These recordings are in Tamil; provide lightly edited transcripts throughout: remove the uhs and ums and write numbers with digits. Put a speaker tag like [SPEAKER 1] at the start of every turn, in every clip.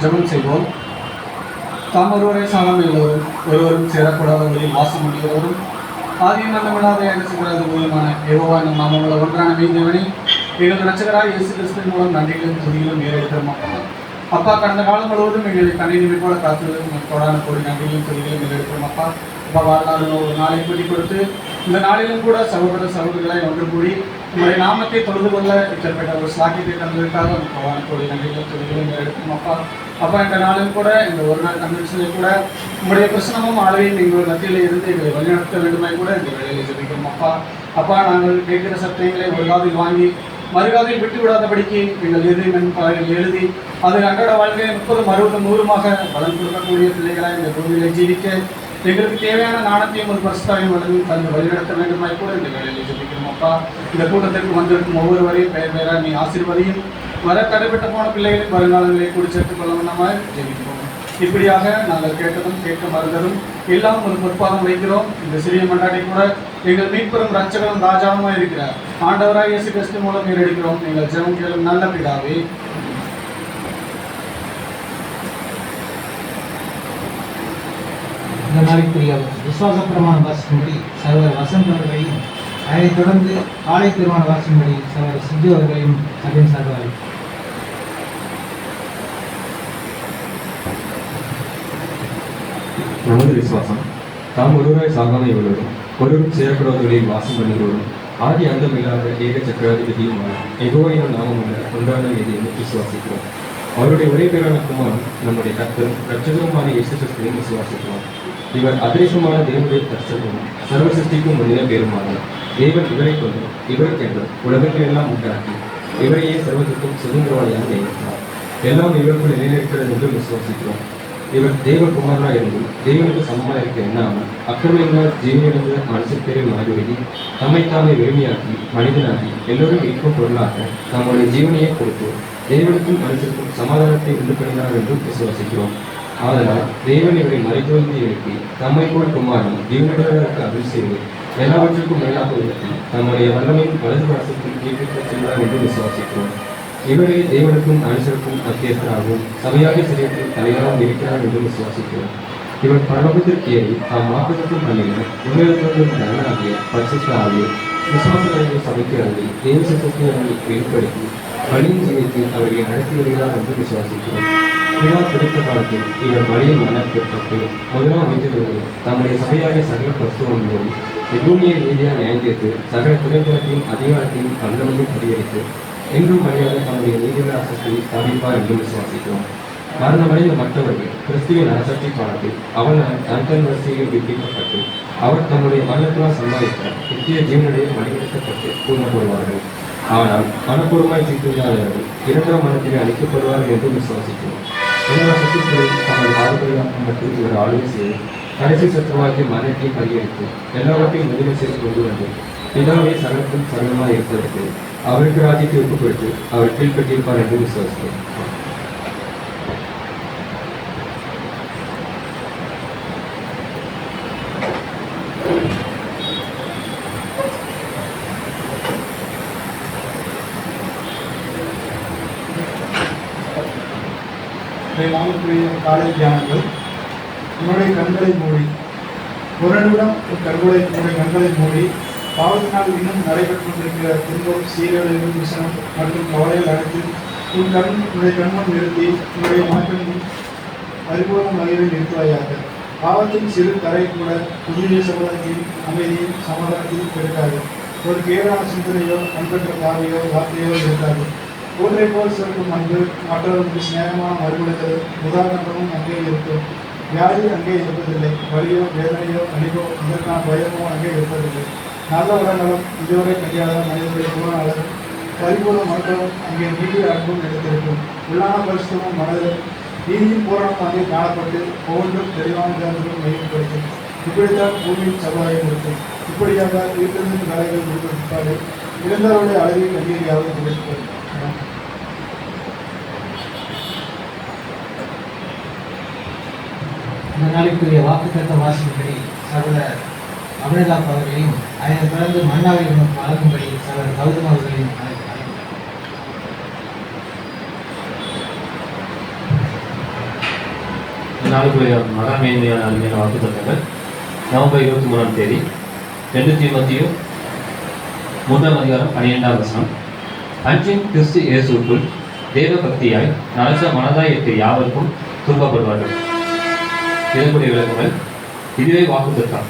[SPEAKER 1] ஜெபம் செய்வோம். தாம் ஒருவரை சாலம் எல்லோரும் ஒருவரும் சேரக்கூடாதவர்களில் வாசம் முடியவரும் ஆதியும் அந்தமில்லாத ஏகசிகராது மூலமான யெகோவா என்னும் நாமமுள்ள ஒன்றான மெய்தேவனை எங்கள் இரட்சகராய் இயேசு கிறிஸ்துவின் மூலம் நன்றிகளும் துதிகளும் ஏறெடுக்கிறோம். அப்பா, கடந்த காலம் முழுவதும் எங்களை கண்ணீர் போல காத்துள்ளதும் கொடான கோடி நன்றிகளும் துதிகளும் ஏறெடுக்கிறோம். அப்பா, வாழ்நாள் ஒரு நாளை கூட்டி கொடுத்து இந்த நாளிலும் கூட சகோதர சகோதரிகளை ஒன்று கூடி உங்களுடைய நாமத்தை தொழுது கொள்ள இப்பேற்பட்ட ஒரு சாக்கியத்தை தந்ததற்காக கொடான கோடி நன்றிகளும் துதிகளும் ஏறெடுக்கிறோம். அப்பா, இந்த நாளில் கூட இந்த ஒரு நாள் கன்வென்ஷனில் கூட உங்களுடைய பிரச்சனமும் ஆளுகையும் எங்கள் மத்தியில் இருந்து எங்களை வழிநடத்த வேண்டுமாய் கூட இந்த வேலையை ஜெபிக்கிறோம். அப்பா, நாங்கள் கேட்கிற சத்தியங்களை ஒரு காதில் வாங்கி மறுகாதில் விட்டு விடாதபடிக்கு எங்கள் எதிரின் பலகையில் எழுதி அது அன்றாட வாழ்க்கையை 30, 60, 100மாக பலன் கொடுக்கக்கூடிய பிள்ளைகளாக இந்த பூமியிலே ஜீவிக்க எங்களுக்கு தேவையான நாணத்தையும் ஒரு பரிசுத்தாவையும் வழங்கி தந்து வழிநடத்த வேண்டுமாய் கூட இந்த வேலையை ஜெபிக்கிறோம். அப்பா, இந்த கூட்டத்திற்கு வந்திருக்கும் ஒவ்வொருவரையும் பெயர் பெயராக நீ ஆசீர்வதியும் வர தடைப்பட்ட போன பிள்ளைகளின் வருங்காலங்களை கூட சேர்த்துக் கொள்ள வேண்டாமாய் ஜெபிக்கிறோம். இப்படியாக நாங்கள் கேட்டதும் கேட்க மறந்ததும் எல்லாம் ஒரு பொற்பாதம் வைக்கிறோம். இந்த சிறிய மண்டாட்டை கூட எங்கள் மீட்பெரும் ரட்சகரும் ராஜாவுமாக இருக்கிறார் ஆண்டவராய் இயேசு கிறிஸ்து மூலம் நீரெடுக்கிறோம். எங்கள் ஜெபம் கேளும் நல்ல பிதாவே.
[SPEAKER 2] இந்த நாளைக்குரிய விசுவாச பிரமாண வாசிக்கும்படி சகோதரர் வசந்த் அவர்களையும், அதைத் தொடர்ந்து காலை திருமண வாசிக்கும்படி சகோதரர் சிஜு அவர்களையும் சபையின் சார்பாக
[SPEAKER 3] நமது விசுவாசம் தாம் ஒருவராய் சாகாமை உள்ளதும் ஒருவரும் சேரக்கூடாதவர்களில் வாசம் பண்ணுகிறோரும் ஆதி அந்தமில்லாத ஏக சக்கராதிபதியுமான யெகோவாவின் நாமமுள்ள ஒன்றான மீது விசுவாசிக்கிறோம். அவருடைய ஒரே பேரான குமாரன் நம்முடைய கர்த்தரும் இரட்சகருமான இயேசு கிறிஸ்துவையும் விசுவாசிக்கிறோம். இவர் அதிரேசமான தேவனுடைய தரிசனமும் சர்வ சிருஷ்டிக்கும் முன்னிலை பேருமானார். தேவன் இவரை கொண்டு இவருக்கென்றும் உலகங்கள் எல்லாம் உண்டாக்கி இவரையே சர்வத்திற்கும் சுதந்திரவாதியாக நியமித்தார். எல்லாம் இவருக்குள் நிலைநிற்கிறது என்று விசுவாசிக்கிறோம். இவர் தேவகுமாரனாக இருந்தும் தேவனுக்கு சமமாக இருக்க எண்ணாமல் அக்கிரமங்களால் ஜீவனிழந்த மனுஷர் பேரை மாறிவிடி தம்மைத்தாமே வெறுமையாக்கி மனிதனாகி எல்லோரும் ஈர்க்கும் பொருளாக தம்முடைய ஜீவனையே கொடுத்து தேவனுக்கும் மனுஷருக்கும் சமாதானத்தை உண்டு பண்ணினார் என்றும் விசுவாசிக்கிறோம். ஆதலால் தேவன் இவரை மறைத்தொழுந்து எழுப்பி தம்மை போல் குமாரன் ஜீவனுடையவருக்கு அருள் செய்து எல்லாவற்றுக்கும் மேலாக உயர்த்தி தம்முடைய வல்லமையின் வலது பாசத்தில் கீழ்ப்பித்துச் சென்றார் என்று விசுவாசிக்கிறோம். இவரே தேவனுக்கும் மனுஷருக்கும் மத்தியஸ்தராகவும் சபையாக சரீரத்தில் தலைவராக இருக்கிறார் என்று விசுவாசிக்கிறோம். இவர் பரலோகத்திற்கு ஏறி தாம் வாக்குத்தத்தம் பண்ணின உண்மையிலிருந்து நலனாகிய பரிசுத்த ஆகிய விசுவாசங்களை சபைக்கு அருளி தேவ சித்தத்தை அவர்களுக்கு வெளிப்படுத்தி வழியின் ஜீவியத்தில் அவர்களை நடத்தி வருகிறார் என்று விசுவாசிக்கிறோம். பிதா கிடைத்த காலத்தில் இவர் வழியில் மனப்பட்டு முதலாம் அமைச்சர்கள் தம்முடைய சபையாக சகல பரிசுத்தம் மூலம் எப்பூமியை நீதியாக நியாயந்தித்து சகல துறைத்தனத்தையும் அதிகாரத்தையும் வல்லமையும் அதிகரித்து என்றும் மரியாதை தம்முடைய நீதிமன்ற அரசத்தை ஸ்தாபிப்பார் என்று விசுவாசிக்கிறோம். மரணமடைந்த மற்றவர்கள் கிறிஸ்துவின் அரசத்தை காலத்தில் அவர் தன் வரிசையில் விற்பிக்கப்பட்டு அவர் தம்முடைய மரணத்தினால் சம்பாதித்த நித்திய ஜீவனுடைய வழிநடத்தப்பட்டு கூறப்படுவார்கள். ஆனால் மனப்பூர்வமாய் தீர்த்துள்ளாதவர்கள் இரண்டாம் மரணத்திலே அளிக்கப்படுவார்கள் என்று விசுவாசிக்கிறோம். எல்லா சத்துக்களில் தங்கள் பாதுகாக்கப்பட்டு இவர் ஆளுகை செய்து கடைசி சத்துவாக்கிய மரணத்தை பரிகரித்து எல்லாவற்றையும் முதலில் செய்து கொண்டு வந்து பிதாவே சகலத்தும் சகலமாக இருப்பதற்கு அவருக்கு ராஜ்யத்தை ஒப்புக்கொடுத்து அவர் கீழ்பட்டிருப்பார் என்று விசுவாசிக்கிறோம்.
[SPEAKER 4] நாளுக்குரிய காலை தியானங்கள். உன்னுடைய கண்களை மூடி ஒரு நிமிடம் உன்னுடைய கண்களை மூடி பாவத்தினால் இன்னும் நடைபெற்றுக் கொண்டிருக்கிற துன்பம், சீரழிவு, விசனம் மற்றும் கவலைகள் அனைத்து உன்னுடைய கண்மன் நிறுத்தி உன்னுடைய மாற்றமும் பரிபூர்ண வகையில் நிறுத்துவாயாக. பாவத்தின் சிறு தரை கூட புதிய சமுதாயத்தையும் அமைதியும் சமாதானத்தையும் பெருக்காது. ஒரு கேடான சிந்தனையோ அன்பற்ற பார்வையோ வார்த்தையோ இருக்காது. ஒன்றை போல் சிறக்கும் அன்பு, மற்றவர்களுக்கு சிநேகமான மறுபடுத்தல், உதாரணமும் அங்கே இருக்கும். வியாதி அங்கே இருப்பதில்லை. வலியோ வேதனையோ அழிவோ அதற்கான பயமோ அங்கே இருப்பதில்லை. நல்ல உடல்நலம், இதுவரை கையாள மனிதனுடைய குணநலம், பரிபூர்ண மருத்துவம் அங்கே நீடிய அன்பும் எடுத்திருக்கும். உள்ளான பரிசுத்தமும் மனதில் நீதியும் பூரணமும் அங்கே காணப்பட்டு ஒவ்வொன்றும் தெளிவான தேர்தலும் மையப்படுத்தும். இப்படித்தான் பூமியின் சமுதாயம் இருக்கும். இப்படியாக வீட்டிலிருந்து வேலைகள் கொடுக்கப்பட்டாலே இழந்தவருடைய அழகில் கண்ணீரியாவது கிடைக்கும்.
[SPEAKER 2] இந்த நாளைக்குரிய வாக்குத்தத்த வாசிக்கும்படி சகோதரர் அபினதாப் அவர்களையும், அதனைத் தொடர்ந்து மன்னாவை வழங்கும்படி சகோதரர் கௌதம் அவர்களையும் அழைக்கிறார்.
[SPEAKER 3] இந்த நாளுக்குரிய மகா மேன்மையான அருமையான வாக்கு தந்தங்கள் நவம்பர் 23ஆம் தேதி 2 தீமோத்தேயு 3ஆம் அதிகாரம் 12ஆம் வசனம். அன்றியும் கிறிஸ்து இயேசுவுக்குள் தேவ பக்தியாய் நல்ல மனதாய் இருக்க யாவருக்கும் துன்பப்படுவார்கள். இதற்குரிய விளக்கங்கள். இதுவே வாக்குத்தத்தம்.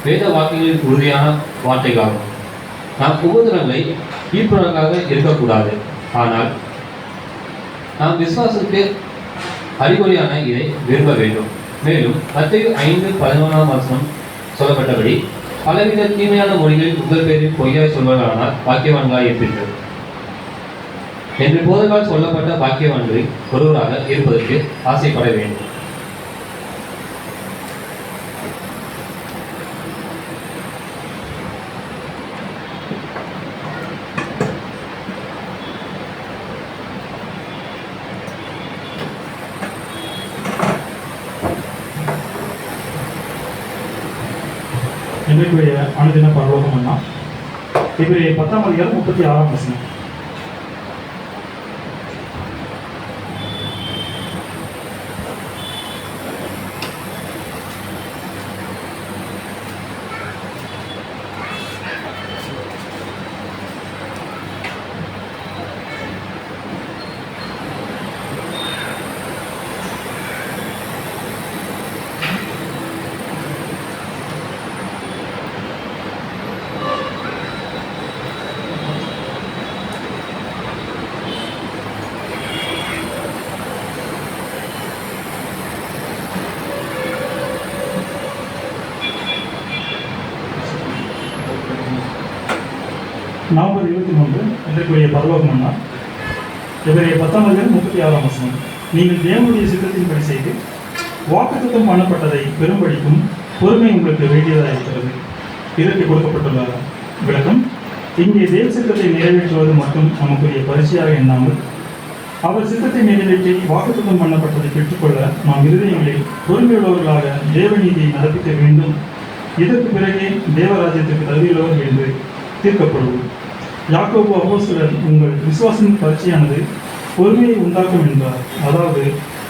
[SPEAKER 3] வேத வாக்குகளில் உறுதியான வார்த்தைகளாகும். நாம் உபோதனங்களை ஈர்ப்புறக்காக இருக்கக்கூடாது. ஆனால் நாம் விசுவாசத்துக்கு அறிகுறியான இதை விரும்ப வேண்டும். மேலும் மத்தேயு 5:11ஆம் வசனம் சொல்லப்பட்டபடி பலவித தீமையான மொழிகளில் உங்கள் பேரில் பொய்யாய் சொல்வதானால் பாக்கியவான்களாய் இருப்பீர்கள் என்று போதகால் சொல்லப்பட்ட பாக்கியவான்களில் ஒருவராக இருப்பதற்கு ஆசைப்பட வேண்டும்.
[SPEAKER 4] இன்றைக்குரிய அனுதின பரலோகம் அண்ணா இவருடைய 10ஆம் அதிகாரம் 36ஆம் வசனம். நவம்பர் 23 இன்றைக்குரிய பரலோகம் அண்ணா இவருடைய 10ஆம் அதிகாரம் 36ஆம் வசனம். நீங்கள் தேவனுடைய சித்தத்தின்படி செய்து வாக்குத்தத்தம் பண்ணப்பட்டதை பெரும்படிக்கும் பொறுமை உங்களுக்கு வேண்டியதாக இருக்கிறது. இதற்கு கொடுக்கப்பட்டுள்ள விளக்கம். இங்கே தேவ சித்தத்தை நிறைவேற்றுவது மட்டும் நமக்குரிய பரிசையாக எண்ணாமல் அவர் சித்தத்தை நிறைவேற்றி வாக்குத்தத்தம் பண்ணப்பட்டதை பெற்றுக்கொள்ள நாம் இருதயங்களில் பொறுமையுள்ளவர்களாக தேவநீதியை நடப்பிக்க வேண்டும். இதற்கு பிறகே தேவராஜ்யத்திற்கு தகுதியுள்ளவர் என்று தீர்க்கப்படுவோம். யாக்கோபு அப்போஸ்தலர் உங்கள் விசுவாசத்தின் பரீட்சையானது பொறுமையை உண்டாக்கும் என்றார். அதாவது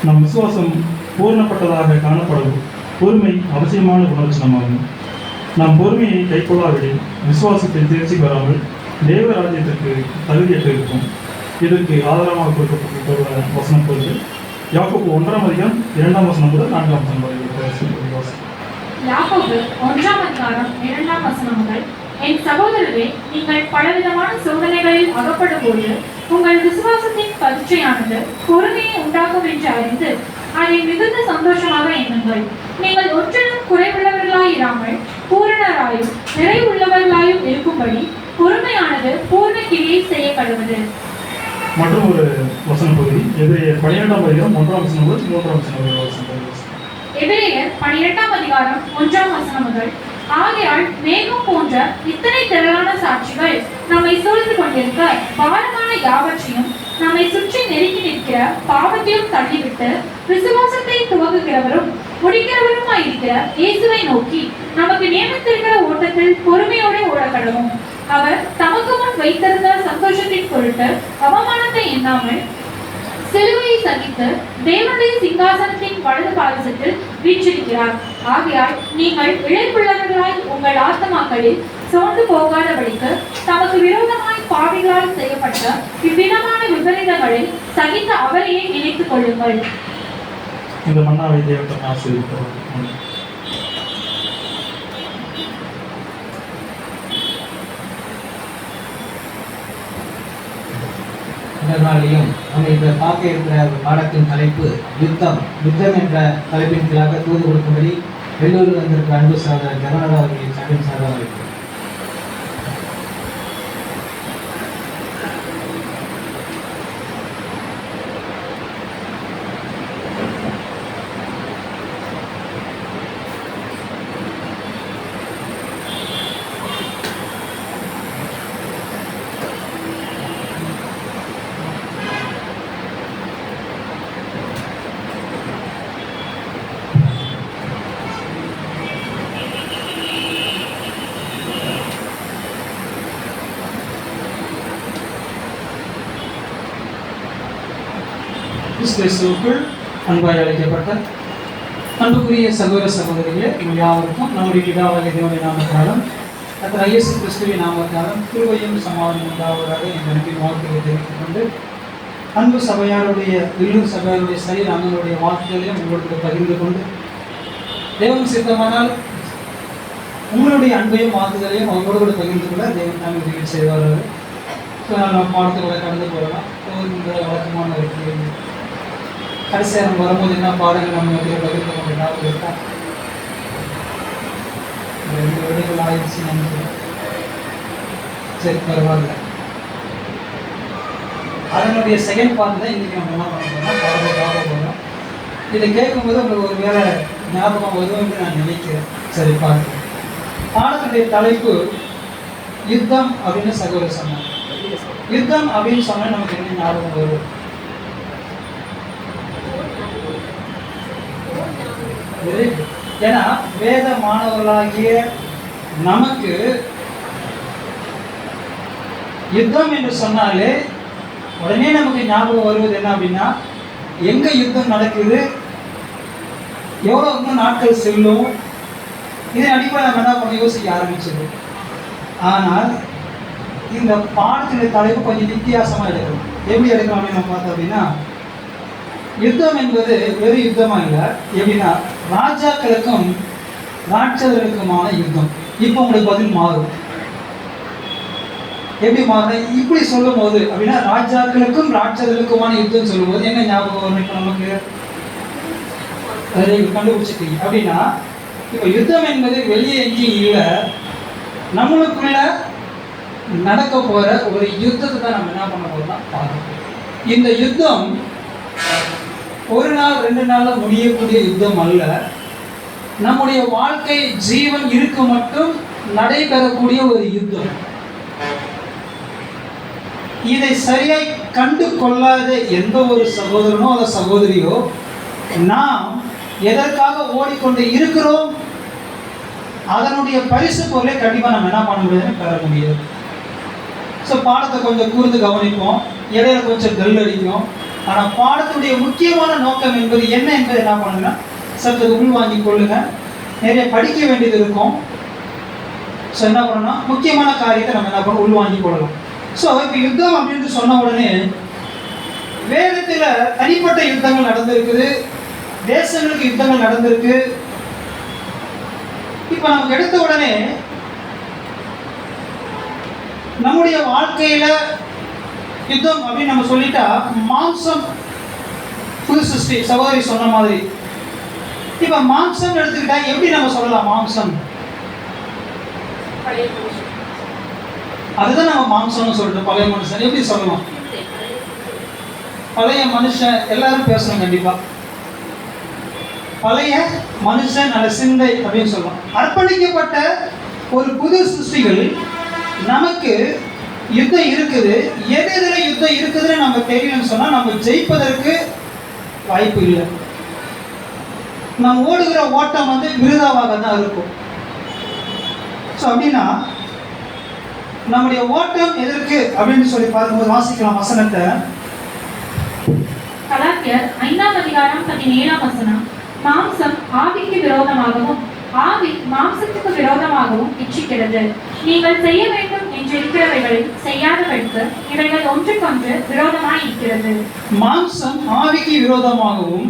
[SPEAKER 4] நம் விசுவாசம் பூர்ணப்பட்டதாக காணப்படவும் பொறுமை அவசியமான குணலட்சணமாகும். நாம் பொறுமையை கைக்கொள்ளாவிடில் விசுவாசத்தில் தேர்ச்சி பெறாமல் தேவராஜ்யத்திற்கு தகுதியற்று இருக்கும். இதற்கு ஆதாரமாக கொடுக்கப்பட்டுள்ள வசனம் பொருள் யாக்கோபு 1ஆம் அதிகாரம் 2ஆம் வசனம் முதல் 4ஆம் வசனம் வரை.
[SPEAKER 5] யாக்கோபு 1ஆம் அதிகாரம் 2ஆம் வசனம் முதல். என் சகோதரரே, நீங்கள் பலவிதமான சோதனைகளில் அகப்படும் போது உங்கள் விசுவாசத்தின் பரீட்சையானது பொறுமையை உண்டாக்கும் என்று அறிந்து அதை மிகுந்த சந்தோஷமாக எண்ணுங்கள். நீங்கள் ஒன்றிலும் குறைவுள்ளவர்களாயிராமல் பூரணராயும் நிறைவுள்ளவர்களாயும் இருக்கும்படி பொறுமையானது பூர்ண கிரியை செய்ய கடவுது.
[SPEAKER 4] மற்றும் ஒரு வசன பகுதி எபிரேயர் 12ஆம் அதிகாரம் 1ஆம் வசனம் முதல் 3ஆம் வசனம் வரை.
[SPEAKER 5] எபிரேயர் 12ஆம் அதிகாரம் 1ஆம் வசனம் முதல். ஆகையால் மேகம் போன்ற இத்தனை திரளான சாட்சிகள் நம்மை சூழ்ந்து கொண்டிருக்க பாரமான யாவற்றையும் நம்மை சுற்றி நெருக்கி நிற்கிற பாவத்தையும் தள்ளிவிட்டு விசுவாசத்தை துவங்குகிறவரும் முடிக்கிறவருமாயிருக்கிற இயேசுவை நோக்கி நமக்கு நியமித்திருக்கிற ஓட்டத்தில் பொறுமையோடு ஓடக்கடவும். அவர் தமக்கு முன் வைத்திருந்த சந்தோஷத்தின் பொருட்டு அவமானத்தை எண்ணாமல் சிலுவையை சகித்து தேவனுடைய சிங்காசனத்தின் வலது பாரசத்தில் வீற்றிருக்கிறார். ஆகையால் நீங்கள் இழைப்புள்ளவர்களாய் உங்கள் ஆத்மாக்களில் சோர்ந்து போகாதபடிக்கு தமக்கு விரோதமாய் பாவிகளால் செய்யப்பட்ட இவ்விதமான விபரீதங்களை சகித்த அவரையே நினைத்துக் கொள்ளுங்கள்.
[SPEAKER 4] இந்த மன்னாவை தேவன் ஆசீர்வதிப்பார்.
[SPEAKER 2] இந்த நாளிலும் நம்ம இந்த பார்க்க இருக்கிற பாடத்தின் தலைப்பு யுத்தம். யுத்தம் என்ற தலைப்பின் கீழாக தூது கொடுக்கும்படி வெள்ளூரில் வந்திருக்கிற அன்பு சகோதரர் ஜெகநாதா அவர்களின் சபையின் சார்பாக இருக்கிறோம்.
[SPEAKER 1] கிறிஸ்துவுக்குள் அன்பாய் அழைக்கப்பட்ட
[SPEAKER 6] அன்புக்குரிய சகோதர சகோதரிகளே, உங்கள் யாவருக்கும் நம்முடைய பிதாவாகிய தேவனுடைய நாமத்தாலும் கர்த்தர் இயேசு கிறிஸ்துவின் நாமத்தாலும் கிருபையும் சமாதானம் உண்டாவதாக என் அன்பின் வாழ்க்கையை தெரிவித்துக் கொண்டு அன்பு சபையாருடைய உள்ளூர் சபையாருடைய சரீர அண்ணனுடைய வாக்குகளையும் உங்களுக்கு பகிர்ந்து கொண்டு தேவன் சித்தமானால் உங்களுடைய அன்பையும் வாக்குகளையும் அவங்களோடு பகிர்ந்து கொள்ள தேவன் தான் உதவி செய்வார்கள். நம்ம பாடத்துக்களை கடந்து போகலாம். இந்த வழக்கமான ஒரு கேள்வி, கடைசியாக நம்ம வரும்போது என்ன பாடங்கள் நம்ம பகிர்ந்து கொண்ட ஞாபகம் இருக்கா? 2 வருடங்கள் ஆயிடுச்சு நினைக்கிறேன். சரி, பரவாயில்ல. அதனுடைய செகண்ட் பார்ட் தான் இன்றைக்கி நம்ம என்ன பண்ண போகிறோம், பார்க்க போகிறோம். இதை கேட்கும்போது உங்களுக்கு ஒரு வேலை ஞாபகம் வரும்னு நான் நினைக்கிறேன். சரி, பார்க்கலாம். பாடத்தினுடைய தலைப்பு யுத்தம் அப்படின்னு சகோதரர் சொன்னாங்க. யுத்தம் அப்படின்னு சொன்னால் நமக்கு என்ன ஞாபகம் வரும்? ஏன்னா வேத மாணவர்களாகிய நமக்கு யுத்தம் என்று சொன்னாலே உடனே நமக்கு ஞாபகம் வருவது என்ன அப்படின்னா, எங்க யுத்தம் நடக்குது, எவ்வளவு இன்னும் நாட்கள் செல்லும், இதன் அடிப்படை நம்ம என்ன பண்ண யோசிக்க ஆரம்பிச்சிடும். ஆனால் இந்த பாடத்தினுடைய தலைப்பு கொஞ்சம் வித்தியாசமா எடுக்கணும். எப்படி எடுக்கணும் அப்படின்னு நம்ம பார்த்தோம் அப்படின்னா, யுத்தம் என்பது வெறும் யுத்தமா இல்லை, எப்படின்னா ராஜாக்களுக்கும் ராட்சதர்களுக்குமான யுத்தம். இப்போ உங்களுக்கு பதில் மாறும். எப்படி மாறும்? இப்படி சொல்லும் போது அப்படின்னா ராஜாக்களுக்கும் ராட்சதர்களுக்குமான யுத்தம் சொல்லும் போது என்ன ஞாபகம் வரும்? இப்போ நமக்கு கண்டுபிடிச்சிட்டீங்க அப்படின்னா, இப்போ யுத்தம் என்பது வெளியே எங்கேயும் இல்லை, நம்மளுக்குள்ள நடக்க போற ஒரு யுத்தத்தை தான் நம்ம என்ன பண்ண போறோம்னா பார்க்கணும். இந்த யுத்தம் ஒரு நாள் 2 நாள்ல முடியக்கூடிய யுத்தம் அல்ல. நம்முடைய வாழ்க்கை ஜீவன் இருக்கு மட்டும் நடைபெறக்கூடிய ஒரு யுத்தம். இதை சரியாய் கண்டு கொள்ளாத எந்த ஒரு சகோதரனோ அல்ல சகோதரியோ நாம் எதற்காக ஓடிக்கொண்டு இருக்கிறோம், அதனுடைய பரிசு பொருளை கண்டிப்பாக நம்ம என்ன பண்ண முடியாது, பெற முடியாது. ஸோ பாடத்தை கொஞ்சம் கூர்ந்து கவனிப்போம், இடையில கொஞ்சம் கல் அடிக்கும். ஆனால் பாடத்துடைய முக்கியமான நோக்கம் என்பது என்ன என்பதை என்ன பண்ணுங்க, சற்று உள்வாங்கி கொள்ளுங்க. நிறைய படிக்க வேண்டியது இருக்கும். ஸோ என்ன பண்ணணும்னா முக்கியமான காரியத்தை நம்ம என்ன பண்ணணும், உள்வாங்கி கொள்ளலாம். ஸோ இப்போ யுத்தம் அப்படின்னு சொன்ன உடனே வேதத்தில் தனிப்பட்ட யுத்தங்கள் நடந்திருக்குது, தேசங்களுக்கு யுத்தங்கள் நடந்திருக்கு. இப்போ நமக்கு எடுத்த உடனே நம்முடைய வாழ்க்கையில யுத்தம் அப்படின்னு நம்ம சொல்லிட்டா, மாம்சம் புது சிருஷ்டி சகோதரி சொன்ன மாதிரி. இப்ப மாம்சம் எடுத்துக்கிட்டா எப்படி நம்ம சொல்லலாம்? மாம்சம் அதுதான் நம்ம மாம்சம்னு சொல்லிட்டு பழைய மனுஷன் எப்படி சொல்லலாம்? பழைய மனுஷன் எல்லாரும் பேசணும் கண்டிப்பா. பழைய மனுஷன் நல்ல சிந்தை அப்படின்னு சொல்லலாம். அர்ப்பணிக்கப்பட்ட ஒரு புது சிருஷ்டிகள் நமக்கு யுத்தம் இருக்குது. எதிர யுத்தம் இருக்குதுன்னு நம்ம தெரியலன்னு சொன்னா நம்ம ஜெயிப்பதற்கு வாய்ப்பு இல்லை. நம்ம ஓடுகிற ஓட்டம் விருதாவாக தான் இருக்கும். ஸோ அப்படின்னா நம்முடைய ஓட்டம் எதற்கு அப்படின்னு சொல்லி பார்க்கும்போது வாசிக்கலாம் வசனத்தை.
[SPEAKER 5] கலாத்தியர் 5:17 மாம்சம் ஆவிக்கு விரோதமாகவும் ஆவி மாம்சத்துக்கு விரோதமாகவும் இச்சிக்கிறது. நீங்கள் செய்ய வேண்டும் என்று இருக்கிறவைகளை செய்யாதவர்களுக்கு இவைகள் ஒன்றுக்கொன்று விரோதமாய் இருக்கிறது.
[SPEAKER 6] மாம்சம் ஆவிக்கு விரோதமாகவும்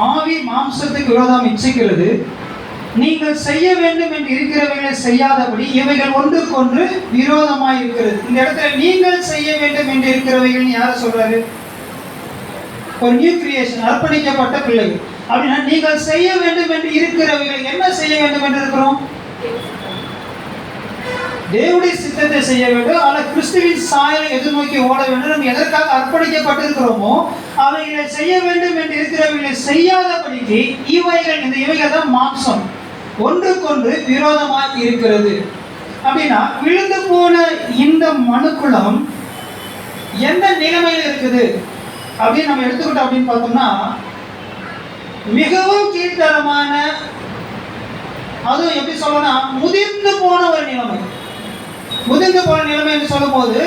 [SPEAKER 6] ஆவி மாம்சத்துக்கு விரோதம் இச்சிக்கிறது. நீங்கள் செய்ய வேண்டும் என்று இருக்கிறவைகளை செய்யாதபடி இவைகள் ஒன்றுக்கொன்று விரோதமாய் இருக்கிறது. இந்த இடத்துல நீங்கள் செய்ய வேண்டும் என்று இருக்கிறவைகள் யார சொல்றாரு? ஒரு நியூ கிரியேஷன், அர்ப்பணிக்கப்பட்ட பிள்ளைகள். அப்படின்னா நீங்கள் செய்ய வேண்டும் என்று இருக்கிறவைகள் என்ன செய்ய வேண்டும் என்று இருக்கிறோம்? தேவனுடைய சித்தத்தை செய்ய வேண்டும். ஆனால் கிறிஸ்துவின் சாயலை எதிர்நோக்கி ஓட வேண்டும். நம்ம எதற்காக அர்ப்பணிக்கப்பட்டிருக்கிறோமோ அவைகளை செய்ய வேண்டும் என்று இருக்கிறவைகளை செய்யாதபடிக்கு இவைகள் தான் மாம்சம் ஒன்றுக்கொன்று விரோதமாக இருக்கிறது. அப்படின்னா விழுந்து போன இந்த மனுக்குளம் எந்த நிலைமையில் இருக்குது அப்படின்னு நம்ம எடுத்துக்கிட்டோம் அப்படின்னு பார்த்தோம்னா, மிகவும் கீழ்த்தரமான, அதுவும் எப்படி சொல்லணும், முதிர்ந்து போன ஒரு நிலைமை. முதிர்ந்து போன நிலைமை என்று சொல்லும் போது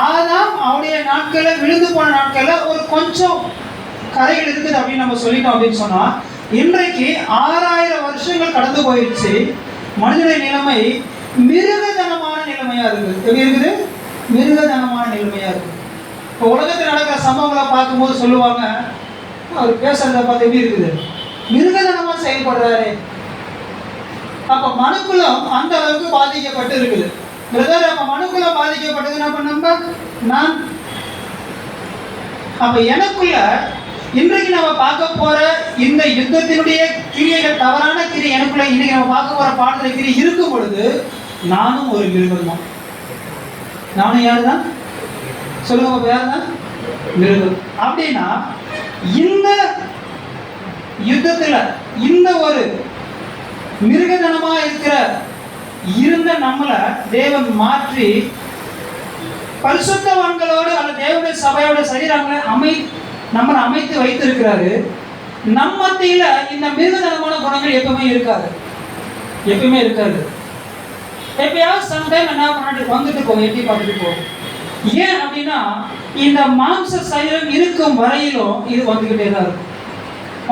[SPEAKER 6] ஆதாம் அவருடைய நாட்களில், விழுந்து போன நாட்களில் ஒரு கொஞ்சம் கரைகள் இருக்குது அப்படின்னு நம்ம சொல்லிட்டோம் அப்படின்னு சொன்னா, இன்றைக்கு 6000 வருஷங்கள் கடந்து போயிடுச்சு. மனிதனுடைய நிலைமை மிருகதனமான நிலைமையா இருக்குது. எப்படி இருக்குது? மிருகதனமான நிலைமையா இருக்கு. இப்போ உலகத்தில் நடக்கிற சம்பவங்களை பார்க்கும்போது சொல்லுவாங்க, அவர் பேசுறத பார்த்து எப்படி இருக்குது? மிருகதனமா செயல்படுறாரு. அப்ப மனுக்குலம் அந்த அளவுக்கு பாதிக்கப்பட்டு இருக்குது. பிரதர், அப்ப மனுக்குலம் பாதிக்கப்பட்டதுன்னா அப்ப நான் அப்ப எனக்குள்ள இன்றைக்கு நம்ம பார்க்க போற இந்த யுத்தத்தினுடைய கிரியைகள், தவறான கிரியை எனக்குள்ள இன்னைக்கு நம்ம பார்க்க போற பாடத்துல கிரியை இருக்கும் பொழுது நானும் ஒரு மிருகம் தான். நானும் யாரு தான் சொல்லுங்க, யாரு தான்? மிருகம். அப்படின்னா இந்த யுத்தத்துல இந்த ஒரு மிருகதனமா இருந்த நம்மளை தேவன் மாற்றி பரிசுத்தவான்களோடு அல்லது தேவனுடைய சபையோட சரீரங்களை நம்மளை அமைத்து வைத்திருக்கிறாரு. நம்ம மத்தியில இந்த மிருகதனமான குணங்கள் எப்பவுமே இருக்காது. எப்பயாவது சம்டைம் என்ன பண்ணிட்டு வந்துட்டு போகும், எட்டி பார்த்துட்டு போகும். ஏன் அப்படின்னா இந்த மாம்ச சரீரம் இருக்கும் வரையிலும் இது வந்துகிட்டே தான் இருக்கும்.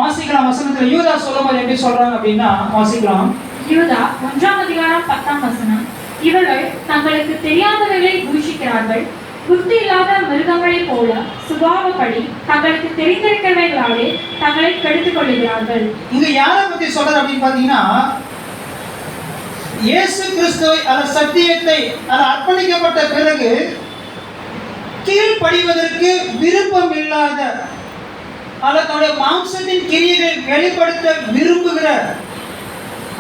[SPEAKER 6] வாசிக்கலாம் வசனத்துல யூதா சொல்லும்போது எப்படி சொல்றாங்க அப்படின்னா, வாசிக்கலாம்.
[SPEAKER 5] யூதா 1ஆம் அதிகாரம் 10ஆம் வசனம். இவர்கள் தங்களுக்கு தெரியாதவர்களை தூஷிக்கிறார்கள், புத்தி இல்லாத மிருகங்களைப் போல சுபாவப்படி தங்களுக்கு தெரிந்திருக்கிறவர்களாலே தங்களை கெடுத்துக் கொள்ளுகிறார்கள்.
[SPEAKER 6] இங்க யாரை பத்தி சொல்றது அப்படின்னு பாத்தீங்கன்னா, இயேசு கிறிஸ்துவை அந்த சத்தியத்தை அது அர்ப்பணிக்கப்பட்ட பிறகு கீழ்ப்படிவதற்கு விருப்பம் இல்லாத அல்லது தன்னுடைய மாம்சத்தின் கிரியைகளை வெளிப்படுத்த விரும்புகிற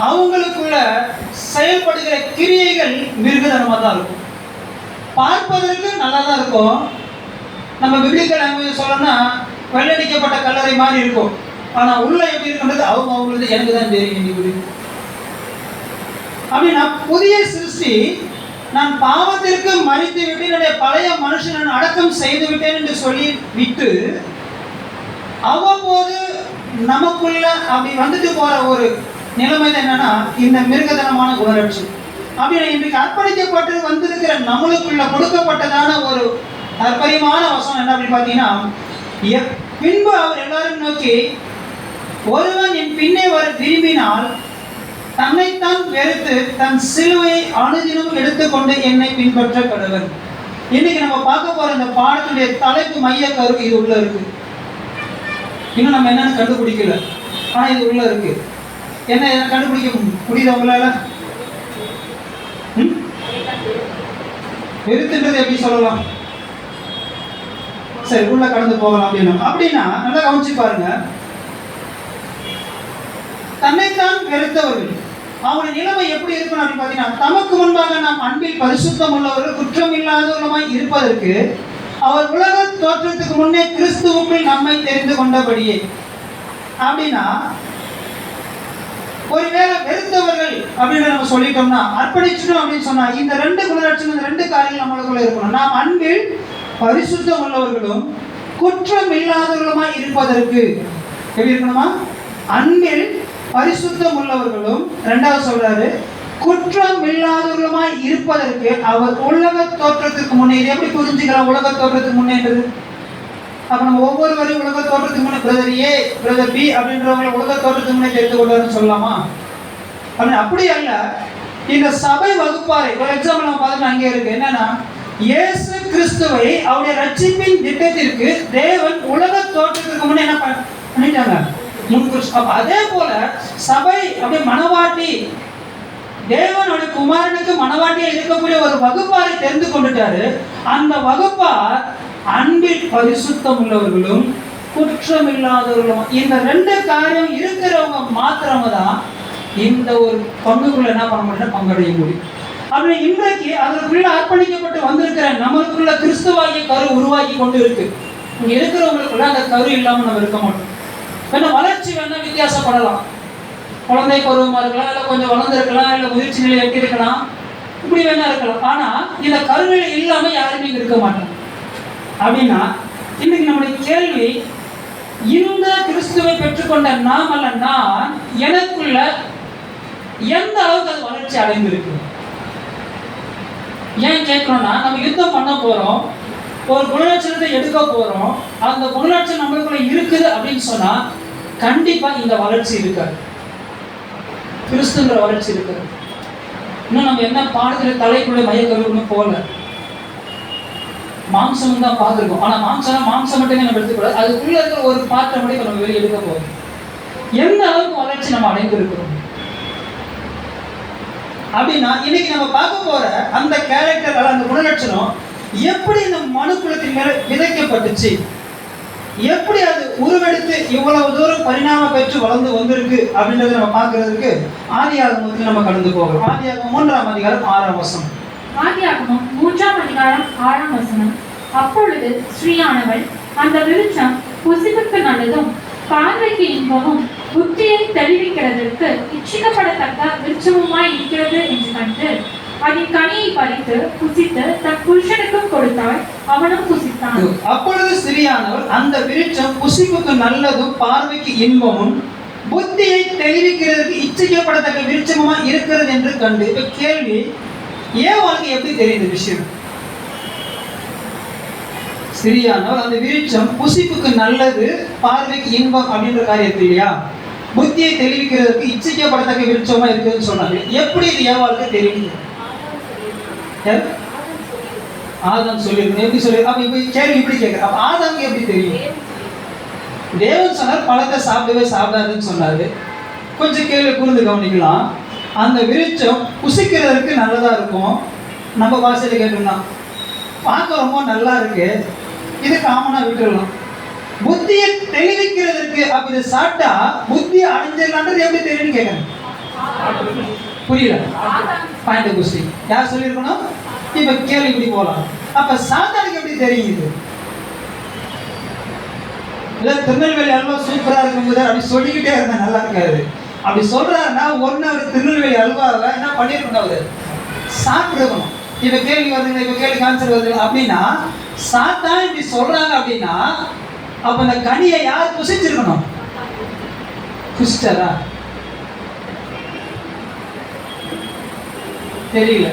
[SPEAKER 6] அவங்களுக்குள்ள செயல்படுகிற கிரியைகள் மிருகதனமாக தான் இருக்கும். பார்ப்பதற்கு நல்லா தான் இருக்கும். நம்ம பிப்ளிக்கல் லாங்குவேஜ் சொல்லணும்னா வெள்ளடிக்கப்பட்ட கல்லறை மாதிரி இருக்கும். ஆனால் உள்ள எப்படி இருக்குன்றது அவங்களுக்கு எனக்கு தான் தெரியும். அப்படின்னா புதிய சிருஷ்டி, நான் பாவத்திற்கு மறித்து விட்டு என்னுடைய பழைய மனுஷன் நான் அடக்கம் செய்து விட்டேன் என்று சொல்லி விட்டு அவ்வப்போது நமக்குள்ள அப்படி வந்துட்டு போற ஒரு நிலைமை என்னன்னா இந்த மிருகதனமான குணலட்சம். அப்படி இன்றைக்கு அர்ப்பணிக்கப்பட்டு வந்திருக்கிற நம்மளுக்குள்ள கொடுக்கப்பட்டதான ஒரு அற்புதமான வசனம் என்ன அப்படின்னு பார்த்தீங்கன்னா, பின்பு அவர் எல்லாரும் நோக்கி, ஒருவன் என் பின்னே வர விரும்பினால் தன்னைத்தான் வெறுத்து தன் சிலுவை அனுதினம் எடுத்துக்கொண்டு என்னை பின்பற்ற கடவன். இன்னைக்கு நம்ம பார்க்க போற இந்த பாடத்துடைய தலைப்பு மைய கரு இது உள்ள இருக்கு. இன்னும் நம்ம என்னன்னு கண்டுபிடிக்கல, ஆனா இது உள்ள இருக்கு. என்ன கண்டுபிடிக்க முடியுது உங்களால? வெறுத்துன்றது எப்படி சொல்லலாம்? சரி, உள்ள கடந்து போகலாம் அப்படின்னா நல்லா கவனிச்சு பாருங்க. தன்னைத்தான் வெறுத்தவர்கள் அவருடைய நிலைமை எப்படி இருக்கணும் அப்படின்னு பார்த்தீங்கன்னா, தமக்கு முன்பாக நாம் அன்பில் பரிசுத்தம் உள்ளவர்கள் குற்றம் இல்லாதவர்களுமாய் இருப்பதற்கு அவர் உலக தோற்றத்துக்கு முன்னே கிறிஸ்துவுக்குள் நம்மை தெரிந்து கொண்டபடியே. அப்படின்னா ஒருவேளை வெறுத்தவர்கள் அப்படின்னு நம்ம சொல்லிட்டோம்னா, அர்ப்பணிச்சிட்டோம் அப்படின்னு சொன்னா இந்த ரெண்டு குணலட்சணம், இந்த ரெண்டு காரியங்கள் நம்மளுக்குள்ள இருக்கணும். நாம் அன்பில் பரிசுத்தம் உள்ளவர்களும் குற்றம் இல்லாதவர்களுமாய் இருப்பதற்கு எப்படி இருக்கணுமா? அன்பில் பரிசுத்தம் உள்ளவர்களும், இரண்டாவது சொல்றாரு குற்றம் இல்லாதவர்களுமாய் இருப்பதற்கு அவர் உலக தோற்றத்துக்கு முன்னே. இது எப்படி புரிஞ்சுக்கலாம் உலக தோற்றத்துக்கு முன்னேன்றது? அப்ப நம்ம ஒவ்வொருவரையும் உலக தோற்றத்துக்கு முன்னே பிரதர் ஏ பிரதர் பி அப்படின்றவங்களை உலக தோற்றத்துக்கு முன்னே தெரிந்து கொள்வாருன்னு சொல்லலாமா? அப்படி அல்ல. இந்த சபை வகுப்பாறை ஒரு எக்ஸாம்பிள் நம்ம பார்த்துட்டு அங்கே இருக்கு. என்னன்னா, இயேசு கிறிஸ்துவை அவருடைய ரட்சிப்பின் திட்டத்திற்கு தேவன் உலக தோற்றத்துக்கு முன்னே என்ன பண்ணிட்டாங்க? அதே போல சபை அப்படியே மனவாட்டி, தேவனுடைய குமாரனுக்கு மனவாட்டியா இருக்கக்கூடிய ஒரு வகுப்பாரை தெரிந்து கொண்டுட்டாரு. அந்த வகுப்பார் அன்பில் பரிசுத்தம் உள்ளவர்களும் குற்றம் இல்லாதவர்களும். இந்த ரெண்டு காரியம் இருக்கிறவங்க மாத்திரமா தான் இந்த ஒரு பங்குக்குள்ள என்ன பண்ண முடியும்? பங்கடைய முடியும். அப்படி இன்றைக்கு அதற்குள்ள அர்ப்பணிக்கப்பட்டு வந்திருக்கிற நம்மளுக்குள்ள கிறிஸ்துவாகிய கரு உருவாக்கி கொண்டு இருக்கு. இங்க இருக்கிறவங்களுக்குள்ள அந்த கரு இல்லாம நம்ம இருக்க மாட்டோம். வேணா வளர்ச்சி வேணா வித்தியாசப்படலாம். குழந்தை பருவமா இருக்கலாம், இல்லை கொஞ்சம் வளர்ந்துருக்கலாம், இல்லை முதிர்ச்சி நிலை எட்டி இருக்கலாம், இப்படி வேணா இருக்கலாம். ஆனா இந்த கருநிலை இல்லாம யாருமே இருக்க மாட்டோம். அப்படின்னா இன்னைக்கு நம்முடைய கேள்வி, இந்த கிறிஸ்துவை பெற்றுக்கொண்ட நாம் அல்ல நான் எனக்குள்ள எந்த அளவுக்கு அது வளர்ச்சி அடைந்திருக்கு? ஏன் கேட்கிறோம்னா, நம்ம யுத்தம் பண்ண போறோம், ஒரு குணலட்சணத்தை எடுக்க போறோம். அந்த குணலட்சணம் நம்மளுக்குள்ள இருக்குது அப்படின்னு சொன்னா கண்டிப்பா இந்த வளர்ச்சி இருக்காது, கிறிஸ்துன்ற வளர்ச்சி இருக்காது. இன்னும் நம்ம என்ன பாடத்துல தலைக்குள்ள மையக்கருவுன்னு போகல, மாம்சம் தான் பார்த்துருக்கோம். ஆனா மாம்சம் மட்டுமே நம்ம எடுத்துக்கூடாது, அதுக்குள்ள இருக்கிற ஒரு பாத்திரம் மட்டும் நம்ம வெளியே எடுக்க போகிறோம். எந்த அளவுக்கு வளர்ச்சி நம்ம அடைந்திருக்கிறோம் அப்படின்னா, இன்னைக்கு நம்ம பார்க்க போற அந்த கேரக்டர், அந்த குணலட்சணம் எப்படி இந்த மனுக்குலத்தின் மேல விதைக்கப்பட்டுச்சு, எப்படி அது உருவெடுத்து இவ்வளவு தூரம் பரிணாமம் பெற்று வளர்ந்து வந்திருக்கு அப்படின்றத நம்ம பார்க்கறதுக்கு ஆதியாகமத்தில் நம்ம கடந்து போகிறோம். ஆதியாகமம் 3ஆம் அதிகாரம் 6ஆம் வசனம்.
[SPEAKER 5] ஆதியாகமம் 3ஆம் அதிகாரம் 6ஆம் வசனம். அப்பொழுது ஸ்ரீயானவள் அந்த விருட்சம் புசிப்புக்கு நல்லதும் பார்வைக்கு இன்பமும் புத்தியை தெளிவிக்கிறதற்கு இச்சிக்கப்படத்தக்க விருட்சமுமாய் இருக்கிறது என்று கண்டு அதன் கனியை பறித்து புசித்து தன் புருஷனுக்கும் கொடுத்தாள், அவனும் புசித்தான்.
[SPEAKER 6] அப்பொழுது ஸ்திரீயானவள் அந்த விருட்சம் புசிப்புக்கு நல்லதும் பார்வைக்கு இன்பமும் புத்தியை தெளிவிக்கிறதுக்கு இச்சிக்கப்படத்தக்க விருட்சமுமா இருக்கிறது என்று கண்டு. இப்ப கேள்வி, ஏவாளுக்கு எப்படி தெரியுது விஷயம்? ஸ்திரீயானவள் அந்த விருட்சம் புசிப்புக்கு நல்லது பார்வைக்கு இன்பம் அப்படின்ற காரியத்தை இல்லையா, புத்தியை தெளிவிக்கிறதுக்கு இச்சிக்கப்படத்தக்க விருட்சமா இருக்குதுன்னு சொன்னாங்க. எப்படி இது ஏவாளுக்கு தெரியுது? ஆதாம் சொல்லியிருக்கணும். எப்படி சொல்லி? அப்ப இப்ப கேள்வி இப்படி கேட்கிறேன், அப்ப ஆதாமுக்கு எப்படி தெரியும்? தேவன் சொன்னார் பழத்தை சாப்பிடவே சாப்பிடாதுன்னு சொன்னாரு. கொஞ்சம் கேள்வி கூர்ந்து கவனிக்கலாம். அந்த விருட்சம் புசிக்கிறதுக்கு நல்லதா இருக்கும், நம்ம வாசலை கேட்டோம்னா பார்க்க ரொம்ப நல்லா இருக்கு, இது காமனா விட்டுடலாம். புத்தியை தெளிவிக்கிறதுக்கு அப்ப இதை சாப்பிட்டா புத்தியை அடைஞ்சிடலான்றது எப்படி தெரியும்னு கேட்கறேன். புரியல? பாயிண்ட் கொஸ்டின் யார் சொல்லியிருக்கணும்? இப்ப கேள்வி இப்படி போகலாம். அப்ப சாத்தானுக்கு எப்படி தெரியுது? இல்ல திருநெல்வேலி அல்வா சூப்பரா இருக்கும்போது அப்படி சொல்லிக்கிட்டே இருந்தா நல்லா இருக்காது. அப்படி சொல்றாருன்னா ஒன்னு அவர் திருநெல்வேலி அல்வாவை என்ன பண்ணிருக்கணும், அவரு சாப்பிடணும். இப்ப கேள்வி வருதுங்க, இப்ப கேள்வி ஆன்சர் வருது அப்படின்னா சாத்தான் இப்படி சொல்றாங்க அப்படின்னா அப்ப அந்த கனியை யார் புசிச்சிருக்கணும்? புசிச்சாரா? தெரியல.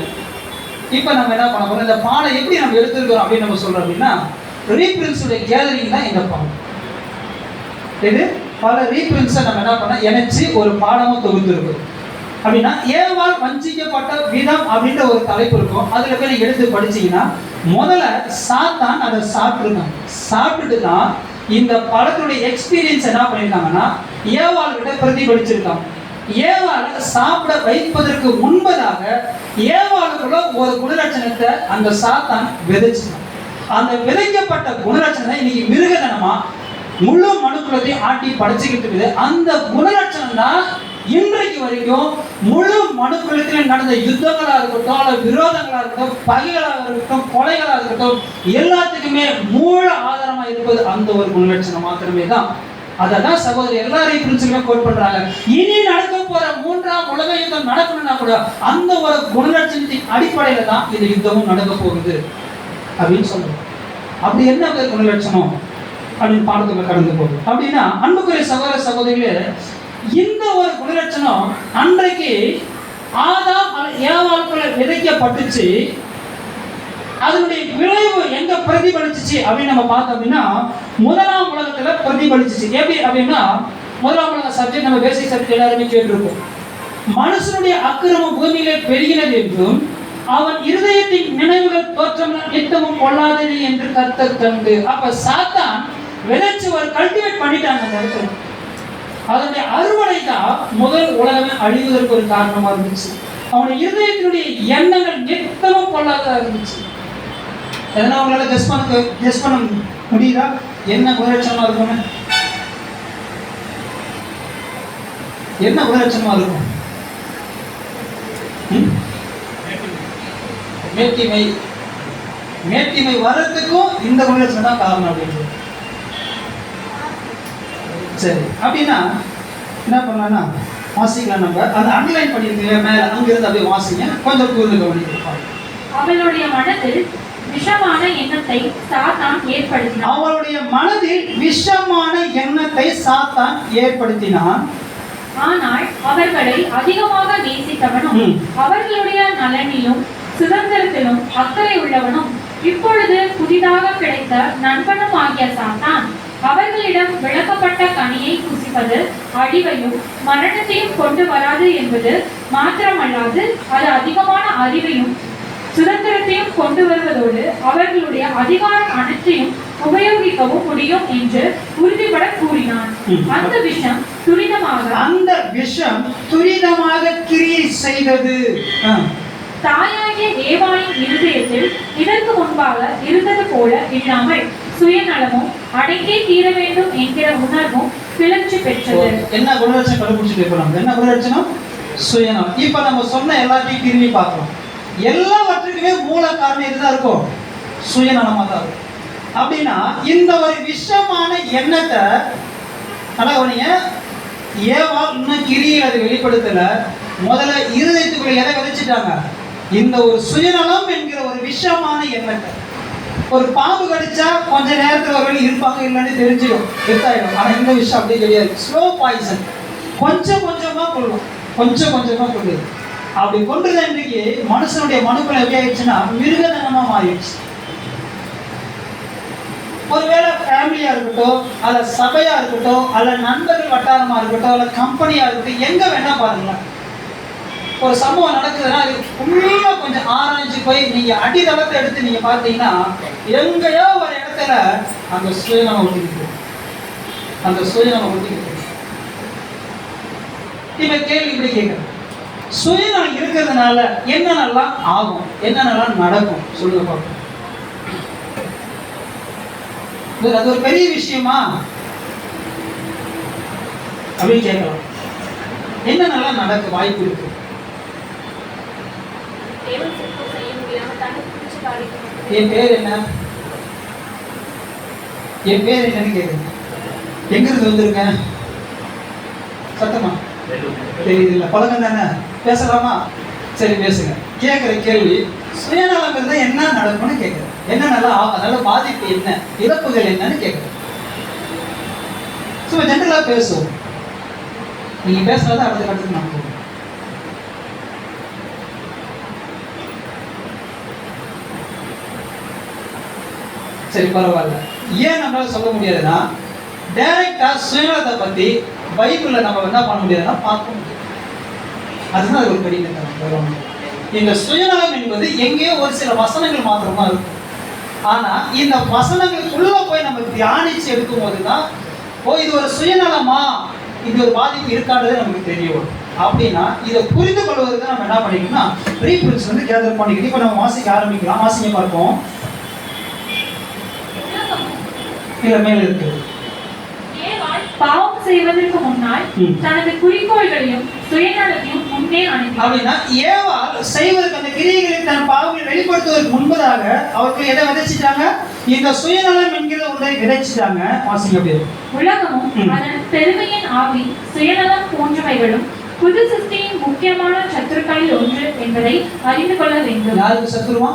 [SPEAKER 6] இப்ப நம்ம என்ன பண்ண போறோம், இந்த பாடம் எப்படி நம்ம எடுத்துருக்கோம் அப்படின்னு நம்ம சொல்றோம் அப்படின்னா, ரீபிரின்ஸோட கேதரிங் தான் இந்த பாடம். இது பல ரீபிரின்ஸை நம்ம என்ன பண்ண இணைச்சு ஒரு பாடமும் தொகுத்துருக்கோம். அப்படின்னா ஏவாள் வஞ்சிக்கப்பட்ட விதம் அப்படின்ற ஒரு தலைப்பு இருக்கும். அதுல போய் நீங்க எடுத்து படிச்சீங்கன்னா முதல்ல சாத்தான் அதை சாப்பிட்டுருக்காங்க. சாப்பிட்டுட்டு தான் இந்த படத்துடைய எக்ஸ்பீரியன்ஸ் என்ன பண்ணியிருக்காங்கன்னா ஏவாள் கிட்ட பிரதிபலிச்சிருக்காங்க. ஏவாளை சாப்பிட வைப்பதற்கு முன்பதாக ஏவாளுக்குள்ள ஒரு குணலட்சணத்தை அந்த சாத்தான் விதைச்சிருக்கான். அந்த விதைக்கப்பட்ட குணலட்சணத்தை இன்னைக்கு மிருகதனமா முழு மனுக்குலத்தையும் ஆட்டி படைச்சுக்கிட்டு இருக்குது. அந்த குணலட்சணம் தான் இன்றைக்கு வரைக்கும் முழு மனுக்குலத்திலும் நடந்த யுத்தங்களா இருக்கட்டும், அல்லது விரோதங்களா இருக்கட்டும், பகைகளாக இருக்கட்டும், கொலைகளாக இருக்கட்டும், எல்லாத்துக்குமே மூல ஆதாரமா இருப்பது அந்த ஒரு குணலட்சணம் மாத்திரமே தான். அதான் சகோதரி எல்லாரையும் பிரின்சிபலா கோட் பண்றாங்க. இனி நடக்க போற 3ஆம் உலக யுத்தம் நடக்கணும்னா கூட அந்த ஒரு குணலட்சணத்தின் அடிப்படையில தான் இந்த யுத்தமும் நடக்க போகுது அப்படின்னு சொல்றோம். அப்படி என்ன குணலட்சணம் அப்படின்னு பாடத்துக்கு கடந்து போகுது அப்படின்னா, அன்புக்குரிய சகோதர சகோதரிகளே, இந்த ஒரு குணலட்சணம் அன்றைக்கு ஆதாம் ஏவாளுக்குள்ள விதைக்கப்பட்டுச்சு. அதனுடைய விளைவு எங்க பிரதிபலிச்சிச்சு அப்படின்னு நம்ம பார்த்தோம் அப்படின்னா, முதலாம் உலகத்துல பிரதிபலிச்சிச்சு. எப்படி அப்படின்னா, முதலாம் உலக சப்ஜெக்ட் நம்ம பேசிக் சப்ஜெக்ட் எல்லாருமே கேட்டிருப்போம். மனுஷனுடைய அக்கிரமம் பூமியிலே பெருகினது என்றும் அவன் இருதயத்தின் நினைவுகள் தோற்றம் நித்தமும் கொள்ளாதது என்று கர்த்தர் கண்டு. அப்ப சாத்தான் விதைச்சு ஒரு கல்டிவேட் பண்ணிட்டாங்க அந்த இடத்துல. அதனுடைய அறுவடை தான் முதல் உலகமே அழிவதற்கு ஒரு காரணமா இருந்துச்சு. அவனுடைய இருதயத்தினுடைய எண்ணங்கள் நித்தமும் கொள்ளாததா இருந்துச்சு. எதனா உங்களால கெஸ் பண்ண முடியுதா என்ன குணலட்சணமா இருக்கும்? என்ன குணலட்சணமா இருக்கும்? மேட்டிமை. மேட்டிமை வர்றதுக்கும் இந்த குணலட்சணம் தான் காரணம் அப்படின்னு. சரி, அப்படின்னா என்ன பண்ணலாம்னா வாசிக்கலாம். நம்ம அந்த அண்டர்லைன் பண்ணிருக்கீங்க மேல, அங்கிருந்து அப்படியே வாசிங்க, கொஞ்சம் கூர்ந்து கவனிக்கலாம்.
[SPEAKER 5] அவளுடைய மனதில் விஷமான எண்ணத்தை சாத்தான் ஏற்படுத்தினான்.
[SPEAKER 6] அவளுடைய மனதில் விஷமான எண்ணத்தை சாத்தான் ஏற்படுத்தினான்.
[SPEAKER 5] ஆனால் அவர்களை அதிகமாக நேசித்தவனும் அவர்களுடைய நலனிலும் சுதந்திரத்திலும் அக்கறை உள்ளவனும் இப்பொழுது புதிதாக கிடைத்த நண்பனும் ஆகிய சாத்தான் அவர்களிடம் விளக்கப்பட்ட கனியை புசிப்பது அழிவையும் மரணத்தையும் கொண்டு வராது என்பது மாத்திரமல்லாது அது அதிகமான அறிவையும் சுதந்திரத்தையும் கொண்டு வருவதோடு அவர்களுடைய அதிகாரம் அனைத்தையும் உபயோகிக்கவும் முடியும் என்று உறுதிபட கூறினான். அந்த விஷம் துரிதமாக
[SPEAKER 6] கிரியை செய்தது.
[SPEAKER 5] தாயாகிய ஏவாளின் இருதயத்தில் இதற்கு முன்பாக இருந்தது போல இல்லாமல் சுயநலமும் அடக்கே தீர வேண்டும் என்கிற உணர்வும் கிளர்ச்சி பெற்றது.
[SPEAKER 6] என்ன குணலட்சணம் கண்டுபிடிச்சிட்டு போனோம்? என்ன குணலட்சணம்? சுயநலம். இப்ப நம்ம சொன்ன எல்லாத்தையும் திரும்பி பார்க்கிறோம். எல்லாவற்றுக்குமே மூல காரணம் எதுதான் இருக்கும்? சுயநலமா தான் இருக்கும். அப்படின்னா இந்த ஒரு விஷமான எண்ணத்தை கணவனைய ஏவாள் இன்னும் கிரியை அதை வெளிப்படுத்தல. முதல்ல இருதயத்துக்குள்ள எதை விதைச்சிட்டாங்க? இந்த ஒரு சுயநலம் என்கிற ஒரு விஷமான எண்ணத்தை. ஒரு பாம்பு கடிச்சா கொஞ்ச நேரத்தில் அவர்கள் இருப்பாங்க, இல்லைன்னு தெரிஞ்சிடும், எடுத்தாயிடும். ஆனா இந்த விஷயம் அப்படியே கிடையாது. ஸ்லோ பாய்சன், கொஞ்சம் கொஞ்சமா கொள்ளும், கொஞ்சம் கொஞ்சமா கொள்ளுது. அப்படி கொண்டுதான் இன்றைக்கு மனுஷனுடைய மனுக்கள் எப்படி ஆயிடுச்சுன்னா மிருகதனமா மாறிடுச்சு. ஒருவேளை ஃபேமிலியா இருக்கட்டும், அல்ல சபையா இருக்கட்டும், அல்ல நண்பர்கள் வட்டாரமா இருக்கட்டும், அல்ல கம்பெனியா இருக்கட்டும், எங்க வேணா பாருங்க ஒரு சம்பவம் நடக்குதுன்னா அது உண்மையா கொஞ்சம் ஆராய்ச்சி போய் நீங்க அடித்தளத்தை எடுத்து நீங்க பார்த்தீங்கன்னா எங்கேயோ ஒரு இடத்துல அந்த சுயநலம் ஒட்டிக்கிட்டு, அந்த சுயநலம் ஒட்டிக்கிட்டு. இப்ப கேள்வி இப்படி கேட்கிறேன், சுயநலம் இருக்கிறதுனால என்னென்னலாம் ஆகும், என்னென்னலாம் நடக்கும் சொல்லுங்க பார்ப்போம். அது ஒரு பெரிய விஷயமா அப்படின்னு கேட்கலாம். என்னென்னலாம் நடக்க வாய்ப்பு இருக்கு? என் பேர் என்ன, என் பேர் என்னன்னு கேட்குறேன். எங்கிருந்து வந்திருக்கேன்? சத்தமா தெரியுது இல்லை? பழக்கம் தானே, பேசலாமா? சரி பேசுங்க. கேட்குற கேள்வி சுயநலம் இருந்தால் என்ன நடக்கும்னு கேட்குறேன். என்ன நல்லா அதனால பாதிப்பு என்ன, இழப்புகள் என்னன்னு கேட்குறேன். சும்மா ஜென்ரலாக பேசுவோம். நீங்கள் பேசுறத அடுத்த கட்டத்துக்கு நான் போகிறேன். சரி பரவாயில்ல. ஏன் நம்மளால சொல்ல முடியாதுன்னா டைரக்டா சுயநலத்தை பத்தி பைபிள்ல நம்ம என்ன பண்ண முடியாதுன்னா பார்க்க முடியாது. அதுதான் அது ஒரு பெரிய இந்த சுயநலம் என்பது எங்கேயோ ஒரு சில வசனங்கள் மாத்திரமா இருக்கும். ஆனா இந்த வசனங்களுக்குள்ள போய் நம்ம தியானிச்சு எடுக்கும் போதுதான் இது ஒரு சுயநலமா, இது ஒரு பாதிப்பு இருக்கான்றது நமக்கு தெரியும். அப்படின்னா இதை புரிந்து கொள்வதற்கு நம்ம என்ன பண்ணிக்கணும்னா ரீபிரின்ஸ் வந்து கேதர் பண்ணிக்கிட்டு இப்போ நம்ம வாசிக்க ஆரம்பிக்கலாம். வாசிக்க பார்ப்போம். மேல இருக்குது.
[SPEAKER 5] பாவம் செய்வதற்கு முன்னால் தனது குறிக்கோள்களையும் சுயநலத்தையும் முன்னே அனுப்பி.
[SPEAKER 6] அப்படின்னா ஏவாள் செய்வதற்கு அந்த கிரியைகளை தன் பாவங்களை வெளிப்படுத்துவதற்கு முன்பதாக அவர்கள் எதை விதைச்சிட்டாங்க? இந்த சுயநலம் என்கிற ஒன்றை விதைச்சிட்டாங்க. வாசிங்க அப்படியே.
[SPEAKER 5] உலகமும் அதன் பெருமையின் ஆவி சுயநலம் போன்றவைகளும் புது சிருஷ்டியின் முக்கியமான சத்துருக்களில் ஒன்று என்பதை அறிந்து கொள்ள வேண்டும்.
[SPEAKER 6] யாருக்கு சத்துருவா?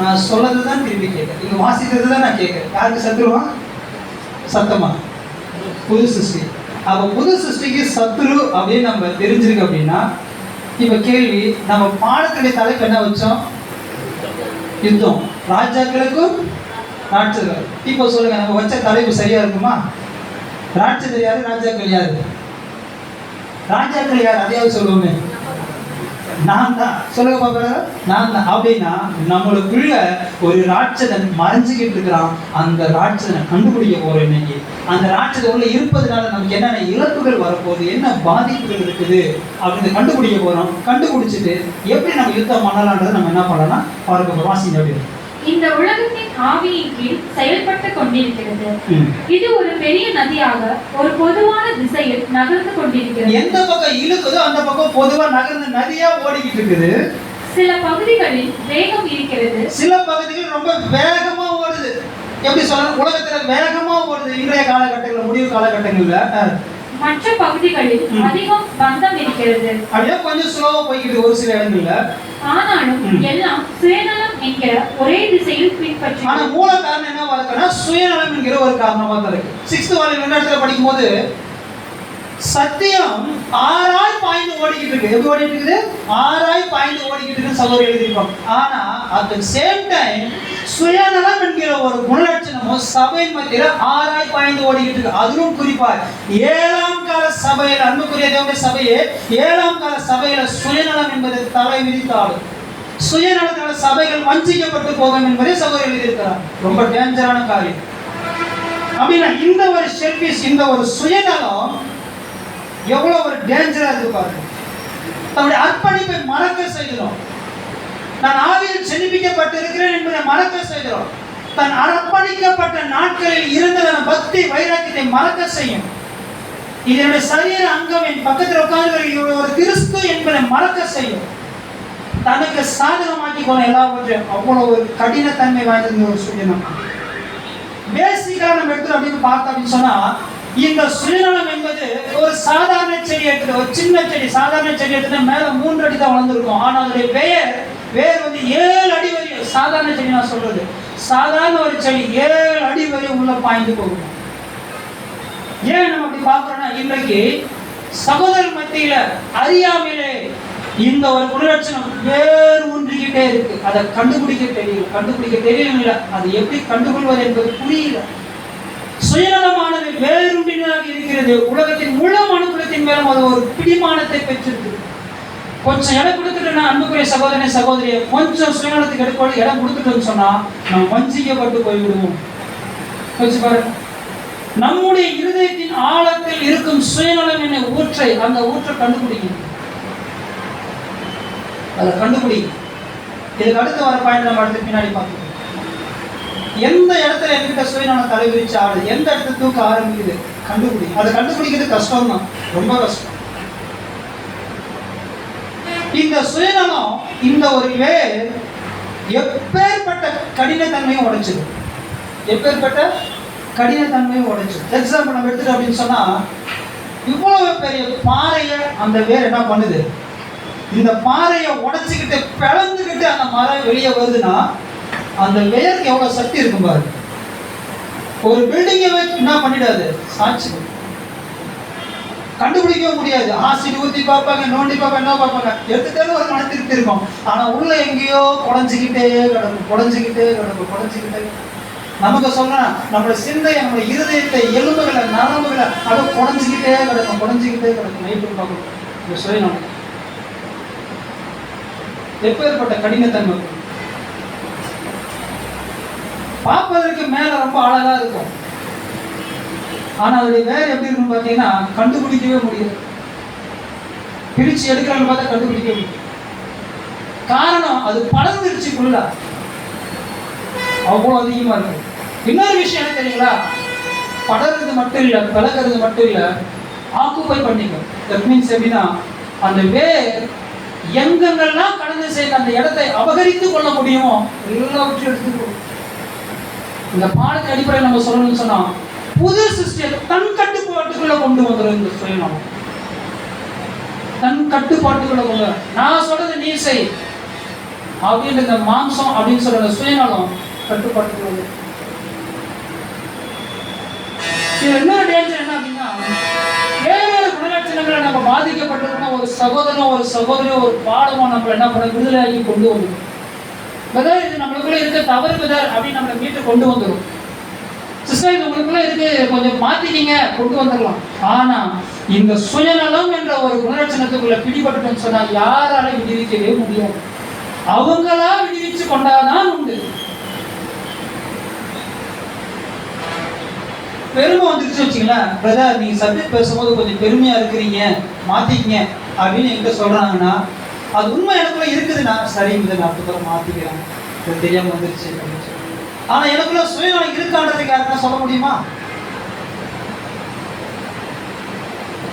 [SPEAKER 6] நான் சொல்லதுதான் திரும்பி கேட்கிறேன். நீங்க வாசிக்கிறது தான் நான் கேட்கிறேன். யாருக்கு சத்துருவா? சத்தமா புது சிருஷ்டி. அப்ப புது சிருஷ்டிக்கு சத்துரு அப்படின்னு நம்ம தெரிஞ்சிருக்கு. அப்படின்னா இப்ப கேள்வி, நம்ம பாடத்துடைய தலைப்பு என்ன வச்சோம்? யுத்தம், ராஜாக்களுக்கும் ராட்சதர்கள். இப்ப சொல்லுங்க, நம்ம வச்ச தலைப்பு சரியா இருக்குமா? ராட்சதர் யாரு, ராஜாக்கள் யாரு? ராஜாக்கள் யார்? அதையாவது சொல்லுவோமே. நான் தான். சொல்லுங்க பாப்பா, நான் தான். அப்படின்னா நம்மளுக்குள்ள ஒரு ராட்சதன் மறைஞ்சுக்கிட்டு இருக்கிறான். அந்த ராட்சதனை கண்டுபிடிக்க போறோம் இன்னைக்கு. அந்த ராட்சதன் உள்ள இருப்பதனால நமக்கு என்னென்ன இழப்புகள் வரப்போகுது, என்ன பாதிப்புகள் இருக்குது அப்படின்னு கண்டுபிடிக்க போறோம். கண்டுபிடிச்சிட்டு எப்படி நம்ம யுத்தம் பண்ணலான்றதை நம்ம என்ன பண்ணலாம் பார்க்க போறோம். வாசிங்க அப்படின்னு.
[SPEAKER 5] இந்த உலகத்தின் ஆவியின் கீழ் செயல்பட்டு கொண்டிருக்கிறது. இது ஒரு பெரிய நதியாக ஒரு பொதுவான திசையில் நகர்ந்து கொண்டிருக்கிறது.
[SPEAKER 6] எந்த பக்கம் இழுக்குதோ அந்த பக்கம் பொதுவா நகர்ந்து நதியா ஓடிக்கிட்டு இருக்குது.
[SPEAKER 5] சில பகுதிகளில் வேகம் இருக்கிறது,
[SPEAKER 6] சில பகுதிகள் ரொம்ப வேகமா ஓடுது. எப்படி சொல்ற, உலகத்துல வேகமா ஓடுது இன்றைய காலகட்டங்கள்ல, முடிவு காலகட்டங்கள்ல.
[SPEAKER 5] மற்ற பகுதிகளில் அதிகம் பந்தம் இருக்கிறது,
[SPEAKER 6] அப்படியே கொஞ்சம் ஸ்லோவா போய்கிட்டு ஒரு சில இடங்கள்ல.
[SPEAKER 5] ஆனாலும் எல்லாம் சுயநலம் என்கிற ஒரே திசையில் பின்பற்றி.
[SPEAKER 6] ஆனா மூல காரணம் என்னவா இருக்குன்னா சுயநலம் என்கிற ஒரு காரணமா தான் இருக்கு. 6th வால்யூம் என்ன இடத்துல படிக்கும் போது சத்தியம் ஆறாய் பாய்ந்து ஓடிக்கிட்டு இருக்கு. எப்படி ஓடிட்டு இருக்குது? ஆறாய் பாய்ந்து ஓடிக்கிட்டு இருக்கு சகோதரர் எழுதியிருக்கோம். ஆனா அட் தி சேம் டைம் சுயநலம் என்கிற ஒரு குணலட்சணமும் சபை மத்தியில ஆறாய் பாய்ந்து ஓடிக்கிட்டு இருக்கு. அதுவும் குறிப்பா 7ஆம் கால சபையில், அன்புக்குரிய தேவனுடைய சபையே, 7ஆம் கால சபையில சுயநலம் என்பது தலை விரித்தாலும் சுயநலத்தால சபைகள் வஞ்சிக்கப்பட்டு போகும் என்பதை சகோதரர் எழுதியிருக்கிறார். ரொம்ப டேஞ்சரான காரியம். அப்படின்னா இந்த ஒரு செல்ஃபிஷ், இந்த ஒரு சுயநலம் எவ்வளவு ஒரு டேஞ்சரா இருக்கு பாருங்க. தன்னுடைய அர்ப்பணிப்பை மறக்க செய்கிறோம். நான் ஆவியில் ஜெனிப்பிக்கப்பட்டிருக்கிறேன் என்பதை மறக்க செய்கிறோம். தன் அர்ப்பணிக்கப்பட்ட நாட்களில் இருந்த பக்தி வைராக்கியத்தை மறக்க செய்யும். இதனுடைய சரீர அங்கம் என் பக்கத்தில் உட்கார்ந்து ஒரு கிறிஸ்து என்பதை மறக்க செய்யும். தனக்கு சாதகமாக்கி கொள்ள எல்லாவற்றையும் அவ்வளவு ஒரு கடினத்தன்மை வாய்ந்த ஒரு சுயநலம். பேசிக்கா நம்ம எடுத்து அப்படின்னு பார்த்தோம் அப்படின்னு சொன்னா, இந்த சுயநலம் என்பது ஒரு சாதாரண செடி எடுத்து, ஒரு சின்ன செடி, சாதாரண செடி எடுத்து மேல 3 அடி தான் வளர்ந்துருக்கும். ஆனா அதோடைய வேர் வந்து 7 அடி வரை, சாதாரண செடி நான் சொல்றது, சாதாரண ஒரு செடி 7 அடி வரை உள்ள பாய்ந்து போகும். ஏன் நம்ம அப்படி பார்க்கிறோம்னா, இன்றைக்கு சகோதரர் மத்தியில அறியாமையிலே இந்த ஒரு குணலட்சணம் வேறு ஒன்றிக்கிட்டே இருக்கு. அதை கண்டுபிடிக்க தெரியல. அது எப்படி கண்டுகொள்வது என்பது புரியல. சுயநலமானது வேறுண்டினாக இருக்கிறது. உலகத்தின் முழு மனுக்குலத்தின் மேலும் அது ஒரு பிடிமானத்தை பெற்றிருக்கு. கொஞ்சம் இடம் கொடுத்துட்டோம்னா, அன்புக்குரிய சகோதரனை சகோதரியை, கொஞ்சம் சுயநலத்துக்கு எடுக்க இடம் கொடுத்துட்டோம்னு சொன்னா நாம் வஞ்சிக்கப்பட்டு போய்விடுவோம். கொஞ்சம் பாருங்க, நம்முடைய இருதயத்தின் ஆழத்தில் இருக்கும் சுயநலம் என்ன ஊற்றை, அந்த ஊற்றை கண்டுபிடிக்கணும். அதை கண்டுபிடிக்கும். இதுக்கு அடுத்து வர பாயிண்ட் நம்ம அடுத்து பின்னாடி பார்க்கணும். எந்த இடத்துல என்கிட்ட சுயநலம் தலைவிரிச்சு ஆடுது, எந்த இடத்துல தூக்க ஆரம்பிக்குது, கண்டுபிடிக்கும். அதை கண்டுபிடிக்கிறது கஷ்டம் தான், ரொம்ப கஷ்டம். இந்த சுயநலம், இந்த ஒரு வேர் எப்பேற்பட்ட கடினத்தன்மையும் உடைச்சது. எக்ஸாம்பிள் நம்ம எடுத்துட்டோம் அப்படின்னு சொன்னா, இவ்வளவு பெரிய பாறையை அந்த வேர் என்ன பண்ணுது, இந்த பாறையை உடைச்சுக்கிட்டு பிளந்துக்கிட்டு அந்த மரம் வெளியே வருதுன்னா அந்த வேருக்கு எவ்வளவு சக்தி இருக்கும் பாருங்க. ஒரு பில்டிங்கை என்ன பண்ணிடாது, சாட்சி கண்டுபிடிக்க முடியாது. ஆசிட் ஊத்தி பார்ப்பாங்க, நோண்டி பார்ப்பாங்க, என்ன பார்ப்பாங்க, எடுத்துட்டாலும் ஒரு மன திருப்தி இருக்கும். ஆனா உள்ள எங்கேயோ குறைஞ்சிக்கிட்டே கிடக்கும். நமக்கு சொன்னா நம்மளுடைய சிந்தையை, நம்மளுடைய இருதயத்தை, எலும்புகளை, நரம்புகளை அதை குறைஞ்சிக்கிட்டே கிடக்கும். நைட்டு பார்க்கணும். இந்த சுயநலம் எப்பேற்பட்ட கடினத்தன்மை. பார்ப்பதற்கு மேல ரொம்ப அழகா இருக்கும். ஆனா அதோடைய வேற எப்படி இருக்குன்னு பார்த்தீங்கன்னா கண்டுபிடிக்கவே முடியாது. பிரிச்சு எடுக்கிறான்னு பார்த்தா கண்டுபிடிக்கவே முடியும். காரணம் அது படர்ந்துருச்சுக்குள்ள அவ்வளவு அதிகமா இருக்கு. இன்னொரு விஷயம் என்ன தெரியுங்களா, படர்றது மட்டும் இல்லை, விலகிறது மட்டும் இல்லை, ஆக்குப்பை பண்ணிக்கும். தட் மீன்ஸ் எப்படின்னா, அந்த வேர் எங்கெங்கெல்லாம் கடந்து செய்த அந்த இடத்தை அபகரித்து கொள்ள முடியுமோ எல்லாவற்றையும் எடுத்துக்கொள்ளும். இந்த பாடத்தின் அடிப்படையில் நம்ம சொல்லணும்னு சொன்னா, புது சிஸ்டத்தை தன் கட்டுப்பாட்டுக்குள்ள கொண்டு வந்துடும். இந்த சுயநலம் தன் கட்டுப்பாட்டுக்குள்ள கொண்டு, நான் சொல்றது நீ செய் அப்படின்னு இந்த மாம்சம் அப்படின்னு சொல்ற சுயநலம் கட்டுப்பாட்டுக்குள்ள. இது இன்னொரு டேஞ்சர் என்ன அப்படின்னா, வேறொரு குணலட்சணங்களை நம்ம பாதிக்கப்பட்டிருக்கோம். ஒரு சகோதரனோ ஒரு சகோதரியோ ஒரு பாடமோ நம்மளை என்ன பண்ண விடுதலையாகி கொண்டு வந்துடும். பிரதர் இது நம்மளுக்குள்ள இருக்க தவறு பிரதர் அப்படின்னு நம்மளை மீட்டு கொண்டு வந்துடும். சிஸ்டர் இது உங்களுக்குள்ள இருக்கு, கொஞ்சம் மாத்திக்கிங்க, கொண்டு வந்துடலாம். ஆனா இந்த சுயநலம் என்ற ஒரு குணலட்சணத்துக்குள்ள பிடிபட்டுன்னு சொன்னா யாரால விடுவிக்கவே முடியாது. அவங்களா விடுவிச்சு கொண்டாதான் உண்டு. பெருமை வந்துருச்சு வச்சுங்களேன், பிரதர் நீங்க சப்ஜெக்ட் பேசும்போது கொஞ்சம் பெருமையா இருக்கிறீங்க, மாத்திக்கங்க அப்படின்னு எங்க சொல்றாங்கன்னா அது உண்மை எனக்குள்ள இருக்குதுன்னா சரி, இதை நான் அப்புறம் மாத்திக்கிறேன், இது தெரியாம வந்துருச்சு அப்படின்னு சொல்லி. ஆனா எனக்குள்ள சுயநலம் இருக்கான்றதுக்கு யாருன்னா சொல்ல முடியுமா?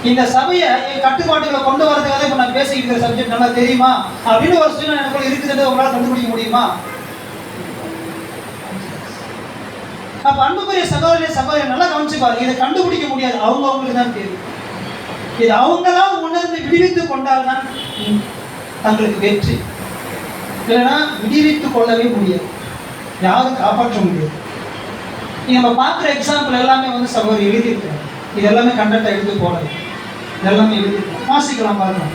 [SPEAKER 6] இந்த சபையை என் கட்டுப்பாட்டுகளை கொண்டு வரதுக்காக இப்ப நான் பேசிக்கிட்டு இருக்கிற சப்ஜெக்ட் நல்லா தெரியுமா அப்படின்னு ஒரு சுயநலம் எனக்குள்ள இருக்குதுன்னு உங்களால கண்டுபிடிக்க முடியுமா? அப்ப அன்புக்குரிய சகோதரி நல்லா கவனிச்சு பாருங்க, இதை கண்டுபிடிக்க முடியாது. அவங்களுக்கு தான் தெரியும். இது அவங்களா உணர்ந்து விடுவித்து கொண்டால்தான் தங்களுக்கு வெற்றி. இல்லைன்னா விடுவித்துக் கொள்ளவே முடியாது, யாரும் காப்பாற்ற முடியாது. நம்ம பார்க்குற எக்ஸாம்பிள் எல்லாமே சகோதரி எழுதியிருக்கிறாங்க. இது எல்லாமே கண்டென்ட் எடுத்து போடணும். எல்லாமே எழுதியிருக்கோம். வாசிக்கலாம் பாருங்க.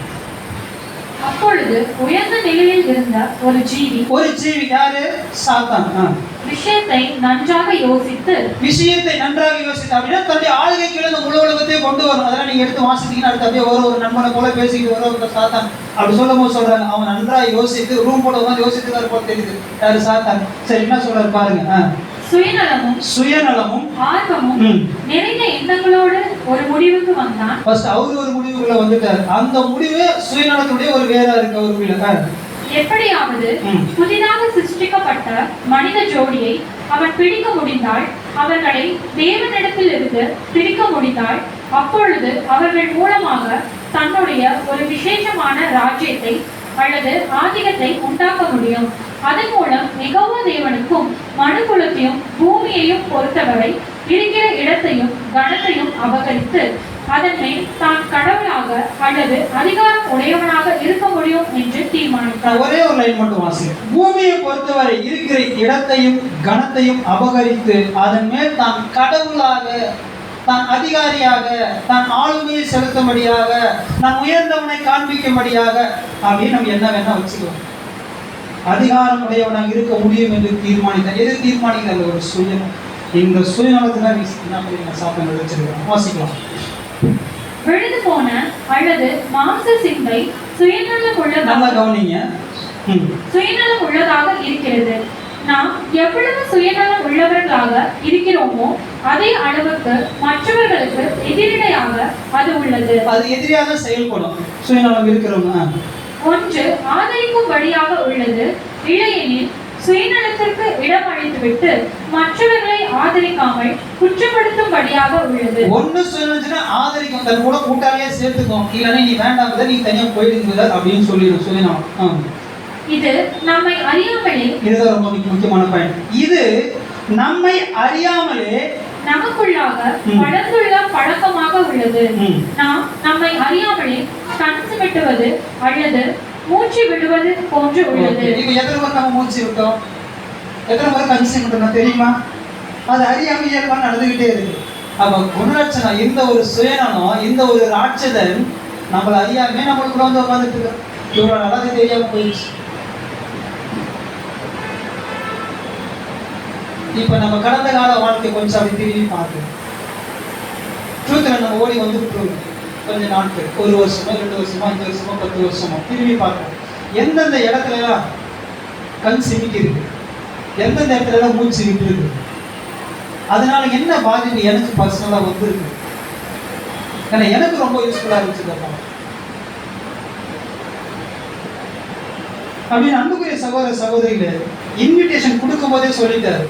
[SPEAKER 5] அப்பொழுது உயர்ந்த நிலையில் இருந்த ஒரு ஜீவி
[SPEAKER 6] யாரு? சாத்தான்.
[SPEAKER 5] விஷயத்தை நன்றாக யோசித்து
[SPEAKER 6] அப்படின்னா தன்னுடைய ஆளுகை கீழே முழு உலகத்தையும் கொண்டு வரும். அதெல்லாம் நீங்க எடுத்து வாசித்தீங்கன்னா அடுத்து அப்படியே ஒரு நண்பனை போல பேசிக்கிட்டு ஒரு சாத்தான் அப்படி சொல்லும் போது சொல்றாங்க, அவன் நன்றாக யோசித்து ரூம் போட வந்து யோசித்து போல தெரியுது. யாரு? சாத்தான். சரி, என்ன சொல்றாரு பாருங்க. சுயநலமும்
[SPEAKER 5] ஆர்வமும் நிறைந்த எண்ணங்களோடு ஒரு முடிவுக்கு வந்தான்.
[SPEAKER 6] அவரு ஒரு முடிவுக்குள்ள வந்துட்டார். அந்த முடிவு சுயநலத்துடைய ஒரு வேற இருக்கு அவருக்குள்ள.
[SPEAKER 5] எப்படியாவது புதிதாக சிருஷ்டிக்கப்பட்ட மனித ஜோடியை அவன் பிடிக்க முடிந்தால், அவர்களை தேவனிடத்தில் இருந்து பிரிக்க முடிந்தால், அப்பொழுது அவர்கள் மூலமாக தன்னுடைய ஒரு விசேஷமான ராஜ்யத்தை அல்லது ஆதிக்கத்தை உண்டாக்க முடியும். அதன் மூலம் மிகவும் தேவனுக்கும் மனுக்குலத்தையும் பூமியையும் பொறுத்தவரை இருக்கிற இடத்தையும் கனத்தையும் அபகரித்து அதன் மேல் தான் கடவுளாக அல்லது அதிகாரம் உடையவனாக இருக்க முடியும் என்று தீர்மானித்தார்.
[SPEAKER 6] ஒரே ஒரு லைன் மட்டும் வாசிங்க. பூமியை பொறுத்தவரை இருக்கிற இடத்தையும் கனத்தையும் அபகரித்து அதன் மேல் தான் கடவுளாக, தான் அதிகாரியாக, தான் ஆளுமையை செலுத்தும்படியாக, நான் உயர்ந்தவனை காண்பிக்கும்படியாக அப்படின்னு நம்ம என்ன வேணா வச்சுக்கலாம். அதிகாரம் உடையவனாக இருக்க முடியும் என்று தீர்மானித்தார். எது தீர்மானிக்கிறது? ஒரு சுயநலம். இந்த சுயநலத்துல சாப்பிட்டு வச்சிருக்கோம். வாசிக்கலாம்.
[SPEAKER 5] விழுந்து போன அல்லது மாம்ச சிந்தை சுயநலம் உள்ளதாக இருக்கிறது. நாம் எவ்வளவு சுயநலம் உள்ளவர்களாக இருக்கிறோமோ அதே அளவுக்கு மற்றவர்களுக்கு எதிரிடையாக அது உள்ளது.
[SPEAKER 6] அது எதிரியாக செயல்படும். சுயநலம் இருக்கிறவங்க
[SPEAKER 5] ஒன்று ஆதரிக்கும்படியாக உள்ளது, இல்லையெனில் சுயநலத்திற்கு இடம் அளித்துவிட்டு மற்றவர்களை ஆதரிக்காமல் குற்றப்படுத்தும்படியாக உள்ளது.
[SPEAKER 6] ஒன்னு சுயநலம்னா ஆதரிக்கும், தன் கூட கூட்டாளியா சேர்த்துக்கும், இல்லைன்னா நீ வேண்டாம் நீ தனியா போயிடுங்க அப்படின்னு சொல்லிடும் சுயநலம்.
[SPEAKER 5] இது நம்மை அறியாமலே,
[SPEAKER 6] இதுதான் ரொம்ப முக்கியமான பாயிண்ட். இது நம்மை அறியாமலே
[SPEAKER 5] நமக்குள்ளாக வளர்ந்துள்ள பழக்கமாக உள்ளது. நாம் நம்மை அறியாமலே கண் சிமிட்டுவது அல்லது மூச்சு விடுவது போன்று உள்ளது.
[SPEAKER 6] இப்ப எத்தனை முறை நம்ம மூச்சு விட்டோம், எத்தனை முறை கண் சிமிட்டோம் தெரியுமா? அது அறியாம இயல்பா நடந்துகிட்டே இருக்கு. அப்ப குணலட்சணம், இந்த ஒரு சுயநலம், இந்த ஒரு ராட்சதன் நம்மள அறியாமே நம்மளுக்குள்ள வந்து உட்காந்துட்டு இருக்கோம். இவ்வளவு நல்லா தெரியாம போயிடுச்சு. இப்ப நம்ம கடந்த கால வாழ்க்கை கொஞ்சம் அப்படி திரும்பி பார்க்கணும். ட்ரூத்ல நம்ம ஓடி வந்து கொஞ்ச நாட்கள், 1 வருஷமோ 2 வருஷமோ 5 வருஷமோ 10 வருஷமோ திரும்பி பார்க்கணும். எந்தெந்த இடத்துல எல்லாம் கண் சிமிக்கி இருக்கு, எந்தெந்த இடத்துல எல்லாம் மூச்சு விட்டு இருக்கு, அதனால என்ன பாதிப்பு எனக்கு பர்சனலா வந்துருக்கு. ஏன்னா எனக்கு ரொம்ப யூஸ்ஃபுல்லா இருந்துச்சு. அப்படின்னு அன்புக்குரிய சகோதர சகோதரிகளே, இன்விடேஷன் கொடுக்கும் போதே சொல்லிட்டாரு,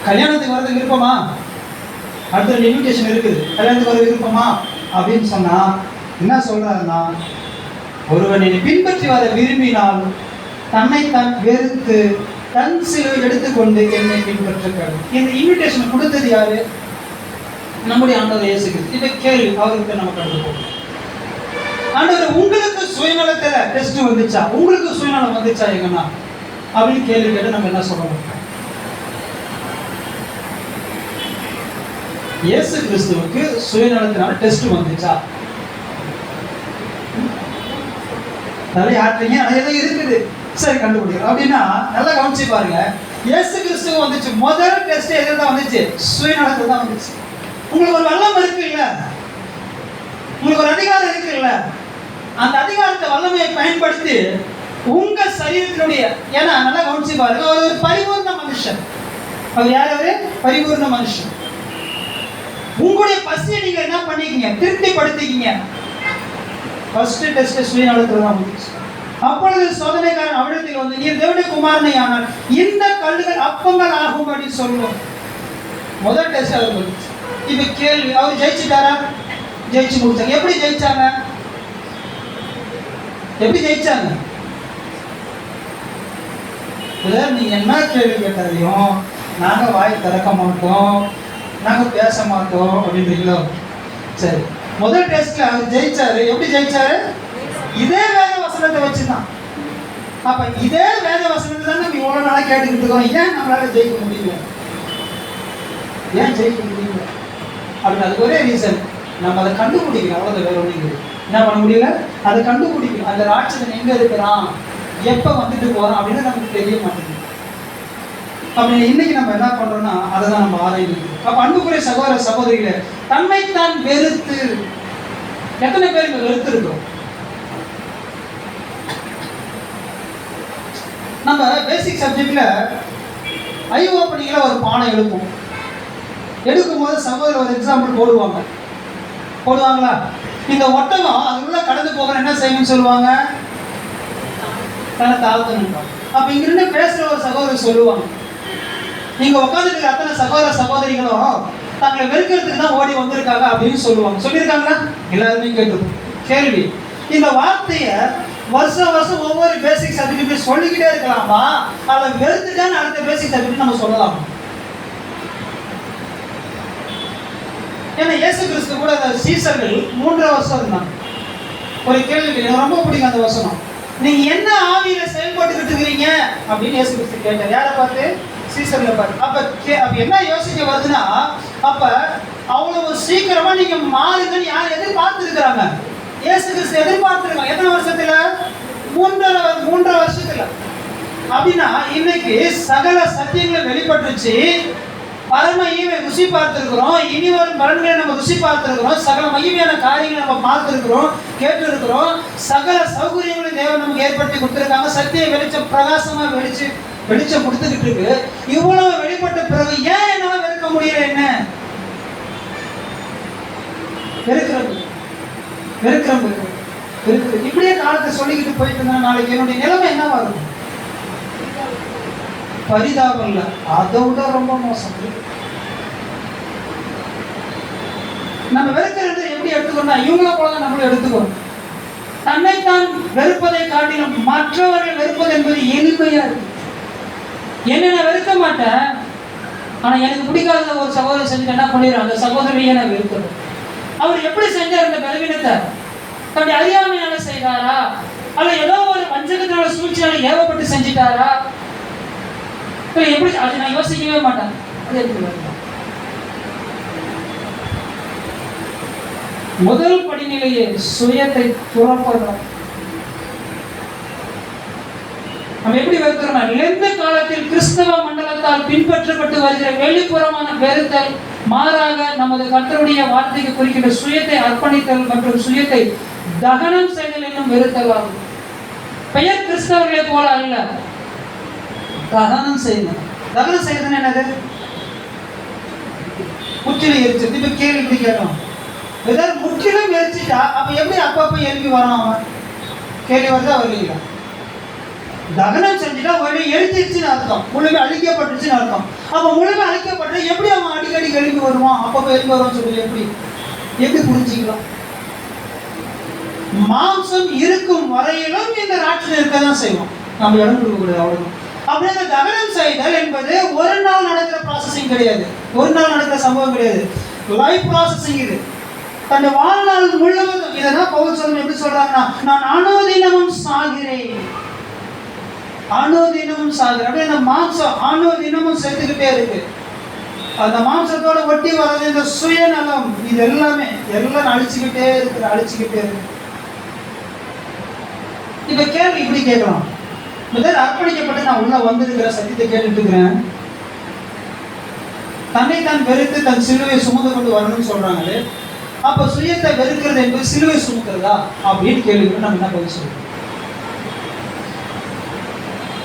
[SPEAKER 6] கல்யாணத்துக்கு வரது விருப்பமா, அடுத்த இன்விடேஷன் இருக்குது, கல்யாணத்துக்கு வர விருப்பமா அப்படின்னு சொன்னா என்ன சொல்றாருன்னா, ஒருவன் என்னை பின்பற்றி வர விரும்பினால் தன்னைத்தான் வெறுத்து தன் சிலுவை எடுத்துக்கொண்டு என்னை பின்பற்றுகிறார். இந்த இன்விடேஷன் கொடுத்தது யாரு? நம்முடைய ஆண்டவர் இயேசு கிறிஸ்து. இந்த கேள்வி அவருக்கு நம்ம கடந்து போகணும். ஆண்டவர், உங்களுக்கு சுயநலத்துல டெஸ்ட் வந்துச்சா, உங்களுக்கு சுயநலம் வந்துச்சா எங்கன்னா அப்படின்னு கேள்வி கேட்டு நம்ம என்ன சொல்லணும்? இயேசு கிறிஸ்துவுக்கு சுயநலத்தினால டெஸ்ட் வந்துச்சா? தலையாற்றீங்க, ஏதோ இருக்குது, சரி கண்டுபிடிக்கிறோம் அப்படின்னா நல்லா கவனிச்சு பாருங்க. இயேசு கிறிஸ்துவ வந்துச்சு, முதல் டெஸ்ட் எதுல தான் வந்துச்சு? சுயநலத்துல தான் வந்துச்சு. உங்களுக்கு ஒரு வல்லம் இருக்கு இல்ல, உங்களுக்கு ஒரு அதிகாரம் இருக்கு இல்ல, அந்த அதிகாரத்தை வல்லமையை பயன்படுத்தி உங்க சரீரத்தினுடைய, ஏன்னா நல்லா கவனிச்சு பாருங்க, அவர் ஒரு பரிபூர்ண மனுஷன். அவர் யார்? அவரு பரிபூர்ண மனுஷன். உங்களுடைய பசியை நீங்க என்ன பண்ணிக்கீங்க? திருப்திப்படுத்திக்கீங்க. ஃபர்ஸ்ட் டெஸ்ட் சுயநலத்துல தான் வந்துச்சு. அப்பொழுது சோதனைக்காரன் அவரிடத்தில் வந்து, நீர் தேவனுடைய குமாரனை ஆனால் இந்த கல்லுகள் அப்பங்கள் ஆகும்படி சொல்லும். முதல் டெஸ்ட் அவர் வந்துச்சு. இப்ப கேள்வி, அவர் ஜெயிச்சுட்டாரா? ஜெயிச்சு முடிச்சாங்க. எப்படி ஜெயிச்சாங்க? எப்படி ஜெயிச்சாங்க? நீங்க என்ன கேள்வி கேட்டாலையும் நாங்க வாய் திறக்க மாட்டோம், நாங்க பேச மாட்டோம் அப்படின்றீங்களோ? சரி, முதல் டெஸ்ட்ல அவர் ஜெயிச்சாரு. எப்படி ஜெயிச்சாரு? இதே வேத வசனத்தை வச்சுதான். அப்ப இதே வேத வசனத்தை தான் நம்ம இவ்வளவு நாளா கேட்டுக்கிட்டு இருக்கோம். ஏன் நம்மளால ஜெயிக்க முடியல? ஏன் ஜெயிக்க முடியல அப்படின்னு அதுக்கு ஒரே ரீசன், நம்ம அதை கண்டுபிடிக்கணும், அவ்வளோ வேற ஒன்றும் என்ன பண்ண முடியல, அதை கண்டுபிடிக்கணும். அந்த ராட்சதன் எங்கே இருக்கிறான், எப்போ வந்துட்டு போகிறான் அப்படின்னு நமக்கு தெரிய மாட்டேங்குது. அப்படி இன்னைக்கு நம்ம என்ன பண்ணுறோம்னா அதை தான் நம்ம ஆராய்ந்து. அப்போ அன்புக்குரிய சகோதர சகோதரிகளை தன்னைத்தான் வெறுத்து எத்தனை பேர் இங்கே வெறுத்து இருக்கோம்? நம்ம பேசிக் சப்ஜெக்ட்ல ஐ ஓப்பனிங்கில் ஒரு பானை எடுக்கும்போது சகோதரர் ஒரு எக்ஸாம்பிள் போடுவாங்களா? இந்த ஒட்டகம் அதுக்குள்ள கடந்து போகிற என்ன செய்யணும்னு சொல்லுவாங்க, தன்னை தாழ்த்தணும். அப்ப இங்கிருந்து பேசுற ஒரு சகோதரர் சொல்லுவாங்க, நீங்க உட்காந்துட்டு அத்தனை சகோதர சகோதரிகளும் தங்களை வெறுக்கிறதுக்கு தான் ஓடி வந்திருக்காங்க அப்படின்னு சொல்லியிருக்காங்களா? எல்லாருமே கேட்டுருக்கோம். கேள்வி, இந்த வார்த்தையை வருஷம் ஒவ்வொரு பேசிக் சப்ஜெக்ட் சொல்லிக்கிட்டே இருக்கலாமா, அதை வெறுத்துட்டான்னு அடுத்த பேசிக் சப்ஜெக்ட் நம்ம சொல்லலாம்? ஏன்னா இயேசு கிறிஸ்து கூட சீசர்கள் 3 வருஷம் இருந்தாங்க. ஒரு கேள்வி, எனக்கு ரொம்ப பிடிக்கும் அந்த வசனம். நீங்க என்ன ஆவியில செயல்பட்டுக்கிட்டு இருக்கிறீங்க அப்படின்னு இயேசு கிறிஸ்து கேட்டார். யாரை பார்த்து? சீசர்களை பார்த்து. அப்ப என்ன யோசிக்க வருதுன்னா, அப்ப அவ்வளவு சீக்கிரமா நீங்க மாறுங்கன்னு யார் எதிர்பார்த்து இருக்கிறாங்க? இயேசு கிறிஸ்து எதிர்பார்த்துருக்காங்க. எத்தனை வருஷத்துல? 3.5 வருஷத்துல. அப்படின்னா இன்னைக்கு சகல சத்தியங்களை வெளிப்பட்டுருச்சு. பரம ஈவை ருசி பார்த்திருக்கிறோம், இனி வரும் பலன்களை நம்ம ருசி பார்த்திருக்கிறோம், சகல மகிமையான காரியங்களை நம்ம பார்த்திருக்கிறோம், கேட்டிருக்கிறோம். சகல சௌகரியங்களை தேவன் நமக்கு ஏற்படுத்தி கொடுத்திருக்காங்க. சத்திய வெளிச்சம் பிரகாசமா வெளிச்சம் கொடுத்துக்கிட்டு இருக்கு. இவ்வளவு வெளிப்பட்ட பிறகு ஏன் என்னால வெறுக்க முடியல? என்ன வெறுக்கிறோம். இப்படியே காலத்தை சொல்லிக்கிட்டு போயிட்டு இருந்தா நாளைக்கு என்னுடைய நிலைமை என்னவா இருக்கும்? பரிதாபம் இல்ல, அதை விட ரொம்ப மோசம். நம்ம வெறுக்கிறது எப்படி எடுத்துக்கணும்? இவங்கள போலதான் நம்மளும் எடுத்துக்கணும். தன்னைத்தான் வெறுப்பதை காட்டிலும் மற்றவர்கள் வெறுப்பது என்பது எளிமையா இருக்கு. என்ன நான் வெறுக்க மாட்டேன், ஆனா எனக்கு பிடிக்காத ஒரு சகோதரர் செஞ்சு என்ன பண்ணிடுறேன், அந்த சகோதரியை நான் வெறுக்கிறேன். அவர் எப்படி செஞ்சார் இந்த பலவீனத்தை? தன்னுடைய அறியாமையால செய்தாரா, அல்ல ஏதோ ஒரு வஞ்சகத்தினால சூழ்ச்சியால ஏவப்பட்டு செஞ்சிட்டாரா? எப்படி? அது நான் யோசிக்கவே மாட்டேன். அது எப்படி? முதல் படிநிலையே சுயத்தை துறப்பதும். நம்ம எப்படி வெறுக்கிறோம்னா, இழந்த காலத்தில் கிறிஸ்தவ மண்டலத்தால் பின்பற்றப்பட்டு வருகிற வெளிப்புறமான வெறுத்தல் மாறாக நமது கர்த்தருடைய வார்த்தைக்கு குறிக்கின்ற சுயத்தை அர்ப்பணித்தல் மற்றும் சுயத்தை தகனம் செய்தல் என்னும் வெறுத்தல் ஆகும். பெயர் கிறிஸ்தவர்களை போல அல்ல, தகனம் செய்யணும். தகனம் செய்யறது என்னது? முற்றிலும் எரிச்சது. இப்ப கேள்வி இப்படி கேட்டோம், ஏதாவது முற்றிலும் எரிச்சிட்டா அப்ப எப்படி அப்பப்ப எழுப்பி வரான் அவன்? கேள்வி வருதா வரலையா? தகனம் செஞ்சுட்டா வழி எரிச்சிருச்சுன்னு அர்த்தம், முழுமை அழிக்கப்பட்டுச்சுன்னு அர்த்தம். அப்ப முழுமை அழிக்கப்பட்டு எப்படி அவன் அடிக்கடி எழுப்பி வருவான், அப்பப்ப எழுப்பி வருவான்னு சொல்லி எப்படி புரிஞ்சுக்கலாம்? மாம்சம் இருக்கும் வரையிலும் இந்த ராட்சதம் இருக்கதான் செய்வோம், நம்ம இடம் கொடுக்க கூடாது. அவ்வளவு. அப்படியே அந்த தகனம் செய்தல் என்பது ஒரு நாள் நடக்கிற ப்ராசஸிங் கிடையாது, ஒரு நாள் நடக்கிற சம்பவம் கிடையாது, லைஃப் ப்ராசஸிங். இது தன்னுடைய வாழ்நாள் முழுவதும். இதெல்லாம் பவுல் சொல்லும் எப்படி சொல்றாங்கன்னா, நான் அனுதினமும் சாகிறேன், அனுதினமும் சாகிறேன். அப்படியே அந்த மாம்சம் அனுதினமும் செத்துக்கிட்டே இருக்கு. அந்த மாம்சத்தோட ஒட்டி வர்றது இந்த சுயநலம், இது எல்லாமே எல்லாம் அழிச்சுக்கிட்டே இருக்கு. இப்ப கேள்வி இப்படி கேட்கலாம், முதல் அர்ப்பணிக்கப்பட்டு நான் உள்ள வந்திருக்கிற சத்தியத்தை கேட்டுட்டு இருக்கிறேன், தன்னைத்தான் வெறுத்து தன் சிலுவை சுமந்து கொண்டு வரணும்னு சொல்றாங்களே, அப்ப சுயத்தை வெறுக்கிறது என்பது சிலுவை சுமக்கிறதா அப்படின்னு கேள்வி நம்ம என்ன பதில் சொல்றோம்?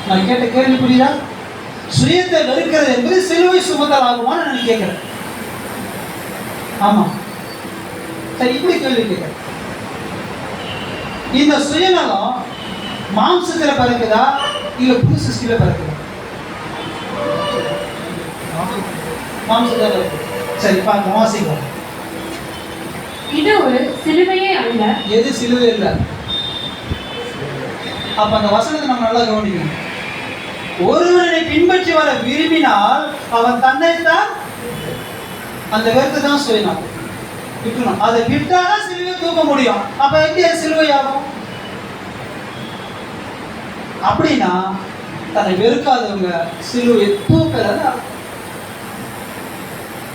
[SPEAKER 6] நான் கேட்ட கேள்வி புரியுதா? சுயத்தை வெறுக்கிறது என்பது சிலுவை சுமத்தல் ஆகுமான்னு நான் கேட்கிறேன். ஆமா, சரி, இப்படி கேள்வி கேட்கிறேன், இந்த சுயநலம் மாம்சத்துல பிறக்குதா இல்ல புது சிருஷ்டில பிறக்குதா? மாம்சத்துல பிறக்குது. சரி, பார்க்க வாசிக்கலாம்.
[SPEAKER 5] இது ஒரு சிலுவையே அல்ல.
[SPEAKER 6] எது சிலுவை இல்ல? அப்ப அந்த வசனத்தை நம்ம நல்லா கவனிக்கணும். ஒருவனை பின்பற்றி வர விரும்பினால் அவன் தன்னைத்தான், அந்த வெறுத்து தான் சுயநலம் விட்டுணும். அதை விட்டாதான் சிலுவை தூக்க முடியும். அப்ப எப்படி சிலுவை ஆகும்? அப்படின்னா தன்னை வெறுக்காதவங்க சிலுவை தூக்கல,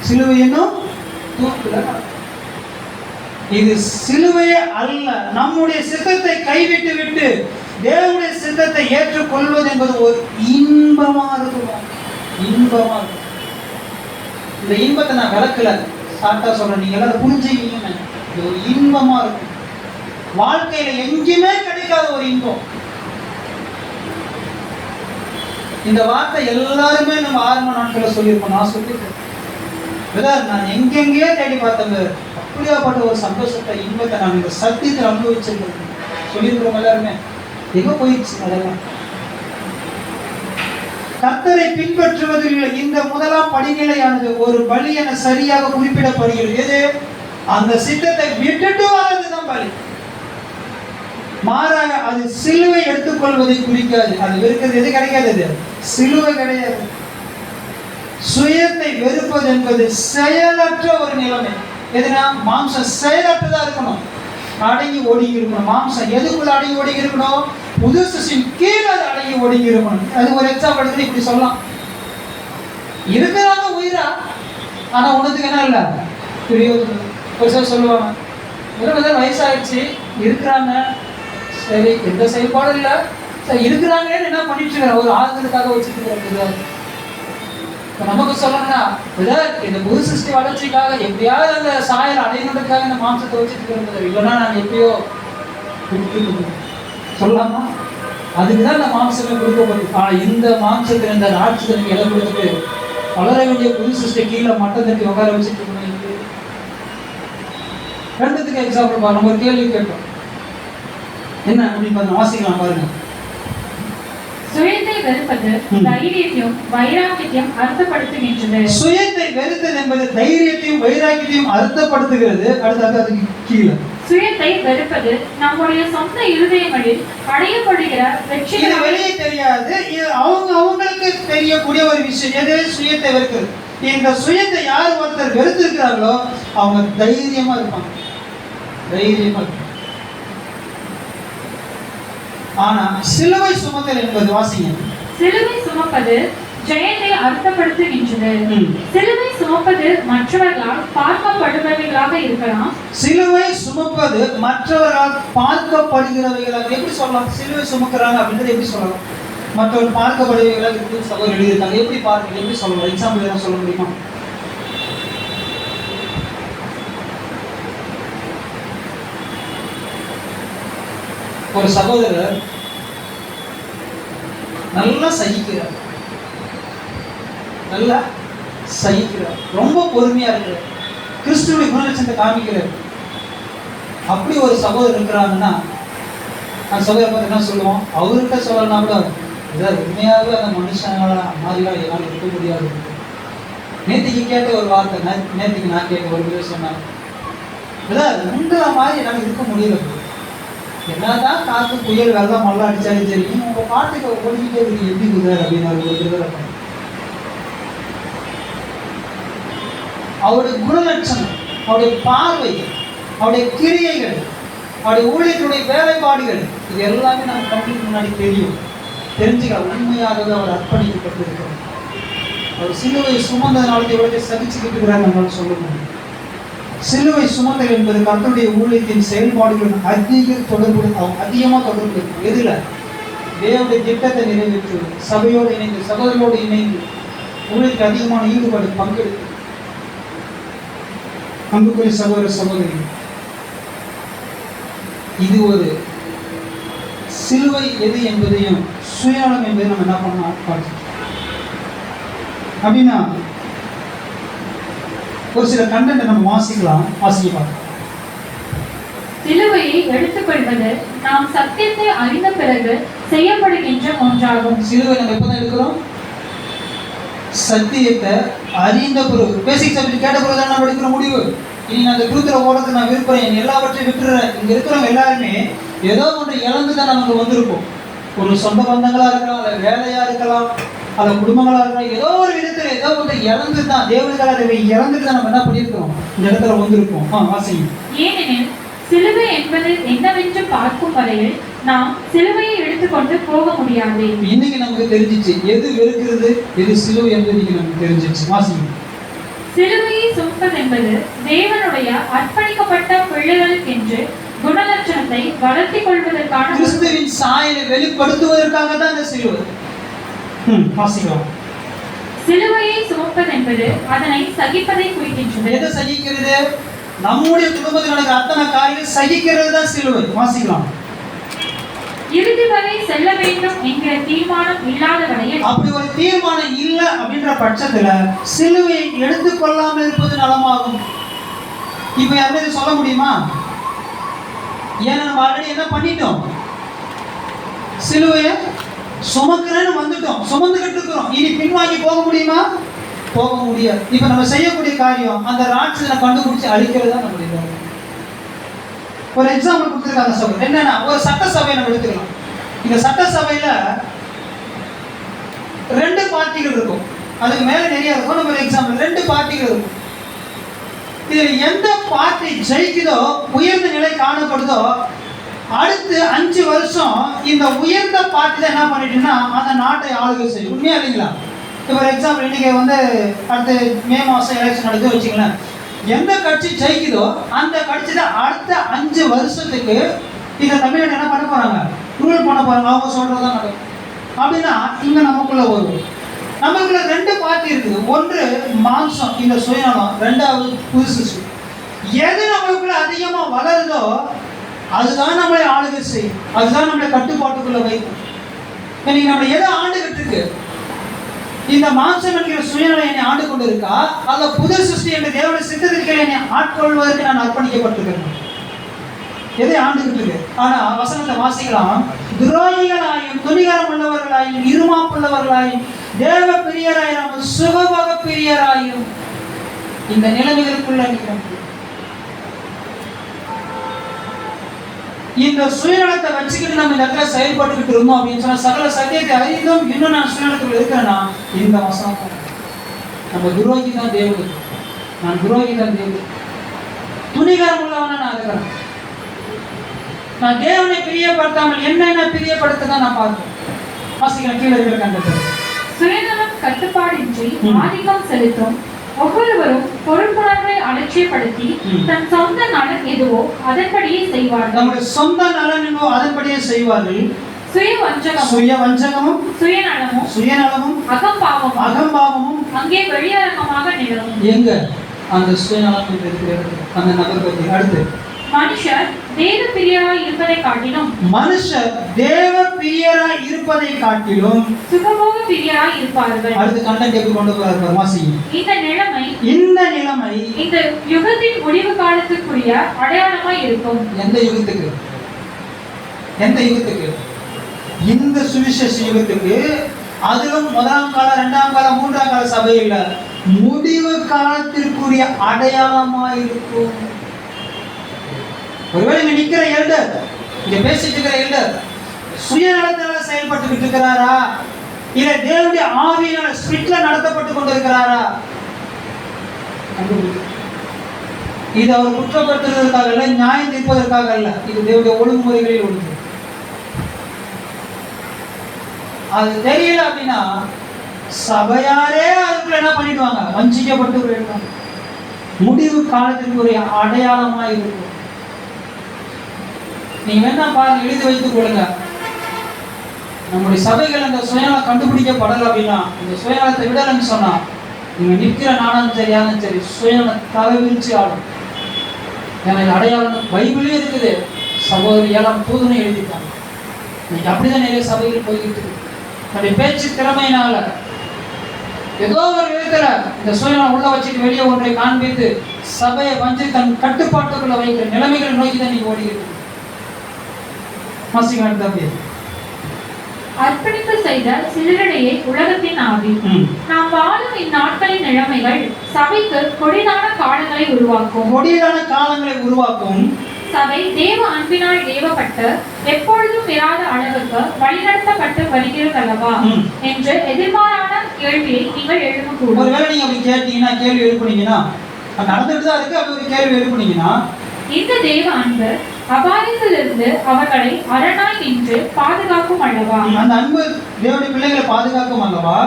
[SPEAKER 6] சிலுவை இன்னும் தூக்கல. இது சிலுவையே அல்ல. நம்முடைய சித்தத்தை கைவிட்டு விட்டு தேவனுடைய சித்தத்தை ஏற்றுக்கொள்வது என்பது ஒரு இன்பமா இருக்கும். இன்பமா இருக்கும். இந்த இன்பத்தை நான் விளக்கல, சாட்டா சொல்றேன், நீங்க எல்லாரும் புரிஞ்சுக்கீங்கன்னு. இது ஒரு இன்பமா இருக்கும். வாழ்க்கையில எங்கேயுமே கிடைக்காத ஒரு இன்பம். இந்த வார்த்தை எல்லாருமே நம்ம ஆரம்ப நாட்களில் சொல்லியிருப்போம். நான் சொல்லியிருக்கேன், நான் எங்கெங்கே தேடி பார்த்தேங்க, அப்படியாப்பட்ட ஒரு சந்தோஷத்தை இன்பத்தை நான் இந்த சத்தியத்தில் அனுபவிச்சிருக்கேன் சொல்லியிருக்கிறோம் எல்லாருமே. எங்க போயிடுச்சு அதெல்லாம்? கர்த்தரை பின்பற்றுவதில் இந்த முதலாம் படிநிலையானது ஒரு பலி என சரியாக குறிப்பிடப்படுகிறது. எது? அந்த சித்தத்தை விட்டுட்டு வர்றதுதான் பலி. மாறாக அது சிலுவை எடுத்துக்கொள்வதை குறிக்காது. அது வெறுக்கிறது எது கிடைக்காது, சிலுவை கிடையாது. சுயத்தை வெறுப்பது என்பது செயலற்ற ஒரு நிலைமை. எதுனா மாம்சம் செயலற்றதா இருக்கணும், அடங்கி ஒடுங்கி இருக்கணும். மாம்சம் எதுக்குள்ள அடங்கி ஒடுங்கி இருக்கணும்? புது சிருஷ்டியின் கீழே அது அடங்கி ஒடுங்கி இருக்கணும். அது ஒரு எக்ஸாம்பிள் இப்படி சொல்லலாம். இருக்கிறாங்க உயிரா, ஆனா உனக்கு என்ன இல்லை ஒரு சார் சொல்லுவாங்க, 20 வயசாயிடுச்சு இருக்கிறாங்க, சரி எந்த செயல்பாடும் இல்லை, சரி இருக்கிறாங்கன்னு என்ன பண்ணிட்டு இருக்கிற ஒரு ஆறுதலுக்காக வச்சுட்டு இருக்கிறாங்க. நமக்கு சொல்லணும்னா இந்த புது சிருஷ்டி வளர்ச்சிக்காக எப்படியாவது அந்த சாயல் அடையணுன்றதுக்காக இந்த மாம்சத்தை வச்சுட்டு இருக்கிறது, இல்லைன்னா நான் எப்படியோ சொல்லலாமா? அதுக்குதான் இந்த மாம்சமே கொடுக்கப்படும். ஆனா இந்த மாம்சத்துல இந்த ராட்சதனுக்கு இடம் கொடுத்துட்டு வளர வேண்டிய புது சிருஷ்டி கீழே மட்டம் தட்டி உட்கார வச்சுட்டு இருக்கணும். ரெண்டுத்துக்கு எக்ஸாம்பிள் பாருங்க. நம்ம ஒரு கேள்வி கேட்டோம், என்ன அப்படின்னு பாருங்க, வாசிக்கலாம் பாருங்க.
[SPEAKER 5] சுயத்தை வெறுப்பது தைரியத்தையும் வைராக்கியத்தையும் அர்த்தப்படுத்துகின்றது. சுயத்தை
[SPEAKER 6] வெறுத்தது என்பது தைரியத்தையும் வைராக்கியத்தையும் அர்த்தப்படுத்துகிறது. அடுத்தது அதுக்கு கீழே
[SPEAKER 5] சுயத்தை வெறுப்பது நம்முடைய சொந்த இருதயங்களில் அடையப்படுகிற வெற்றி.
[SPEAKER 6] இது வெளியே தெரியாது, அவங்களுக்கு தெரியக்கூடிய ஒரு விஷயம். எது? சுயத்தை வெறுக்கிறது. இந்த சுயத்தை யார் ஒருத்தர் வெறுத்திருக்கிறார்களோ அவங்க தைரியமா இருப்பாங்க, தைரியமா இருப்பாங்க. ஆனா சிலுவை சுமத்தல் என்பது, வாசிங்க,
[SPEAKER 5] சிலுவை சுமப்பது ஜெயத்தை அர்த்தப்படுத்துகின்றது. சிலுவை சுமப்பது மற்றவர்களால் பார்க்கப்படுபவைகளாக இருக்கலாம்.
[SPEAKER 6] சிலுவை சுமப்பது மற்றவர்களால் பார்க்கப்படுகிறவைகளாக எப்படி சொல்லலாம்? சிலுவை சுமக்கிறாங்க அப்படின்றது எப்படி சொல்லலாம்? மற்றவர்கள் பார்க்கப்படுபவைகளாக இருக்கு சகோதரர் எழுதியிருக்காங்க. எப்படி பார்க்க, எப்படி சொல்லலாம்? எக்ஸாம்பிள் எதாவது சொல்ல முடியுமா? ஒரு சகோதரர் நல்லா சகிக்கிறார், நல்லா சகிக்கிறார், ரொம்ப பொறுமையா இருக்கிறார், கிறிஸ்துவின் குணலட்சணத்தை காமிக்கிறார். அப்படி ஒரு சகோதரர் இருக்கிறாங்கன்னா அந்த சகோதரர் பார்த்து என்ன சொல்லுவோம்? அவர்கிட்ட சொல்லலாம் கூட, இதான் உண்மையாகவே அந்த மனுஷங்களா மாதிரிலாம் என்னால் இருக்க முடியாது. நேற்றுக்கு கேட்ட ஒரு வார்த்தை, நேற்றுக்கு நான் கேட்ட ஒரு வீடியோ சொன்னாங்க, இதான் உங்களை மாதிரி என்னால் இருக்க முடியல. என்னதான் காத்து புயல் வெள்ளம் மல்ல அடிச்சாலும் சரி, உங்க பாட்டுக்கு ஓடிக்கிட்டே இருக்கு, எப்படி குதிரை அப்படின்னு அவருடைய குணலட்சணம், அவருடைய பார்வை, அவருடைய கிரியைகள், அவருடைய ஊழியர்களுடைய வேலைப்பாடுகள், இது எல்லாமே நம்ம கண்ணுக்கு முன்னாடி தெரியும். தெரிஞ்சுக்க உண்மையாகவே அவர் அர்ப்பணிக்கப்பட்டிருக்கிறார். அவர் சிலுவை சுமந்ததுனால எவ்வளவு சகிச்சுக்கிட்டு இருக்கிறார் நம்மளால சொல்ல முடியும். சிலுவை சுமந்தல் என்பது கர்த்தருடைய ஊழியத்தின் செயல்பாடுகளுடன் அதிகமாக தொடர்பு இருக்கும். எதுல? தேவனுடைய திட்டத்தை நிறைவேற்றுவது, சபையோடு இணைந்து, சகோதரோடு இணைந்து ஊழியத்தில் அதிகமான ஈடுபாடு பங்கெடுத்து. அன்புக்குரிய சகோதர சகோதரி, இது ஒரு சிலுவை எது என்பதையும் சுயநலம் என்பதை நம்ம என்ன பண்ணலாம் பார்த்து. அப்படின்னா ஒரு சில கண்டென்ட் நம்ம வாசிக்கலாம், வாசிக்க பார்க்கலாம்.
[SPEAKER 5] சிலுவையை எடுத்துக்கொள்வது நாம் சத்தியத்தை அறிந்த பிறகு செய்யப்படுகின்ற ஒன்றாகும்.
[SPEAKER 6] சிலுவை நம்ம எப்பதான் எடுக்கிறோம்? சத்தியத்தை அறிந்த பிறகு, பேசிக் சப்ஜெக்ட் கேட்ட பிறகு தான் நம்ம எடுக்கிற முடிவு. இனி நான் அந்த குருத்துற ஓடத்தை நான் விருப்பறேன், என் எல்லாவற்றையும் விட்டுறேன். இங்க இருக்கிறவங்க எல்லாருமே ஏதோ ஒன்று இழந்து தான் நமக்கு வந்திருப்போம். ஒரு சொந்த பந்தங்களா இருக்கலாம், அல்ல வேலையா இருக்கலாம், அல்ல குடும்பங்களா இருக்கலாம், ஏதோ ஒரு விதத்துல ஏதோ ஒன்று இழந்து தான், தேவனுக்காக அதை இழந்துட்டு தான் நம்ம என்ன பண்ணியிருக்கோம், இந்த இடத்துல வந்திருப்போம். வாசிங்க.
[SPEAKER 5] ஏனெனில் சிலுவை என்பது என்னவென்று பார்க்கும் வரையில் நாம் சிலுவையை எடுத்துக்கொண்டு போக முடியாது.
[SPEAKER 6] இன்னைக்கு நமக்கு தெரிஞ்சிச்சு எது வெறுக்கிறது, எது சிலுவை என்பது இன்னைக்கு நமக்கு தெரிஞ்சிச்சு. வாசிங்க.
[SPEAKER 5] சிலுவையை சுமப்பது என்பது தேவனுடைய அர்ப்பணிக்கப்பட்ட பிள்ளை பிள்ளைகளுக்கென்று குணலட்சணத்தை வளர்த்திக் கொள்வதற்கான
[SPEAKER 6] கிறிஸ்துவின் சாயலை வெளிப்படுத்துவதற்காக தான் இந்த சிலுவை. வாசிக்கலாம்.
[SPEAKER 5] சிலுவையை சுமப்பது என்பது அதனை சகிப்பதை குறிக்கின்றது.
[SPEAKER 6] எதை சகிக்கிறது? நம்முடைய குடும்பத்தில் நடக்கிற அத்தனை காரியங்கள் சகிக்கிறது தான் சிலுவை. வாசிக்கலாம்.
[SPEAKER 5] இறுதி வரை செல்ல வேண்டும் என்கிற தீர்மானம் இல்லாத வரையில்,
[SPEAKER 6] அப்படி ஒரு தீர்மானம் இல்லை அப்படின்ற பட்சத்துல சிலுவையை எடுத்துக்கொள்ளாமல் இருப்பது நலமாகும். இப்ப யாரும் சொல்ல முடியுமா? ஏன்னா நம்ம ஆல்ரெடி என்ன பண்ணிட்டோம்? சிலுவையை சுமக்கிறேன்னு வந்துட்டோம், சுமந்துகிட்டு இருக்கிறோம். இனி பின்வாங்கி போக முடியுமா? போக முடியாது. இப்ப நம்ம செய்யக்கூடிய காரியம் அந்த ராட்சசனை கண்டுபிடிச்சு அழிக்கிறது தான் நம்மளுடைய வேலை. ஒரு எக்ஸாம்பிள் கொடுத்துருக்காங்க சொல்றேன். என்னன்னா, ஒரு சட்டசபையை நம்ம எடுத்துக்கலாம். இந்த சட்டசபையில 2 பார்ட்டிகள் இருக்கும், அதுக்கு மேல நிறைய இருக்கும். நம்ம ஒரு எக்ஸாம்பிள் 2 பார்ட்டிகள் இருக்கும். இதுல எந்த பார்ட்டி ஜெயிக்குதோ, உயர்ந்த நிலை காணப்படுதோ, அடுத்து 5 வருஷம் இந்த உயர்ந்த பார்ட்டி தான் என்ன பண்ணிட்டுன்னா அந்த நாட்டை ஆளுகை செய்யும். உண்மையா இல்லைங்களா? இப்போ ஒரு எக்ஸாம்பிள், இன்னைக்கு அடுத்து மே மாதம் எலெக்ஷன் நடக்குது வச்சுங்களேன். எந்த கட்சி ஜெயிக்குதோ அந்த கட்சி தான் அடுத்த 5 வருஷத்துக்கு இதை தமிழ்நாடு என்ன பண்ண போறாங்க? ரூல் பண்ண போறாங்க. அவங்க சொல்றதான் நடக்கும். அப்படின்னா இங்க நமக்குள்ள வரும். நமக்குள்ள 2 பார்ட்டி இருக்குது. ஒன்று மாம்சம், இந்த சுயநலம். 2வது புது சிருஷ்டி. எது நமக்குள்ள அதிகமா வளருதோ அதுதான் நம்மளை ஆளுகை செய்யும், அதுதான் நம்மளை கட்டுப்பாட்டுக்குள்ள வைக்கும். இன்னைக்கு நம்மளை எதை ஆண்டுகிட்டு இருக்கு? இந்த மாம்சம் என்கிற சுயநலம் என்னை ஆண்டு கொண்டு இருக்கா, அல்ல புது சிருஷ்டி என்ற தேவனுடைய சித்தத்திற்கு என்னை ஆட்கொள்வதற்கு நான் அர்ப்பணிக்கப்பட்டிருக்கிறேன்? எதை ஆண்டுகிட்டு இருக்கு? ஆனா வசனத்தை வாசிக்கலாம். துரோகிகளாயும் துணிகரம் உள்ளவர்களாயும் இருமாப்புள்ளவர்களாயும் தேவ பிரியராயும் சுகபோக பிரியராயும் இந்த நிலைமைகளுக்குள்ள நிற்கிறோம். இந்த சுயநலத்தை வச்சுக்கிட்டு நம்ம இந்த இடத்துல செயல்பட்டுக்கிட்டு இருந்தோம் அப்படின்னு சொன்னா, சகல சத்தியத்தை அறிந்தும் இன்னும் நான் சுயநலத்துக்குள்ள இருக்கிறேன்னா இந்த வசனம் நம்ம துரோகி தான் தேவனுக்கு, நான் துரோகி தான் தேவனுக்கு. துணிகரம் உள்ளவனா நான் இருக்கிறேன். நான் தேவனை பிரியப்படுத்தாமல் என்ன பிரியப்படுத்த தான் நான் பார்க்கிறேன். வாசிக்கிறேன் கீழே இருக்கிற கண்டத்தை.
[SPEAKER 5] சுயநலம் கட்டுப்பாடின்றி ஆதிக்கம் செலுத்தும் ஒவ்வொருவரும் பொறுப்புணர்வை அலட்சியப்படுத்தி தன் சொந்த நலன் எதுவோ அதன்படியே செய்வார்கள்.
[SPEAKER 6] நம்முடைய சொந்த நலன் என்னவோ அதன்படியே செய்வார்கள்.
[SPEAKER 5] சுயவஞ்சகமும் சுயநலமும் அகம்பாவமும் அங்கே வெளியரங்கமாக நிலவும்.
[SPEAKER 6] எங்க அந்த சுயநலம் இருக்கிறது அந்த நபர் பற்றி. அடுத்து
[SPEAKER 5] மனுஷர் தேவ பிரியராய் இருப்பதை காட்டிலும் சுகபோக பிரியராய் இருப்பார்கள்.
[SPEAKER 6] அடுத்து கண்டென்ட் எப்படி கொண்டு போறாரு வாசி.
[SPEAKER 5] இந்த நிலைமை இந்த யுகத்தின் முடிவு காலத்துக்குரிய அடையாளமாய் இருக்கும்.
[SPEAKER 6] எந்த யுகத்துக்கு? இந்த சுவிசேஷ யுகத்துக்கு. அதிலும் 1ஆம் கால 2ஆம் கால 3ஆம் கால சபையில் முடிவு காலத்திற்குரிய அடையாளமாய் இருக்கும். ஒருவேளை இங்க நிக்கிற எல்டர், இங்க பேசிட்டு இருக்கிற எல்டர் சுயநலத்தினால செயல்பட்டு இருக்கிறாரா, இல்ல தேவனுடைய ஆவியினால ஸ்பிரிட்ல நடத்தப்பட்டு கொண்டிருக்கிறாரா? இது அவர் குற்றப்படுத்துவதற்காக அல்ல, நியாயம் தீர்ப்பதற்காக அல்ல. இது தேவனுடைய ஒழுங்குமுறைகளில் ஒன்று. அது தெரியல அப்படின்னா சபையாரே அதுக்குள்ள என்ன பண்ணிடுவாங்க? வஞ்சிக்கப்பட்டு போயிடுவாங்க. முடிவு காலத்திற்கு ஒரு அடையாளமா இருக்கும். நீங்க வேணா பாருங்க, எழுதி வைத்துக் கொள்ளுங்க. நம்முடைய சபைகள் அந்த சுயநலம் கண்டுபிடிக்கப்படல அப்படின்னா, இந்த சுயநலத்தை விடலன்னு சொன்னா, நீங்க நிற்கிற நானும் சரியானும் சரி சுயநலம் தலைவிரிச்சு ஆடும். எனக்கு அடையாளம் பைபிளே இருக்குது. சகோதரி 7ஆம் தூதனை எழுதிட்டாங்க. இன்னைக்கு அப்படிதான் நிறைய சபைகள் போய்கிட்டு இருக்கு. நம்முடைய பேச்சு திறமையினால ஏதோ ஒரு விதத்துல இந்த சுயநலம் உள்ள வச்சுட்டு வெளியே ஒன்றை காண்பித்து சபையை வஞ்சி தன் கட்டுப்பாட்டுக்குள்ள வைக்கிற நிலைமைகளை நோக்கி தான் நீங்க ஓடிக்கிட்டு.
[SPEAKER 5] அர்ப்பணிப்பு செய்த சிலரிடையே உலகத்தின் ஆவி. நாம் வாழும் இந்நாட்களின் நிலைமைகள் சபைக்கு கொடிதான காலங்களை உருவாக்கும். சபை தேவ அன்பினால் ஏவப்பட்டு எப்பொழுதும் இராத அளவுக்கு வழிநடத்தப்பட்டு வருகிறது அல்லவா என்று எதிர்மாறான கேள்வியை நீங்கள் எழுப்பக்கூடும்.
[SPEAKER 6] ஒருவேளை நீங்க அப்படி கேட்டீங்கன்னா, கேள்வி எழுப்புனீங்கன்னா, நடந்துட்டு தான் இருக்கு, அப்படி ஒரு கேள்வி எழுப்புனீங்கன்னா,
[SPEAKER 5] இந்த தேவ அன்பு அபாயத்திலிருந்து அவர்களை அரணாய் நின்று பாதுகாக்கும் அல்லவா?
[SPEAKER 6] அந்த அன்பு தேவனுடைய பிள்ளைகளை பாதுகாக்கும் அல்லவா?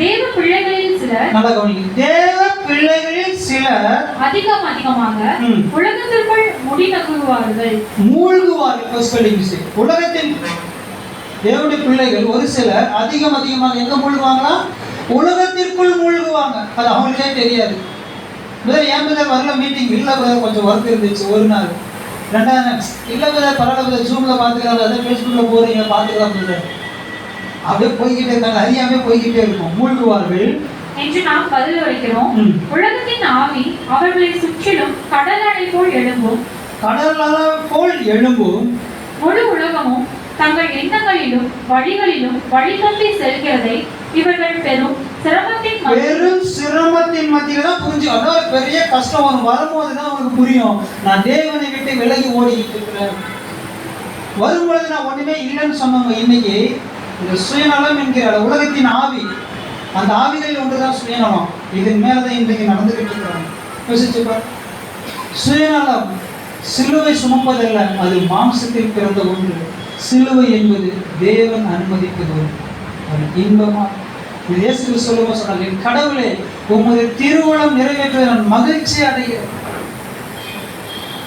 [SPEAKER 5] தேவ பிள்ளைகளில் சிலர்,
[SPEAKER 6] நல்ல கவனிங்க, தேவ பிள்ளைகளில் சிலர்
[SPEAKER 5] அதிகமாக
[SPEAKER 6] ம்.
[SPEAKER 5] உலகத்திற்குள் முடிநகுவார்கள்.
[SPEAKER 6] மூழ்குவார்கள். உலகத்தின் தேவனுடைய பிள்ளைகள் ஒரு சிலர் அதிகமாக எங்க மூழ்குவாங்களா? உலகத்திற்குள் மூழ்குவாங்க. அது அவங்களுக்கே தெரியாது. ஏன் பிரதர் வரல மீட்டிங்? இல்லை பிரதர், கொஞ்சம் ஒர்க் இருந்துச்சு ஒரு நாள். ரெண்டாவது நாள் இல்லை பிரதர், பரவாயில்ல பிரதர், ஜூமில் பார்த்துக்கலாம், அதான் ஃபேஸ்புக்கில் போகிறீங்க பார்த்துக்கலாம் பிரதர். அப்படியே போய்கிட்டே இருக்காங்க, அறியாமே போய்கிட்டே இருக்கும். மூழ்குவார்கள்
[SPEAKER 5] என்று நாம் பதில் உரைக்கிறோம்.
[SPEAKER 6] ம்.
[SPEAKER 5] உலகத்தின் ஆவி அவர்களை சுற்றிலும் கடல் அலை போல் எழும்பும்.
[SPEAKER 6] கடல் அலை போல் எழும்பும்.
[SPEAKER 5] முழு உலகமும் தங்கள் எண்ணங்களிலும் வழிகளிலும் வழி தப்பி செல்கிறதை இவர்கள் பெரும் சிரமத்தின்
[SPEAKER 6] மத்தியில தான் புரிஞ்சு. அதாவது பெரிய கஷ்டம் வரும், வரும்போது தான் அவனுக்கு புரியும், நான் தேவனை விட்டு விலகி ஓடிக்கிட்டு இருக்கிறேன். வரும்பொழுது நான் ஒண்ணுமே இல்லைன்னு சொன்னவங்க இன்னைக்கு இந்த சுயநலம் என்கிற உலகத்தின் ஆவி, அந்த ஆவிகளில் ஒன்றுதான் சுயநலம். இதன் மேலதான் இன்றைக்கு நடந்துகிட்டு இருக்கிறாங்க. யோசிச்சுப்பார். சுயநலம் சிலுவை சுமப்பதல்ல, அது மாம்சத்தில் பிறந்த ஒன்று. சிலுவை என்பது தேவன் அனுமதிப்பது ஒரு இன்பமா. இயேசு சொல்லுவோம் சொன்னாங்க, என் கடவுளே உங்களுடைய திருவுளம் நிறைவேற்ற நான் மகிழ்ச்சி அடைகிறேன்.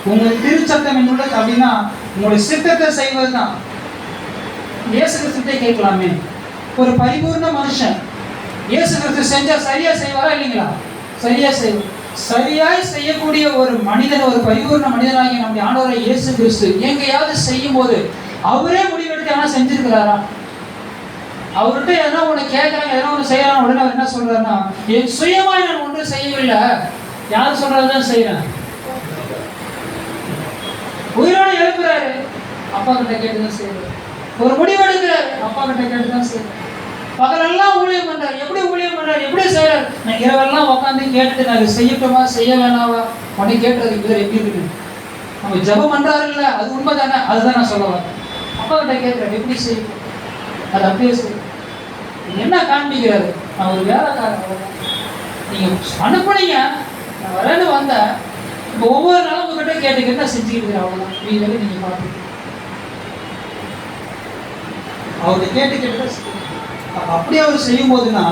[SPEAKER 6] உங்களுடைய திருச்சட்டம் என்னுள்ள அப்படின்னா உங்களுடைய சித்தத்தை செய்வதுதான். இயேசு கிறிஸ்துவை கேட்கலாமே, ஒரு பரிபூர்ண மனுஷன் இயேசு கிறிஸ்து செஞ்சா சரியா செய்வாரா இல்லைங்களா? சரியா செய்வார். சரியாய் செய்யக்கூடிய ஒரு மனிதன், ஒரு பரிபூர்ண மனிதனாகிய நம்முடைய ஆண்டவரை இயேசு கிறிஸ்து எங்கேயாவது செய்யும் போது அவரே முடிவெடுத்து எதனா செஞ்சிருக்கிறாரா? அவர்கிட்ட எதனா ஒன்று கேட்கறாங்க, எதனா ஒன்று செய்யறாங்க, உடனே அவர் என்ன சொல்றாருன்னா, என் சுயமாய் நான் ஒன்றும் செய்யவில்லை, யார் சொல்றதுதான் செய்யறேன். உயிரோட எழுப்புறாரு, அப்பா கிட்ட கேட்டுதான் செய்யறாரு. ஒரு முடிவு எடுக்கிறாரு, அப்பா கிட்ட கேட்டுதான் செய்யறாரு. பகலெல்லாம் ஊழியம் பண்றாரு. எப்படி ஊழியம் பண்றாரு, எப்படி செய்யறாரு? நான் இரவெல்லாம் உட்காந்து கேட்டுட்டு நான் செய்யட்டுமா செய்ய வேணாவா உடனே கேட்டுறது இப்ப எப்படி இருக்குது. நம்ம ஜபம் பண்றாரு இல்ல, அது உண்மைதானே, அதுதான் நான் சொல்ல வரேன். அப்பா கிட்ட கேட்கிறேன் எப்படி செய்யும், அது அப்படியே செய்யும். என்ன காண்பிக்கிறாரு? நான் ஒரு வேலைக்காரன், நீங்க அனுப்புனீங்க, நான் வரேன்னு வந்தேன். இப்போ ஒவ்வொரு நாளும் உங்ககிட்ட கேட்டுக்கிட்டு நான் செஞ்சுக்கிட்டு அவ்வளவுதான். நீங்க நீங்க பார்த்து அவர்கிட்ட கேட்டுக்கிட்டு அப்படியே அவர் செய்யும் போதுன்னா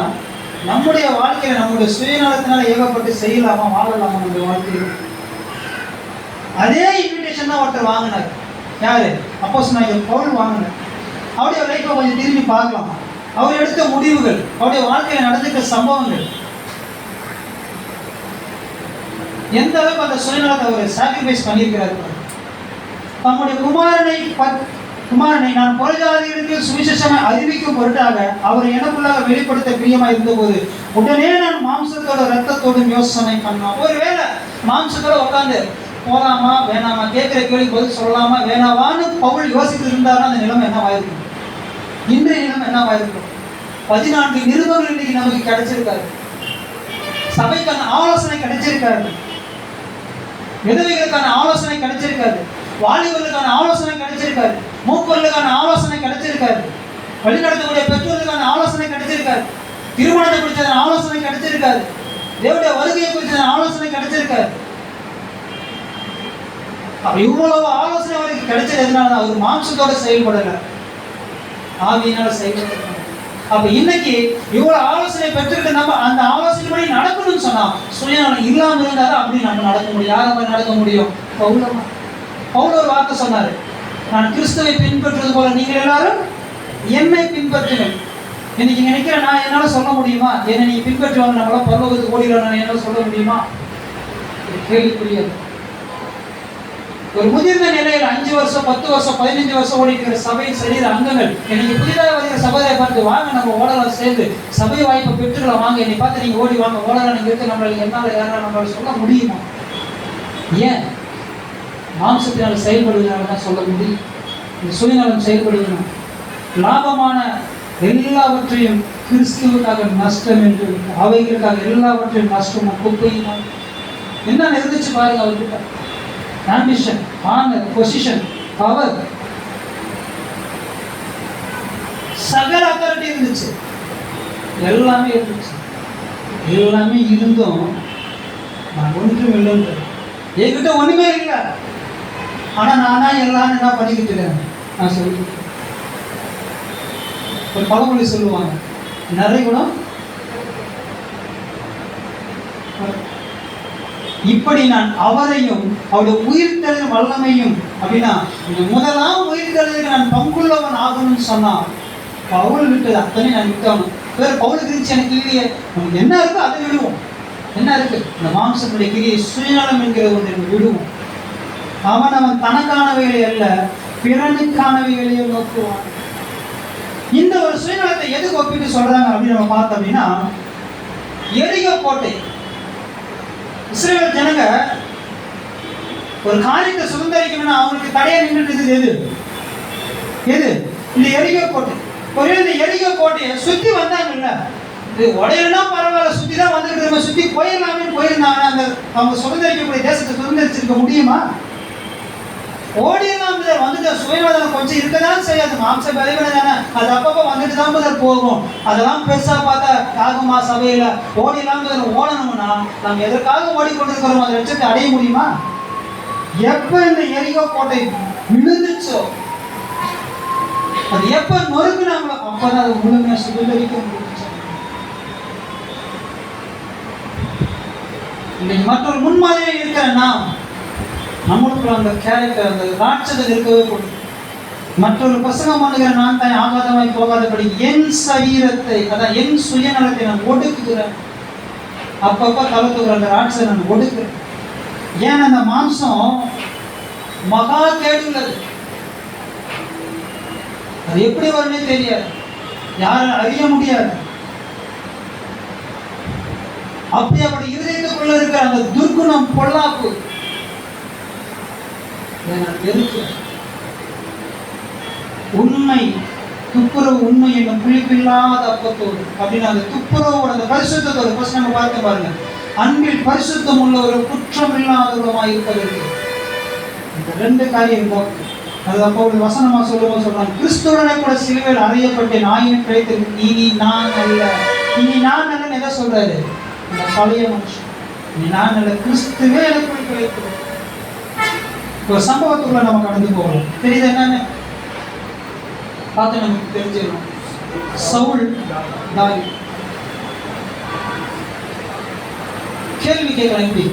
[SPEAKER 6] நம்முடைய வாழ்க்கையில நம்முடைய சுயநலத்தினால ஏகப்பட்டு செய்யலாமா, வாழலாமா நம்முடைய வாழ்க்கையில்? அதே இன்விடேஷன் தான் ஒருத்தர் வாங்கினார். யாரு? அப்போஸ்தலனாகிய பவுல் வாங்கினார். அவருடைய லைஃப்பை கொஞ்சம் திரும்பி பார்க்கலாம். அவர் எடுத்த முடிவுகள், அவருடைய வாழ்க்கையில் நடந்துட்ட சம்பவங்கள், எந்த அளவுக்கு அந்த சுயநலத்தை அவர் சாக்ரிஃபைஸ் பண்ணியிருக்கிறார். தம்முடைய குமாரனை நான் புறஜாதிகளுக்கு சுவிசேஷமாய் அறிவிக்கும் பொருட்டாக அவரை எனக்குள்ளாக வெளிப்படுத்த பிரியமாய் இருந்தபோது உடனே நான் மாம்சத்தோட ரத்தத்தோடும் யோசனை பண்ணோம். ஒருவேளை மாம்சத்தோட உட்காந்து போலாமா வேணாமா, கேட்கிற கேள்விக்கு பதில் சொல்லலாமா வேணாமான்னு பவுல் யோசித்து இருந்தாருன்னா அந்த நிலைமை என்னவாயிருக்கும்? இன்றைய நிலைமை என்னவாயிருக்கும்? 14 நிருபர்கள் இன்னைக்கு நமக்கு கிடைச்சிருக்காரு. சபைக்கான ஆலோசனை கிடைச்சிருக்காரு. விதவைகளுக்கான ஆலோசனை கிடைச்சிருக்காரு. வாலிபர்களுக்கான ஆலோசனை கிடைச்சிருக்காரு. மூப்பர்களுக்கான ஆலோசனை கிடைச்சிருக்காரு. வழிநடத்தக்கூடிய பெற்றோர்களுக்கான ஆலோசனை கிடைச்சிருக்காரு. திருமணத்தை குறித்த ஆலோசனை கிடைச்சிருக்காரு. தேவனுடைய வருகையை குறித்த ஆலோசனை கிடைச்சிருக்காரு. இவ்வளவு ஆலோசனை அவருக்கு கிடைச்சதுனால அவர் மாம்சத்தோட செயல்படல, ஆவியினால செயல்பட. அப்ப இன்னைக்கு இவ்வளவு ஆலோசனை பெற்றுட்டு நம்ம அந்த ஆலோசனைப்படி நடக்கணும்னு சொன்னா சுயநலம் இல்லாம இருந்தாலும் அப்படி நம்ம நடக்க முடியும். யார மாதிரி நடக்க முடியும்? பவுல் ஒரு வார்த்தை சொன்னாரு, நான் கிறிஸ்துவை பின்பற்றுவது போல நீங்கள் எல்லாரும் என்னை பின்பற்றுங்கள். இன்னைக்கு நினைக்கிறேன், நான் என்னால சொல்ல முடியுமா என்னை நீங்க பின்பற்றுவாங்க நம்மளாம் பரலோகத்துக்கு ஓடிடுவாங்க என்னால சொல்ல முடியுமா? கேள்விக்குரியது. ஒரு முதிர்ந்த நிலையில் 5 வருஷம் 10 வருஷம் 15 வருஷம் ஓடிக்கிற சபையின் சரீர அங்கங்கள் இன்னைக்கு புதிதாக வருகிற சபையை பார்த்து வாங்க நம்ம ஓடலாம், சேர்ந்து சபை வாய்ப்பை பெற்றுக்கலாம், வாங்க என்னை பார்த்து நீங்க ஓடி வாங்க ஓடலாம், நீங்க இருக்க நம்மளால என்னால யாரால நம்மளால சொல்ல முடியுமா? ஏன்? மாம்சத்தினால செயல்படுவதனால தான் சொல்ல முடியும். இந்த சுயநலம் செயல்படுவதனால் லாபமான எல்லாவற்றையும் கிறிஸ்துவுக்காக நஷ்டம் என்று, அவைகளுக்காக எல்லாவற்றையும் நஷ்டமும் குப்பையுமா என்ன இருந்துச்சு பாருங்க. அவர்கிட்ட ambition, honor, position, power, சகல அத்தாரிட்டி இருந்துச்சு, எல்லாமே இருந்துச்சு. எல்லாமே இருந்தும் நான் ஒன்றும் இல்லைன்ற, என்கிட்ட ஒண்ணுமே இல்லை, ஆனா நானா எல்லாம் என்ன பண்ணிக்கிட்டு இருக்கேன் நான் சொல்லிக்கிட்டு. ஒரு பழமொழி சொல்லுவாங்க, நிறைய குணம் இப்படி நான் அவரையும் அவருடைய உயிர்த்தெழுதல் வல்லமையும் அப்படின்னா இந்த முதலாம் உயிர்த்தெழுதலுக்கு நான் பங்குள்ளவன் ஆகணும்னு சொன்னான். பவுல் விட்டது அத்தனை நான் விட்டவனும் வேற பவுல் கிரிச்சு எனக்கு இல்லையே. நமக்கு என்ன இருக்கோ அதை விடுவோம். என்ன இருக்கு? இந்த மாம்சத்துடைய கிரியை சுயநலம் என்கிற ஒன்று விடுவோம். அவன் தனக்கானவைகளை அல்ல பிறனுக்கானவைகளையே நோக்குவான். இந்த ஒரு சுயநலத்தை எதுக்கு ஒப்பிட்டு சொல்றாங்க அப்படின்னு நம்ம பார்த்தோம் அப்படின்னா, எரிகோ கோட்டை இஸ்ரவேல் ஜனங்க ஒரு காரியத்தை சுதந்திரிக்கணும்னா அவங்களுக்கு தடையா நின்றுட்டு எது இந்த எரிகோ கோட்டை. ஒரே இந்த எரிகோ கோட்டையை சுத்தி வந்தாங்கல்ல, இது உடையனா பரவாயில்ல, சுத்தி தான் வந்துட்டு சுத்தி போயிடலாமே போயிருந்தாங்கன்னா அந்த அவங்க சுதந்திரிக்கக்கூடிய தேசத்தை சுதந்திரிச்சிருக்க முடியுமா? ஓடியெல்லாம் வந்துட்டு சுயநலம் கொஞ்சம் இருக்கதான் செய்யாது. மாம்ச பலவீன தானே, அது அப்பப்போ வந்துட்டு தான் முதல் போகும். அதெல்லாம் பெருசா பார்த்தா யாகுமா சபையில ஓடியெல்லாம் ஓடணும்னா நம்ம எதற்காக ஓடிக்கொண்டிருக்கிறோம் அதை லட்சத்தை அடைய முடியுமா? எப்ப இந்த எரிகோ கோட்டை விழுந்துச்சோ, அது எப்ப நொறுக்குனாங்களோ அப்பதான் அது முழுமையா சுதந்திரிக்க முடியும். இன்னைக்கு மற்றொரு முன்மாதிரியாக இருக்கிற நாம் நம்மளுக்குள்ள அந்த கேரக்டர் அந்த ராட்சதம் இருக்கவே கூடும். மற்றொரு பிரசங்கம் பண்ணுகிற நான் தான் ஆகாதமாய் போகாதபடி என் சரீரத்தை அதான் என் சுயநலத்தை நான் ஒடுக்குகிறேன். அப்பப்ப கலத்துக்கிற அந்த ராட்சதை நான் ஒடுக்குறேன். ஏன் அந்த மாம்சம் மகா கேடு உள்ளது. அது எப்படி வரும்னே தெரியாது, யாரும் அறிய முடியாது. அப்படி அப்படி இருதயத்துக்குள்ள இருக்கிற அந்த துர்குணம் பொல்லாப்பு உண்மை துப்புரவு உண்மை என்னும் புளிப்பில்லாத அப்பத்தோடு அப்படின்னு அந்த துப்புரவோட அந்த பரிசுத்தத்தோடு ஃபர்ஸ்ட் நம்ம பார்க்க பாருங்க. அன்பில் பரிசுத்தம் உள்ளவர்கள் குற்றம் இல்லாதவர்களாக இருப்பதற்கு இந்த ரெண்டு காரியம் அது அப்போ ஒரு வசனமா சொல்றாங்க, கிறிஸ்துவனை கூட சிலுவையில் அறையப்பட்டேன் ஆயினும் கிடைத்தது இனி நான் அல்ல. இனி நான் அல்லன்னு எதை சொல்றாரு? இந்த பழைய மனுஷன் இனி நான் அல்ல, கிறிஸ்துவே எனக்கு கிடைத்தது. ஒரு சம்பவத்துக்குள்ள நம்ம கடந்து போகலாம். தெரியுது என்னன்னு பார்த்து நமக்கு தெரிஞ்சிடும். சவுல் தாவீது கேள்வி கேட்கலாம். எப்படி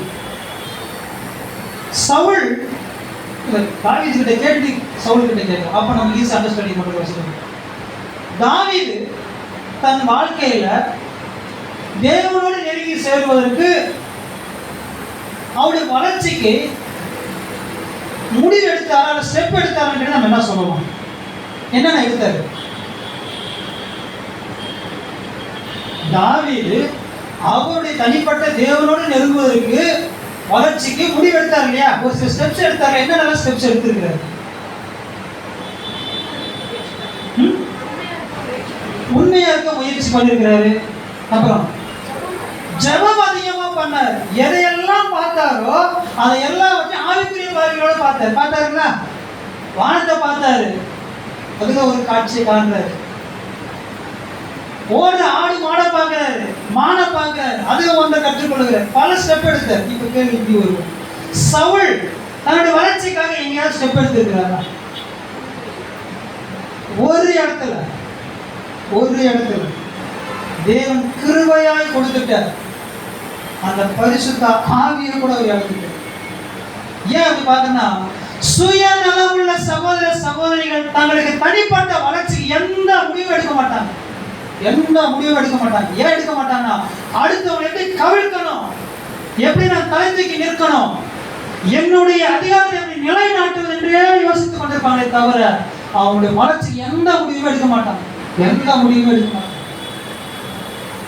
[SPEAKER 6] சவுல் தாவீது கிட்ட கேட்டு சவுல் கிட்ட கேட்கலாம். அப்ப நம்ம ஈஸி அண்டர்ஸ்டாண்டிங் பண்ணுற வசனம். தாவீது தன் வாழ்க்கையில தேவனோடு நெருங்கி சேருவதற்கு அவருடைய வளர்ச்சிக்கு முடிவு எடுத்தாரா ஸ்டெப் எடுத்தாருன்னு நம்ம என்ன சொல்லலாம்? என்னென்ன எடுத்தாரு? தாவீது அவருடைய தனிப்பட்ட தேவனோடு நெருங்குவதற்கு வளர்ச்சிக்கு முடிவு எடுத்தார் இல்லையா? ஒரு சில ஸ்டெப்ஸ் எடுத்தாரு. என்னென்ன ஸ்டெப்ஸ் எடுத்திருக்கிறாரு? உண்மையா இருக்க முயற்சி பண்ணிருக்கிறாரு. அப்புறம் ஜெபம் அதிகமா பண்ணாரு. எதையெல்லாம் பார்த்தாரோ அதையெல்லாம் வச்சு ஆவிக்குரிய பார்வையோட பார்த்தாருங்களா? வானத்தை பார்த்தாரு, அதுல ஒரு காட்சியை காண்றாரு. ஓடு ஆடு மாட பார்க்கிறாரு, மான பார்க்கிறாரு, அதுல ஒன்றை கற்றுக்கொள்கிறார். பல ஸ்டெப் எடுத்தார். இப்ப கேள்வி இப்படி வரும், சவுல் தன்னுடைய வளர்ச்சிக்காக எங்கேயாவது ஸ்டெப் எடுத்திருக்கிறாரா? ஒரு இடத்துல தேவன் கிருபையாய் கொடுத்துட்டார். அந்த பரிசுத்த ஆவியை கூட அவர் இழந்துட்டார். ஏன் அப்படி பார்த்தோம்னா, சுயநலம் உள்ள சகோதர சகோதரிகள் தங்களுக்கு தனிப்பட்ட வளர்ச்சிக்கு எந்த முடிவும் எடுக்க மாட்டாங்க. ஏன் எடுக்க மாட்டாங்கன்னா, அடுத்தவங்க எப்படி கவிழ்க்கணும், எப்படி நான் தலை தூக்கி நிற்கணும், என்னுடைய அதிகாரத்தை எப்படி நிலைநாட்டுவது என்றே யோசித்துக் கொண்டிருப்பாங்களே தவிர அவங்களுடைய வளர்ச்சிக்கு எந்த முடிவும் எடுக்க மாட்டாங்க.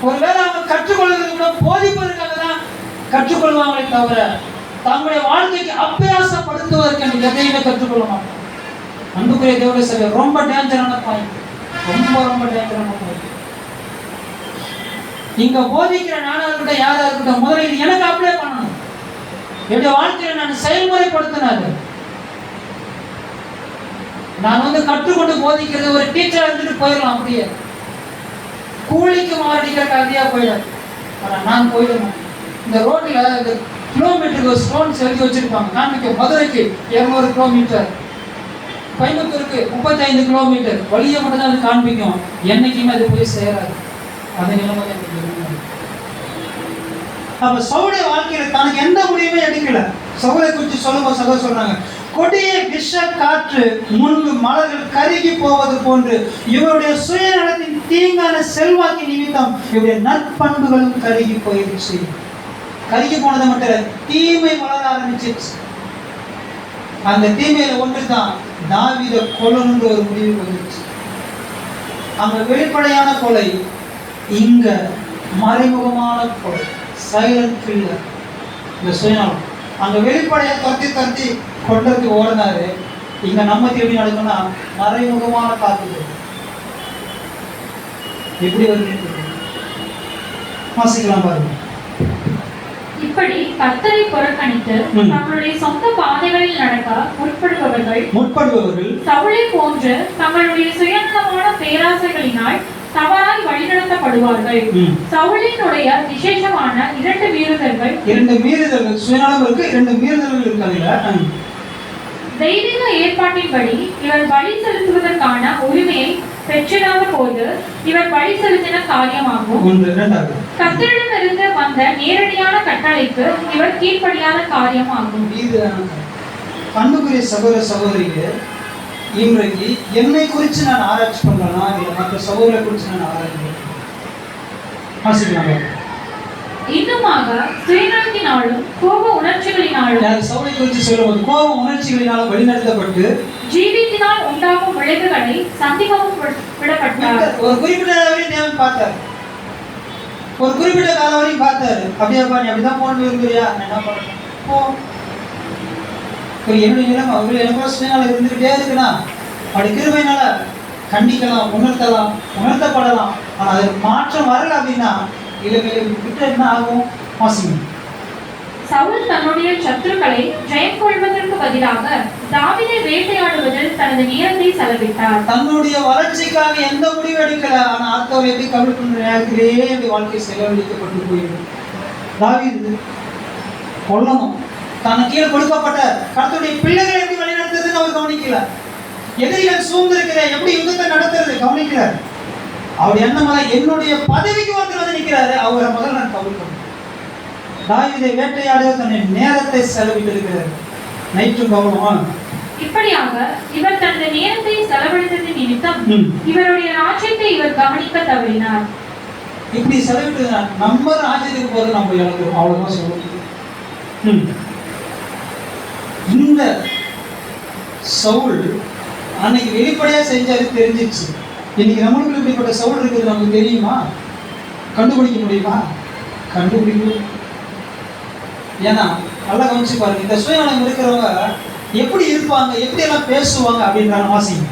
[SPEAKER 6] ஒருவேளை அவங்க கற்றுக்கொள்வது கூட போதிப்பதற்காக தான் கற்றுக்கொள்வாங்களே தவிர தங்களுடைய வாழ்க்கைக்கு அபியாசப்படுத்துவதற்கு எனக்கு எதையுமே கற்றுக்கொள்ள மாட்டாங்க. அன்புக்குரிய தேவனுடைய சபை ரொம்ப டேஞ்சரான பாயிண்ட். ரொம்ப டேஞ்சரான பாயிண்ட். இங்க போதிக்கிற நானா இருக்கட்டும் யாரா இருக்கட்டும், முதல்ல இது எனக்கு அப்ளை பண்ணணும். என்னுடைய வாழ்க்கையில நான் செயல்முறைப்படுத்தினாரு. நான் கற்றுக்கொண்டு போதிக்கிறது ஒரு டீச்சரா இருந்துட்டு போயிடலாம். அப்படியே கூலிக்கு மாரடிக்கிற கதையா போயிடாது. நான் போயிடுவேன். இந்த ரோட்ல இந்த கிலோமீட்டருக்கு ஒரு ஸ்டோன்ஸ் எழுதி வச்சிருப்பாங்க. காமிக்க மதுரைக்கு 200 கிலோமீட்டர், கோயம்புத்தூருக்கு 35 கிலோமீட்டர் வழியை மட்டும் தான் அது காண்பிக்கும். என்னைக்குமே அது போய் சேராது. அதை நிலைமை அப்ப சவுளுடைய வாழ்க்கையில தனக்கு எந்த முடிவுமே எடுக்கல. சவுலை குறித்து சொல்லும்போது சகோதரர் சொல்றாங்க, கொடிய விஷ காற்று முன்பு மலர்கள் கருகி போவது போன்று இவருடைய சுயநலத்தின் தீங்கான செல்வாக்கு நிமித்தம் இவருடைய நற்பண்புகளும் கருகி போயிடுச்சு. கருகி போனது மட்டும் இல்ல, தீமை வளர ஆரம்பிச்சிருச்சு. அந்த தீமையில ஒன்றுதான் தாவீதை கொல்லணுன்ற ஒரு முடிவு வந்துருச்சு. அங்க வெளிப்படையான கொலை, இங்க மறைமுகமான கொலை, சைலண்ட் கில்லர். இந்த சுயநலம் அங்க வெளிப்படையா தத்தி கொண்டதுக்கு ஓடினாரு. இங்க நம்ம எப்படி நடக்கும்னா மறைமுகமான தாக்குதல். எப்படி வருது வாசிக்கலாம் பாருங்க.
[SPEAKER 5] இப்படி கர்த்தரை புறக்கணித்து தங்களுடைய சொந்த பாதைகளில் நடக்க முற்படுபவர்கள் சவுலை போன்று தங்களுடைய சுயநலமான பேராசைகளினால் தவறாய் வழிநடத்தப்படுவார்கள். சவுலினுடைய விசேஷமான இரண்டு மீறுதல்கள்
[SPEAKER 6] சுயநலம் இருக்கு, இரண்டு மீறுதல்கள் இருக்காங்க.
[SPEAKER 5] தெய்வீக ஏற்பாட்டின்படி இவர் பலி செலுத்துவதற்கான உரிமையை பெற்றிடாத போது இவர் பலி செலுத்தின காரியமாகும். கர்த்தரிடமிருந்து வந்த நேரடியான கட்டளைக்கு இவர் கீழ்ப்படியாத காரியமாகும்.
[SPEAKER 6] அன்புக்குரிய சகோதர சகோதரிகளே, இன்றைக்கு என்னை குறித்து நான் ஆராய்ச்சி பண்ணலன்னா இல்லை மற்ற சகோதரரை குறித்து நான் ஆராய்ச்சி
[SPEAKER 5] இன்னுமாக சுயநலத்தினாலும் கோப உணர்ச்சிகளினாலும்
[SPEAKER 6] சவுலை குறித்து சொல்லும்போது கோப உணர்ச்சிகளினாலும் வழிநடத்தப்பட்டு
[SPEAKER 5] ஜீவித்தினால் உண்டாகும் விளைவுகளை சந்திக்கவும் விடப்பட்டார்.
[SPEAKER 6] ஒரு குறிப்பிட்ட வரையும் தேவன் பார்த்தார், ஒரு குறிப்பிட்ட காலம் வரையும் பார்த்தாரு. அப்படியாப்பா நீ அப்படிதான் போன விரும்புறியா, என்ன பண்ண போ. என்னுடைய நிலைமை அவர்கள் எனக்கு சுயநலம் இருந்துகிட்டே இருக்குன்னா அப்படி கிருபையினால கண்டிக்கலாம், உணர்த்தப்படலாம். ஆனால் அதுக்கு மாற்றம் வரல அப்படின்னா விட்டு என்ன ஆகும்? வாசிங்க.
[SPEAKER 5] சவுல் தன்னுடைய சத்துருக்களை ஜெயம் கொள்வதற்கு பதிலாக தாவீதை வேட்டையாடுவதில் தனது நேரத்தை செலவிட்டார்.
[SPEAKER 6] தன்னுடைய வளர்ச்சிக்காக எந்த முடிவு எடுக்கல. ஆனா ஆத்தவர் எப்படி கவலை பண்ற நேரத்திலேயே என்னுடைய வாழ்க்கை செலவழிக்கப்பட்டு போயிடும். தாவீது கொல்லணும், தனக்கு கீழே கொடுக்கப்பட்ட கர்த்தருடைய பிள்ளைகளை எப்படி வழிநடத்துறதுன்னு அவர் கவனிக்கல. எதிரிகள் சூழ்ந்திருக்கிற எப்படி யுத்தத்தை நடத்துறது கவனிக்கல. அவர் என்ன என்னுடைய பதவிக்கு ஒருத்தர் வந்து நிற்கிறாரு, அவரை முதல்ல நான் கவனிக்கணும். தாவீதை வேட்டையாட தன்னுடைய நேரத்தை செலவிட்டிருக்கிறார், நைட்டும் கவனமா.
[SPEAKER 5] இப்படியாக இவர் தனது நேரத்தை செலவழித்தது நிமித்தம் இவருடைய ராஜ்யத்தை இவர் கவனிக்க தவறினார்.
[SPEAKER 6] இப்படி செலவிட்டு நம்ம ராஜ்யத்துக்கு போது நம்ம இழக்கிறோம், அவ்வளவுதான் சொல்லுவோம். இந்த சவுல் அன்னைக்கு வெளிப்படையா செஞ்சாரு, தெரிஞ்சிச்சு. இன்னைக்கு நம்மளுக்கு இப்படிப்பட்ட சவுல் இருக்குது நமக்கு தெரியுமா? கண்டுபிடிக்க முடியுமா? கண்டுபிடிக்கும். ஏன்னா நல்லா கவனிச்சு பாருங்க, இந்த சுயநலம் இருக்கிறவங்க எப்படி இருப்பாங்க, எப்படி எல்லாம் பேசுவாங்க அப்படின்றாங்க. வாசிங்க.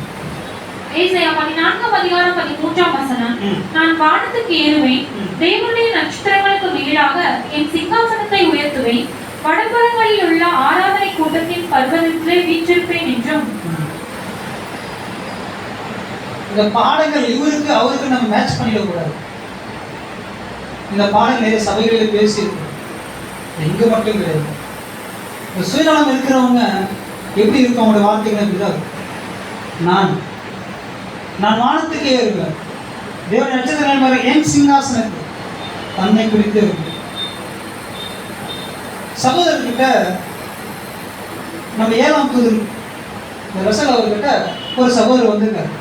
[SPEAKER 5] ஏசாயா 14:13 நான் வானத்துக்கு ஏறுவேன், தேவனுடைய நட்சத்திரங்களுக்கு மேலாக என் சிங்காசனத்தை உயர்த்துவேன், வடபுறங்களில் உள்ள ஆராதனை கூட்டத்தின் பர்வதத்திலே வீற்றிருப்பேன் என்றும்.
[SPEAKER 6] இந்த பாடங்கள் இவருக்கு அவருக்கு நம்ம மேட்ச் பண்ணிடக்கூடாது. இந்த பாடங்கள் நிறைய சபைகளில் பேசியிருக்கு, எங்க மட்டும் கிடையாது. இந்த சுயநலம் இருக்கிறவங்க எப்படி இருக்கும்? அவங்களோட வார்த்தைகள் எப்படிதான், நான் வானத்துக்கே ஏறுவேன், தேவன் நட்சத்திரங்கள் என் சிங்காசனத்தை தன்னை குறித்து இருக்கு. சகோதரர்கிட்ட நம்ம 7ஆம் தூதர் ரசல் அவர்கிட்ட ஒரு சகோதரர் வந்திருக்காரு.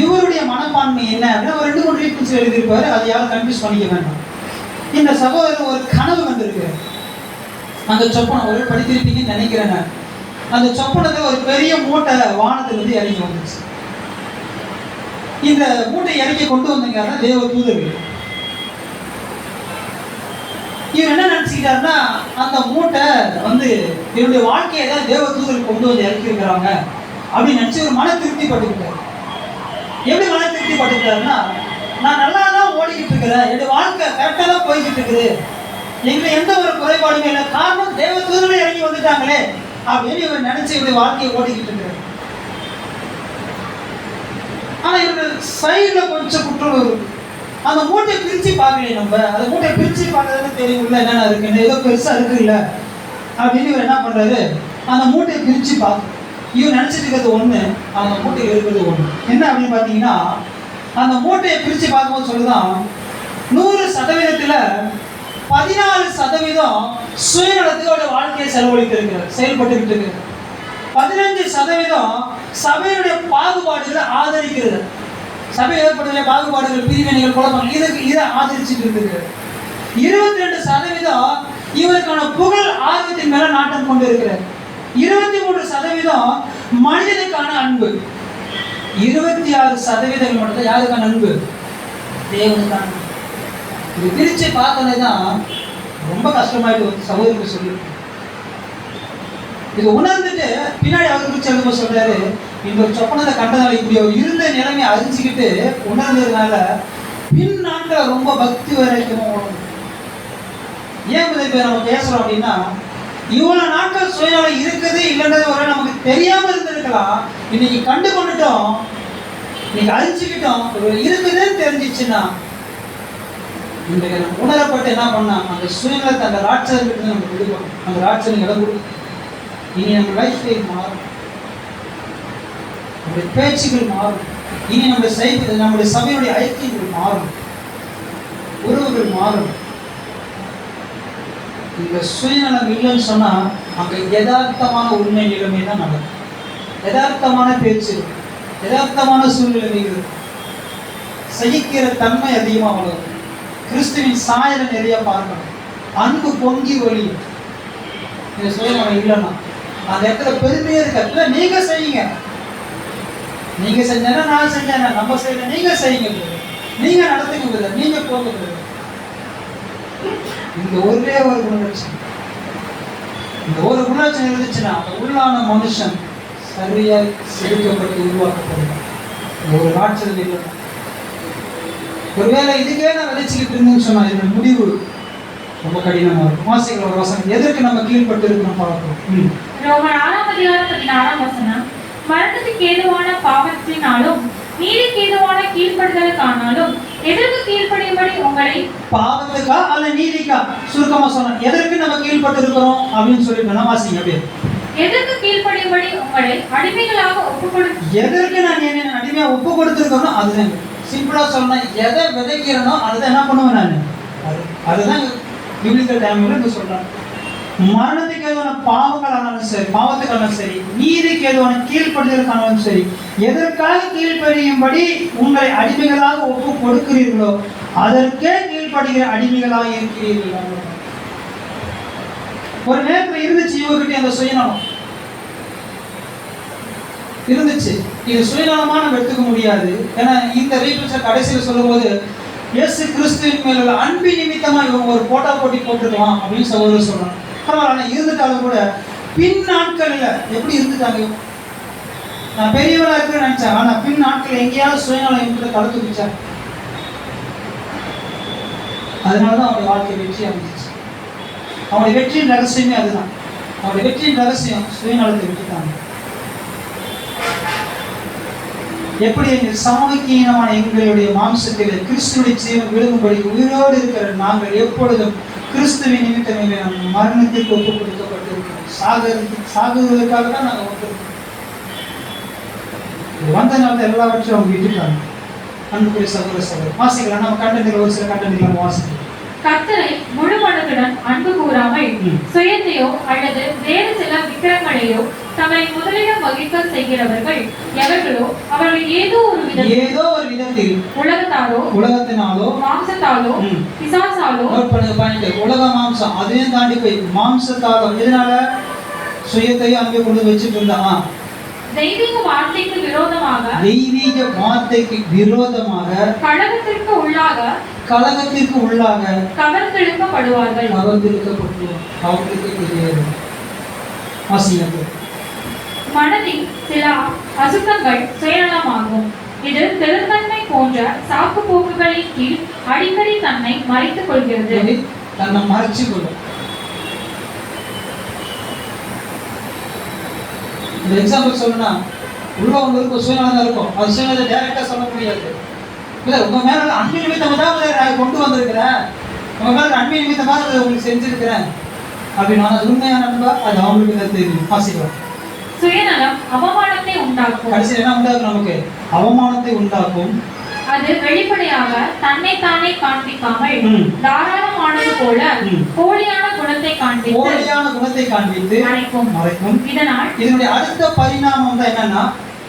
[SPEAKER 6] இவருடைய மனப்பான்மை என்ன அப்படின்னா ஒரு 2-3 ரீட்மெண்ட்ஸ் எழுதியிருப்பாரு, அதை யாரும் கன்ஃபியூஸ் பண்ணிக்க வேண்டாம். இந்த சகோதரர் ஒரு கனவு வந்திருக்கு. அந்த சொப்பனம் ஒரு படித்திருப்பீங்கன்னு நினைக்கிறேன் நான். அந்த சொப்பனத்தில் ஒரு பெரிய மூட்டை வானத்திலிருந்து இறங்கி வந்துச்சு. இந்த மூட்டை இறக்கி கொண்டு வந்தீங்க தேவ தூதர்கள். இவர் என்ன நினைச்சுக்கிட்டாருன்னா அந்த மூட்டை வந்து இவருடைய வாழ்க்கையை தான் தேவ தூதர்கள் கொண்டு வந்து இறக்கி இருக்கிறாங்க அப்படின்னு நினைச்சு ஒரு மன திருப்தி பட்டுக்கிட்டாரு. எப்படி மன திருப்தி பட்டுக்கிட்டாருன்னா, நான் நல்லா தான் ஓடிக்கிட்டு இருக்கிறேன், என்னுடைய வாழ்க்கை கரெக்டாக தான் போய்கிட்டு இருக்குது, எங்களை எந்த ஒரு குறைபாடுமே இல்லை, காரணம் தேவ தூதர்களே இறங்கி வந்துட்டாங்களே அப்படின்னு இவர் நினைச்சு இவருடைய வாழ்க்கையை ஓடிக்கிட்டு இருக்கிறார். ஆனா இவருடைய சைடுல கொஞ்சம் குற்றம் இருக்கு. அந்த மூட்டையை பிரிச்சு பார்க்கலையே நம்ம, அந்த மூட்டையை பிரிச்சு பார்க்கறதுன்னு தெரியும் உள்ள என்னென்ன இருக்குன்னு, ஏதோ பெருசா இருக்கு இல்லை அப்படின்னு இவர் என்ன பண்றாரு, அந்த மூட்டையை பிரிச்சு பார்க்க. இவர் நினைச்சிட்டு இருக்கிறது ஒண்ணு, அந்த மூட்டையை இருக்கிறது ஒண்ணு. என்ன அப்படின்னு பாத்தீங்கன்னா, அந்த மூட்டையை பிரிச்சு பார்க்கும்போது சொல்லுதான் 100% 14% சுயநலத்தோட வாழ்க்கையை செலவழித்திருக்கிறார், செயல்பட்டுக்கிட்டு இருக்கிறார். 15% சபையுடைய பாகுபாடுகளை ஆதரிக்கிறது. சபை ஏற்படுகிற பாகுபாடுகள், பிரிவினைகள், குழப்பங்கள் இதை ஆதரிச்சுட்டு இருக்கிறார். 22% இவருக்கான புகழ் ஆர்வத்தின் மேல நாட்டம் கொண்டு இருக்கிறார். 23% மனிதனுக்கான அன்பு. 26% மட்டும் யாருக்கான அன்பு? தேவனுக்கான அன்பு. இது பிரிச்சு பார்த்தோன்னே தான் ரொம்ப கஷ்டமாயிட்டு சகோதரர்கள் சொல்லியிருக்கேன். இது உணர்ந்துட்டு பின்னாடி அவருக்கு எழுதும்போது சொல்றாரு, இந்த ஒரு சொப்பனத்தை கண்டதால இப்படி அவர் இருந்த நிலைமையை அறிஞ்சிக்கிட்டு உணர்ந்ததுனால பின் நாட்கள் ரொம்ப பக்தி வரைக்கும் உணர்ந்து. ஏன் இப்போ நம்ம பேசுறோம் அப்படின்னா, இவ்வளவு நாட்கள் சுயநலம் இருக்குது இல்லைன்றது ஒரு நமக்கு தெரியாம இருந்திருக்கலாம். இன்னைக்கு கண்டு கொண்டுட்டோம், இன்னைக்கு அறிஞ்சுக்கிட்டோம், இருக்குதுன்னு தெரிஞ்சிச்சுன்னா இன்றைக்கு நம்ம உணரப்பட்டு என்ன பண்ணா, அந்த சுயநலத்தை அந்த ராட்சதர்கிட்ட நம்ம விடுவோம். அந்த ராட்சதன் இடம் கொடுக்கும். இனி நம்ம லைஃப் ஸ்டைல் மாறும், நம்முடைய பேச்சுகள் மாறும், இனி நம்முடைய சபையுடைய ஐக்கியங்கள் மாறும், உறவுகள் மாறும். இந்த சுயநலம் இல்லைன்னு சொன்னா அங்க யதார்த்தமான உண்மை நிலைமை தான் நடக்கும். யதார்த்தமான பேச்சு, யதார்த்தமான சூழ்நிலைகள், சகிக்கிற தன்மை அதிகமாக வளரும். கிறிஸ்துவின் சாயலை நிறைய பார்க்கணும். அன்பு பொங்கி ஒளியும். இந்த சுயநலம் இல்லைன்னா அந்த இடத்துல பெருமையே இருக்காது. நீங்க செய்யுங்க, நீங்க செஞ்சா நான் செஞ்சேன், நம்ம செய்யல, நீங்க செய்யுங்க, நீங்க நடத்துங்க, நீங்க போக. இந்த ஒரே ஒரு குணலட்சணம், இந்த ஒரு குணலட்சணம் இருந்துச்சுன்னா அந்த உள்ளான மனுஷன் சரியாய் செதுக்கப்பட்டு உருவாக்கப்படுவான். ஒரு ராட்சதம் இல்லை. ஒருவேளை இதுக்கே நான் விளைச்சிக்கிட்டு இருந்தேன்னு சொன்னா இதோட முடிவு ரொம்ப கடினமா இருக்கும். வாசிக்கிற ஒரு வசனம், எதற்கு நம்ம கீழ்பட்டு இருக்கணும் பார்க்கிறோம்.
[SPEAKER 5] ரோமர் 6:16 மரணத்துக்கு ஏதுவான பாவத்தினாலும் நீதிக்கு ஏதுவான கீழ்ப்படுதலுக்கானாலும் எதற்கு கீழ்ப்படியும்படி உங்களை
[SPEAKER 6] பாவத்துக்கா அல்ல நீதிக்கா? சுருக்கமா சொன்னா எதற்கு நம்ம கீழ்பட்டு இருக்கிறோம் அப்படின்னு சொல்லிட்டு வாசிங்க அப்படியே.
[SPEAKER 5] எதற்கு கீழ்ப்படியும்படி உங்களை அடிமைகளாக ஒப்புக்கொடுத்து, எதற்கு
[SPEAKER 6] நான் என்ன அடிமையா ஒப்பு கொடுத்துருக்கணும் அதுதான். சிம்பிளா சொன்னா எதை விதைக்கிறனோ அதுதான் என்ன பண்ணுவேன் நான். அதுதான் பிப்ளிக்கல் டைம்ல சொல்றேன். மரணத்துக்கு ஏதுவான பாவங்களானாலும் சரி, பாவத்துக்கானாலும் சரி, நீதிக்கு ஏதுவான கீழ்ப்படுதலுக்கானாலும் சரி, எதற்காக கீழ்ப்படியும்படி உங்களை அடிமைகளாக ஒப்பு கொடுக்கிறீர்களோ அதற்கே கீழ்ப்படுகிற அடிமைகளாக இருக்கிறீர்களா. ஒரு நேரத்தில் இருந்துச்சு இவர்கிட்ட அந்த சுயநலம் இருந்துச்சு. இது சுயநலமா நம்ம எடுத்துக்க முடியாது. ஏன்னா இந்த ரீபிள்ஸ் கடைசியில் சொல்லும்போது இயேசு கிறிஸ்துவின் மேல அன்பின் நிமித்தமா இவங்க ஒரு போட்டா போட்டி போட்டுக்கலாம் அப்படின்னு சகோதரர் சொல்றாங்க. பரவாயில்ல, இருந்துட்டாலும் கூட பின் நாட்கள்ல எப்படி இருந்துட்டாங்க. நான் பெரியவரா இருக்குன்னு நினைச்சேன், ஆனா பின் நாட்கள் எங்கேயாவது சுயநலம் என்று கலந்து வச்சாங்க. அதனாலதான் அவருடைய வாழ்க்கை வெற்றி அமைஞ்சிச்சு. அவருடைய வெற்றியின் ரகசியமே அதுதான். அவருடைய வெற்றியின் ரகசியம் சுயநலத்தை விட்டுட்டாங்க. எப்படி எங்கள் சாமக்கியமான எங்களுடைய மாம்சத்தில் கிறிஸ்துடைய ஜீவன் விழுங்கும்படி உயிரோடு இருக்கிற நாங்கள் எப்பொழுதும் கிறிஸ்துவின் நிமித்தமே மரணத்திற்கு ஒப்பு கொடுக்கப்பட்டிருக்கிறோம். சாகுவதற்காக தான் நாங்கள் வந்திருக்கோம். வந்தனால எல்லாவற்றையும் அவங்க விட்டுட்டாங்க. அன்புக்குரிய சகோதர வாசிக்கலாம். நம்ம கண்டனில் ஒரு சில கண்டனில் வாசிக்கலாம்.
[SPEAKER 5] கர்த்தரை முழு மனதுடன் அன்பு கூறாமல் சுயத்தையோ அல்லது வேறு சில விக்கிரங்களையோ தங்களை முதலிடம் வகிக்க செய்கிறவர்கள் எவர்களோ அவர்கள் ஏதோ ஒரு விதத்தில் உலகத்தினாலோ மாம்சத்தாலோ பிசாசாலோ
[SPEAKER 6] உலக மாம்சம் அதையும் தாண்டி போய் மாம்சத்தாலோ இதனால சுயத்தையும் அங்கே கொண்டு வச்சுட்டு இருந்தான்.
[SPEAKER 5] தெய்வீக வார்த்தைக்கு விரோதமாக
[SPEAKER 6] கலகத்திற்கு உள்ளாக
[SPEAKER 5] கவர்ந்தெழுக்கப்படுவார்கள்.
[SPEAKER 6] அவர்களுக்கு தெரியாது.
[SPEAKER 5] மனதில் சில அசுத்தங்கள் சுயநலமாகும். இது பெருந்தன்மை போன்ற சாக்கு போக்குகளின் கீழ் அடிக்கடி தன்னை மறைத்துக் கொள்கிறது.
[SPEAKER 6] தன்னை மறைச்சு கொள்ளும். இந்த எக்ஸாம்பிள் சொல்லணும்னா உள்ளவங்களுக்கு சுயநலம் இருக்கும். அது சுயநலத்தை டைரக்டா சொல்ல முடியாது. இல்லை, உங்க மேல அன்பு நிமித்தமாக தான் கொண்டு வந்திருக்கிறேன், உங்க மேல அன்பு நிமித்தமாக உங்களுக்கு செஞ்சிருக்கிறேன் அப்படின்னா அது உண்மையான அன்பா? அது அவங்களுக்கு தான் தெரியும். வாசிக்கலாம்.
[SPEAKER 5] சுயநலம் அவமானத்தை உண்டாக்கும்.
[SPEAKER 6] கடைசியில் என்ன உண்டாக்கும்? நமக்கு அவமானத்தை உண்டாக்கும்.
[SPEAKER 5] அது வெளிப்படையாக தன்னைத்தானே காண்பிக்காமல்
[SPEAKER 6] ம்.
[SPEAKER 5] தாராளமானது போல
[SPEAKER 6] ம்.
[SPEAKER 5] போலியான குணத்தை காண்பித்து
[SPEAKER 6] போலியான குணத்தை காண்பித்து
[SPEAKER 5] மறைக்கும்.
[SPEAKER 6] மறைக்கும்.
[SPEAKER 5] இதனால்
[SPEAKER 6] இதனுடைய அடுத்த பரிணாமம் தான் என்னன்னா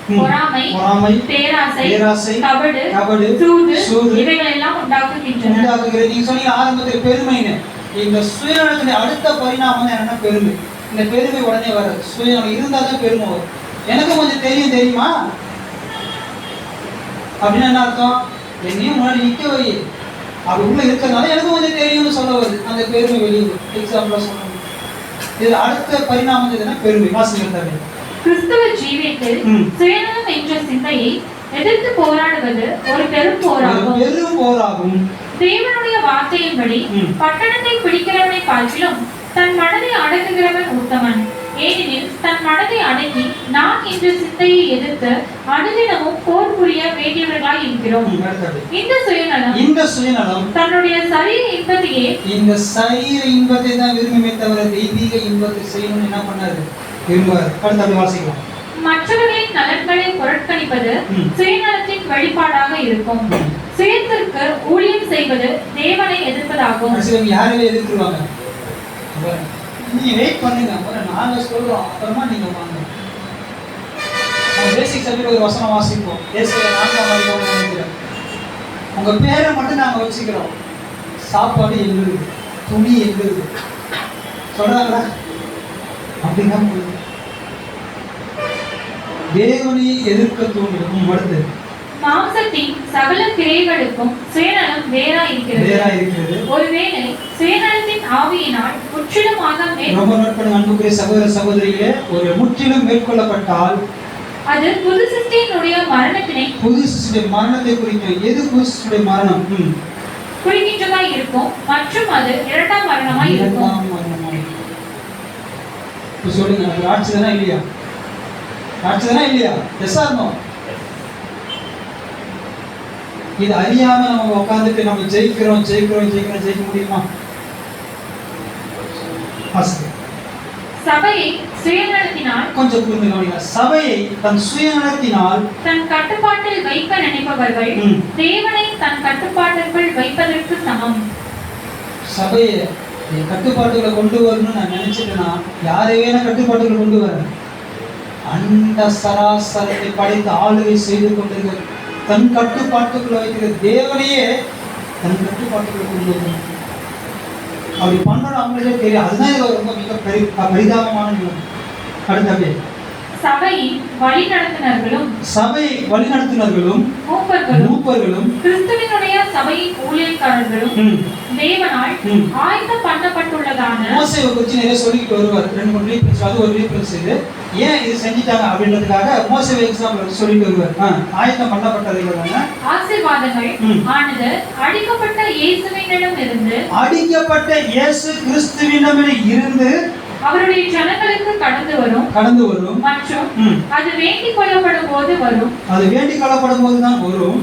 [SPEAKER 5] பொறாமை,
[SPEAKER 6] பொறாமை,
[SPEAKER 5] பேராசை,
[SPEAKER 6] பேராசை,
[SPEAKER 5] கபடு,
[SPEAKER 6] கபடு,
[SPEAKER 5] சூது
[SPEAKER 6] சூது
[SPEAKER 5] இவைகள் எல்லாம் உண்டாக்குகின்றன.
[SPEAKER 6] உண்டாக்குகிறது. நீங்க சொன்னீங்க ஆரம்பத்தில் பெருமைன்னு. இந்த சுயநலத்தினுடைய அடுத்த பரிணாமம் தான் என்னன்னா பெருமை. இந்த பெருமை உடனே வராது. சுயநலம் இருந்தால் தான் பெருமை வரும். எனக்கு கொஞ்சம் தெரியும் தெரியுமா அப்படின்னு என்ன அர்த்தம்? என்னையும் முன்னாடி நிற்க வை, அது உள்ள இருக்கிறதுனால எனக்கு கொஞ்சம் தெரியும்னு சொல்ல வருது. அந்த பெருமை வெளியே எக்ஸாம்பிளா சொல்லணும். இது அடுத்த பரிணாமம் எதுனா பெருமை. வாசிகள்
[SPEAKER 5] கிறிஸ்துவ ஜீவியத்தில் சுயநலம் என்ற சிந்தையை எதிர்த்து போராடுவது ஒரு பெரும் போராகும்.
[SPEAKER 6] பெரும் போராகும்.
[SPEAKER 5] தேவனுடைய வார்த்தையின்படி பட்டணத்தை பிடிக்கிறவனை பார்க்கிலும் தன் மனதை அடக்குகிறவன் உத்தமன். ஏனெனில் தன் மனதை அடக்கி நாம் என்ற சிந்தையை எதிர்த்து அனுதினமும் போர் புரிய வேண்டியவர்களாய் இருக்கிறோம். இந்த சுயநலம் தன்னுடைய சரீர இன்பத்தையே
[SPEAKER 6] தான் விரும்புமே தவிர தெய்வீக இன்பத்தை செய்யணும்னு என்ன பண்ணாரு? வாசிக்கலாம்.
[SPEAKER 5] மற்றவர்களின் நலன்களை பொருட்பணிப்பது சுயநலத்தின் வெளிப்பாடாக இருக்கும். சுயத்திற்கு ஊழியம் செய்வது தேவனை எதிர்ப்பதாகும்.
[SPEAKER 6] யாரையும் எதிர்த்துருவாங்க. நீங்க வெயிட் பண்ணுங்க, நாங்க சொல்றோம், அப்புறமா நீங்க வாங்க. பேசிக் சப்ஜெக்ட் ஒரு வசனம் வாசிப்போம். ஏசாயா 4ஆம் அதிகாரம் நினைக்கிறேன். உங்க பேரை மட்டும் நாங்க வச்சுக்கிறோம். சாப்பாடு எங்களுக்கு, துணி எங்களுக்கு சொல்றாங்களா? அப்படின்னா தேவனை எதிர்க்க தூண்டிடும். அடுத்து
[SPEAKER 5] மாம்சத்தின் சகல கிரைகளுக்கும் சுயநலம் வேறா இருக்கிறது. ஒருவேளை சுயநலத்தின் ஆவியினால் முற்றிலுமாக
[SPEAKER 6] அன்புக்குரிய சகோதர சகோதரிகளே, ஒரு முற்றிலும் மேற்கொள்ளப்பட்டால்
[SPEAKER 5] அது புது சிருஷ்டியினுடைய
[SPEAKER 6] மரணத்தை குறிக்கும். எது புது சிருஷ்டியுடைய மரணம்
[SPEAKER 5] குறிக்கின்றதாய் இருக்கும் மற்றும் அது இரண்டாம் மரணமாய் இருக்கும்.
[SPEAKER 6] சொல்லுங்க, ஆட்சிதானா இல்லையா? ஆட்சிதானா இல்லையா? Yes or no? இது அறியாம நம்ம உட்காந்துட்டு நம்ம ஜெயிக்கிறோம் ஜெயிக்க முடியுமா?
[SPEAKER 5] சபையை சுயநலத்தினால்
[SPEAKER 6] கொஞ்சம் புரிந்துக்கோங்க. சபையை தன் சுயநலத்தினால்
[SPEAKER 5] தன் கட்டுப்பாட்டில் வைக்க நினைப்பவர்கள் தேவனை தன் கட்டுப்பாட்டிற்குள் வைப்பதற்கு சமம்.
[SPEAKER 6] சபையை கட்டுப்பாட்டுகளை கொண்டு வரணும்னு நான் நினைச்சிட்டேன்னா யாரை வேணா கட்டுப்பாட்டுகளை கொண்டு வரேன். அந்த சராசரத்தை படைத்து ஆளுகை செய்து கொண்டிருக்கிற தன் கட்டுப்பாட்டுக்குள்ள வைக்கிற தேவனையே தன் கட்டுப்பாட்டுக்குள்ள கொண்டு வரணும். அப்படி பண்ணணும் அவங்களே தெரியும். அதுதான் இது ரொம்ப மிக பரிதாபமான நிலம். அடுத்தது
[SPEAKER 5] சபை வழிநடத்துனர்களும் மூப்பர்களும் கிறிஸ்துவினுடைய சபையின் ஊழியக்காரர்களும் தேவனால் ஆயத்தம் பண்ணப்பட்டுள்ளதான
[SPEAKER 6] மோசேவை குறித்து நிறைய சொல்லிட்டு வருவார். 2-3 ரீஃபரன்ஸ், அது ஒரு ரீஃபரன்ஸ். ஏன் இது செஞ்சிட்டாங்க அப்படின்றதுக்காக மோசேவை எக்ஸாம்பிள் சொல்லிட்டு வருவார். ஆயத்தம் பண்ணப்பட்டதுக்கான
[SPEAKER 5] ஆசீர்வாதங்கள் ஆனது அடிக்கப்பட்ட இயேசுவினிடம்
[SPEAKER 6] இயேசு கிறிஸ்துவிடம் இருந்து
[SPEAKER 5] அவருடைய ஜனங்களுக்கு கடந்து வரும் மற்றும் அது வேண்டிக் கொள்ளப்படும் போது தான் வரும்.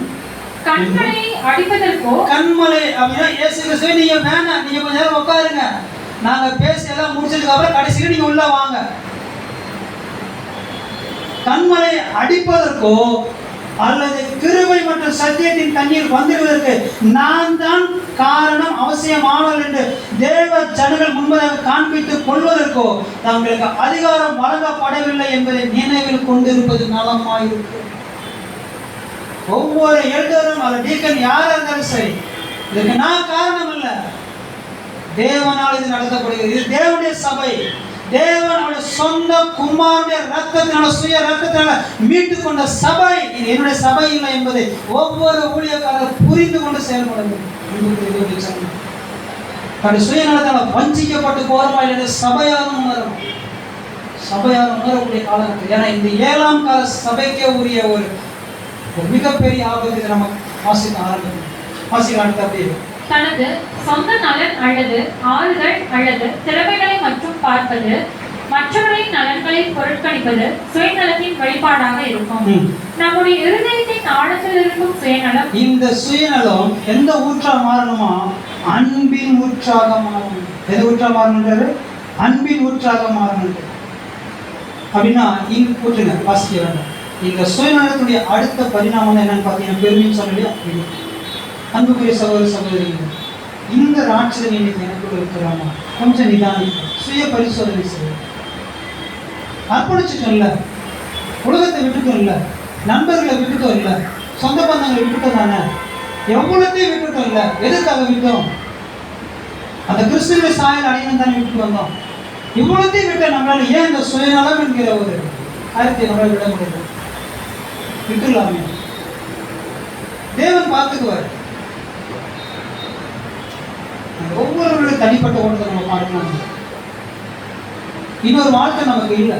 [SPEAKER 5] கண்மலை அடிப்பதற்கோ
[SPEAKER 6] கண்மலை அப்படின்னா இயேசு கிறிஸ்துவே நீங்க வேணாம், நீங்க கொஞ்ச நேரம் உட்காருங்க, நாங்க பேசி எல்லாம் முடிச்சதுக்கு அப்புறம் கடைசியில நீங்க உள்ள வாங்க. கண்மலை அடிப்பதற்கோ அல்லது கிருபை மற்றும் சத்தியத்தின் தண்ணீர் வந்துடுவதற்கு நான் தான் காரணம் அவசியமானவர்கள் என்று தேவ ஜனங்கள் முன்பதாக காண்பித்துக் கொள்வதற்கோ தங்களுக்கு அதிகாரம் வழங்கப்படவில்லை என்பதை நினைவில் கொண்டிருப்பது நலமாயிருக்கும். ஒவ்வொரு எல்டரும் அல்ல டீக்கன் யாரா இருந்தாலும் சரி, இதுக்கு நான் காரணம் இல்லை, தேவனால் இது நடத்தப்படுகிறது. இது தேவனுடைய சபை. தேவனுடைய சொந்த குமாரனுடைய ரத்தத்தினால சுய ரத்தத்தினால மீட்டு கொண்ட சபை. இது என்னுடைய சபை இல்லை என்பதை ஒவ்வொரு ஊழியக்காரர் புரிந்து கொண்டு செயல்பட வேண்டும். சுயநலத்தால் வஞ்சிக்கப்பட்டு போறோமா இல்லை சபையாரும் உணரும். சபையாரும் உணரக்கூடிய காலகட்டம். ஏன்னா இந்த 7ஆம் கால சபைக்கே உரிய ஒரு மிகப்பெரிய ஆபத்து நம்ம வாசிக்கலாம். அப்படியே
[SPEAKER 5] தனது சொந்த நலன் அல்லது ஆறுதல் அல்லது திறமைகளை மற்றும் பார்ப்பது, மற்றவர்களின் நலன்களை பொருட்பணிப்பது சுயநலத்தின் வெளிப்பாடாக இருக்கும். நம்முடைய இருதயத்தின் ஆழத்தில் இருக்கும் சுயநலம், இந்த
[SPEAKER 6] சுயநலம் எந்த ஊற்றா மாறணுமா? அன்பின் ஊற்றாக மாறணும். எது ஊற்றா மாறணுன்றாரு? அன்பின் ஊற்றாக மாறணும். அப்படின்னா இங்கு கூட்டுங்க, வாசிக்க வேண்டாம். இந்த சுயநலத்துடைய அடுத்த பரிணாமம் என்னன்னு பார்த்தீங்கன்னா பெருமைன்னு சொல்லலையா? அன்புக்குரிய சகோதர சகோதரிகள், இந்த ராட்சதன் இன்னைக்கு எனக்குள்ள இருக்கிறாமா? கொஞ்சம் நிதானம், சுய பரிசோதனை செய்யும். அர்ப்பணிச்சுட்டோம்ல, உலகத்தை விட்டுட்டோம்ல, நண்பர்களை விட்டுட்டோம்ல, சொந்த பந்தங்களை விட்டுட்டோம் தானே, எவ்வளோத்தையும் விட்டுட்டோம்ல. எதுக்காக விட்டோம்? அந்த கிறிஸ்துவின் சாயல் அடையணும் தானே விட்டு வந்தோம். இவ்வளோத்தையும் விட்ட நம்மளால ஏன் இந்த சுயநலம் என்கிற ஒரு காரியத்தை நம்மளால் விட முடியாது? விட்டுலாமே, தேவன் பார்த்துக்குவார். ஒவ்வொருவருடைய தனிப்பட்ட ஓட்டத்தை நம்ம பார்க்கலாம். இன்னொரு வாழ்க்கை நமக்கு இல்லை.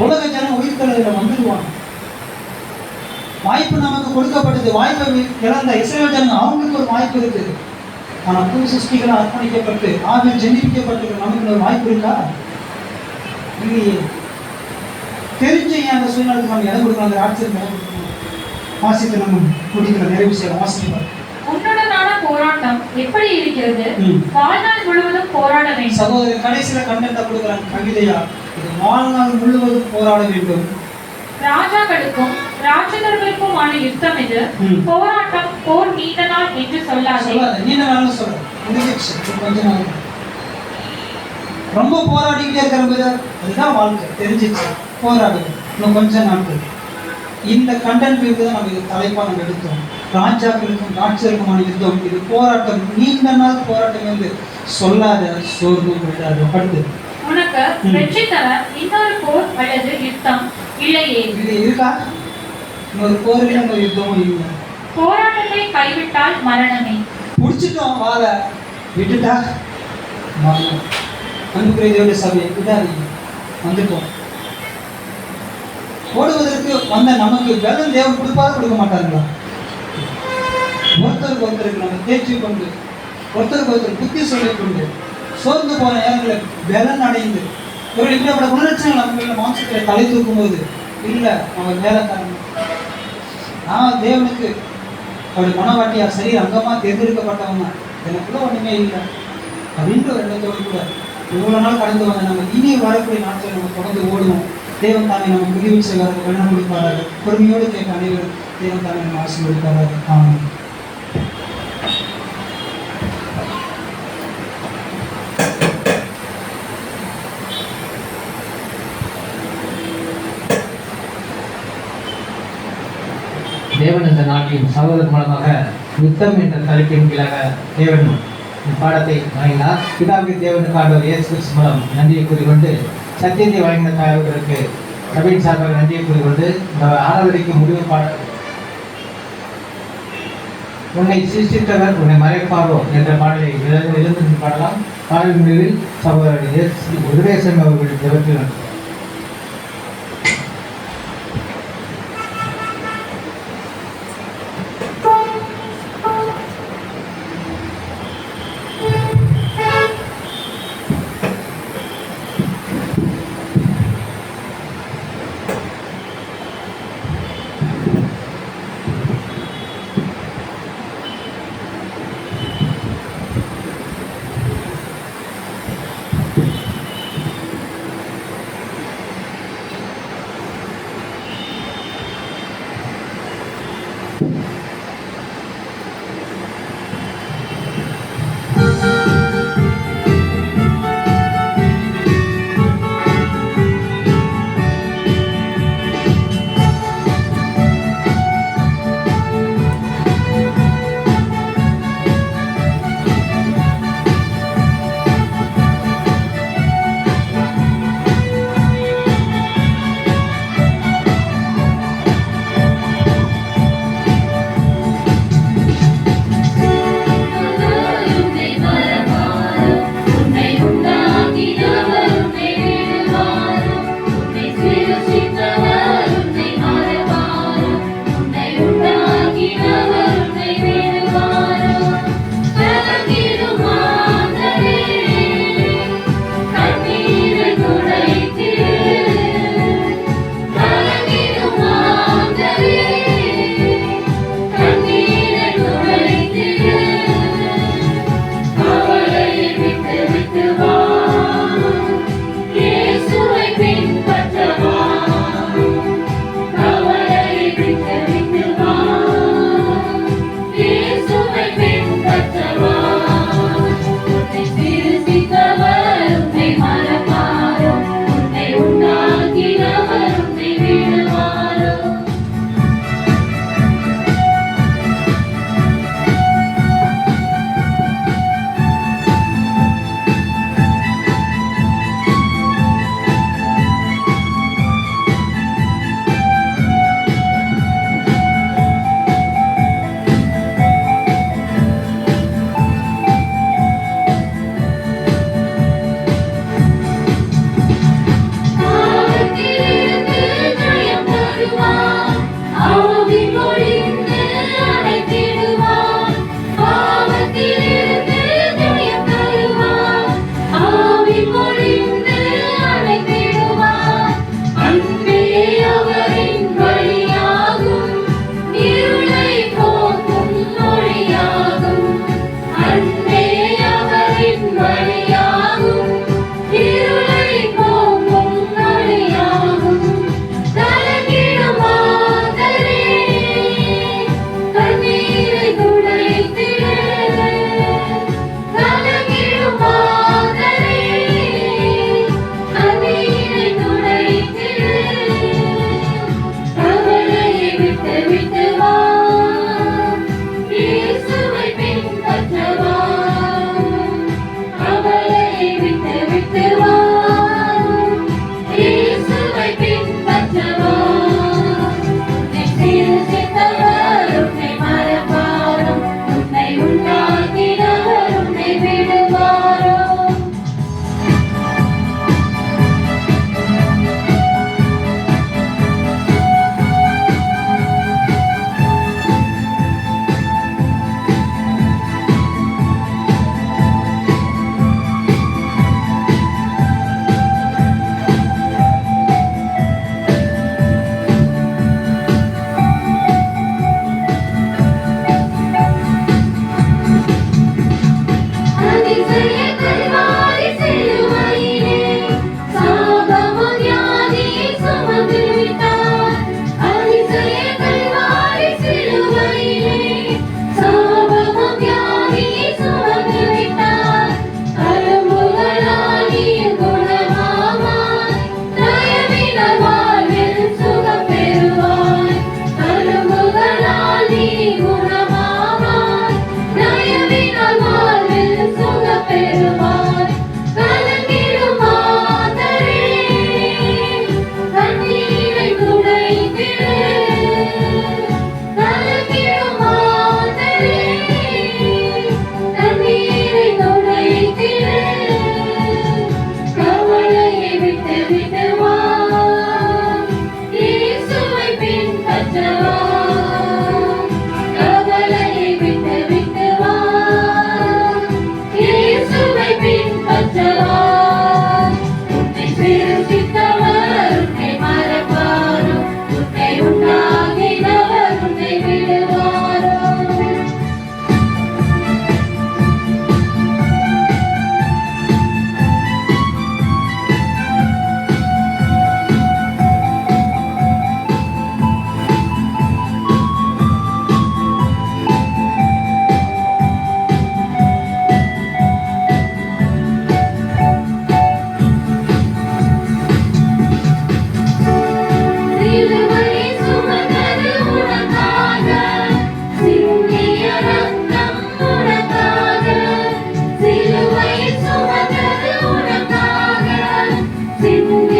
[SPEAKER 6] உலக ஜனம் உயிர்த்தலில் வந்துடுவாங்க. வாய்ப்பு நமக்கு கொடுக்கப்பட்டது. வாய்ப்பை இழந்த இஸ்ரவேல் ஜனங்க அவங்களுக்கு ஒரு வாய்ப்பு இருக்குது. ஆனால் புது சிருஷ்டிகளை அர்ப்பணிக்கப்பட்டு ஆவியில் ஜெனிப்பிக்கப்பட்டு நமக்கு ஒரு வாய்ப்பு இருக்கா? இல்லையே. தெரிஞ்ச ஏன் அந்த சூழ்நிலைக்கு நம்ம இடம் கொடுக்கணும், அந்த ஆட்சியில் இடம் கொடுக்கணும். வாசித்து நம்ம முடிக்கிற நிறைவு செய்யலாம். வாசிப்பார்.
[SPEAKER 5] உன்னுடனான போராட்டம் எப்படி இருக்கிறது? வாழ்நாள் முழுவதும் போராட வேண்டும்.
[SPEAKER 6] சகோதரர் கடைசியில கண்டென்ட்டா கொடுக்குறாங்க கவிதையா, இது வாழ்நாள் முழுவதும் போராட வேண்டும்.
[SPEAKER 5] ராஜாக்களுக்கும் ராட்சதர்களுக்குமான யுத்தம் இது. போராட்டம் போர் நீண்ட நாள் என்று சொல்லாதே.
[SPEAKER 6] நீண்ட நாள் சொல்ற கொஞ்ச நாள் ரொம்ப போராடிக்கிட்டே இருக்கிற அதுதான் வாழ்க்கை. தெரிஞ்சிச்சு போராடுது இன்னும் கொஞ்ச நாட்கள். இந்த கண்டென்ட் தான் நம்ம இது தலைப்பா நம்ம எடுத்தோம். ராஜாக்களுக்கும் ராட்சதர்களுக்குமான யுத்தம் இது போராட்டம், நீண்ட நாள் போராட்டம் என்று சொல்லாத, சோர்வு விடாத. அடுத்து
[SPEAKER 5] உனக்கு வெற்றி தர இன்னொரு போர் அல்லது யுத்தம் இல்லையே.
[SPEAKER 6] இது இருக்கா? இன்னொரு போர் இல்லை, இன்னொரு யுத்தமும் இல்லை.
[SPEAKER 5] போராட்டத்தை கைவிட்டால் மரணமே.
[SPEAKER 6] முடிச்சிட்டோம், வாழ விட்டுட்டா மரணம். அன்புக்குரிய தேவனுடைய சபையை விடாதீங்க. வந்துட்டோம். ஓடுவதற்கு வந்த நமக்கு பலன் தேவன் கொடுப்பாரு, கொடுக்க மாட்டாங்களா? ஒருத்தருக்கு ஒருத்தருக்கு நம்ம தேர்ச்சி கொண்டு, ஒருத்தருக்கு ஒருத்தர் புத்தி சொல்லிக் கொண்டு, சோர்ந்து போன நேரங்களில் பலன் அடைந்து ஒரு இப்படிப்பட்ட குணலட்சணங்கள் நம்ம மாம்சத்தில் தலை தூக்கும் போது இல்லை அவர் வேலைக்காரன், நான் தேவனுக்கு அவருடைய மனவாட்டியா சரி அங்கமாக தேர்ந்தெடுக்கப்பட்டவங்க, எனக்குள்ள ஒன்றுமே இல்லை அப்படின்ற ஒரு எண்ணத்தோடு கூட இவ்வளோ நாள் கடந்து வந்த நம்ம இனி வரக்கூடிய நாட்கள் நம்ம தொடர்ந்து ஓடுவோம். தேவன் தானே நம்ம முடிவு செய்வார்கள், வெள்ளம் கொடுப்பார்கள். பொறுமையோடு கேட்க அனைவரும் தேவன் தானே நம்ம ஆசீர்வதிப்பார்கள். ஆமாம்.
[SPEAKER 2] தேவன் இந்த நாட்டின் சகோதரர் மூலமாக யுத்தம் என்ற தலைப்பின் கீழாக தேவன் பாடத்தை வழங்கினார். பிதாவுக்கு தேவனுக்கு ஆண்டவர் இயேசு கிறிஸ்து மூலம் நன்றியை கூறிக்கொண்டு, சத்தியத்தை வழங்கின தாயவர்களுக்கு சபையின் சார்பாக நன்றியை கூறிக்கொண்டு இந்த ஆராதனைக்கு முடிவு பாடல் உன்னை சிருஷ்டித்தவர் உன்னை மறைப்பாரோ என்ற பாடலை எழுந்து பாடலாம். பாடல் முடிவில் சகோதரர் உதயசன் அவர்கள் ஜெபத்தில்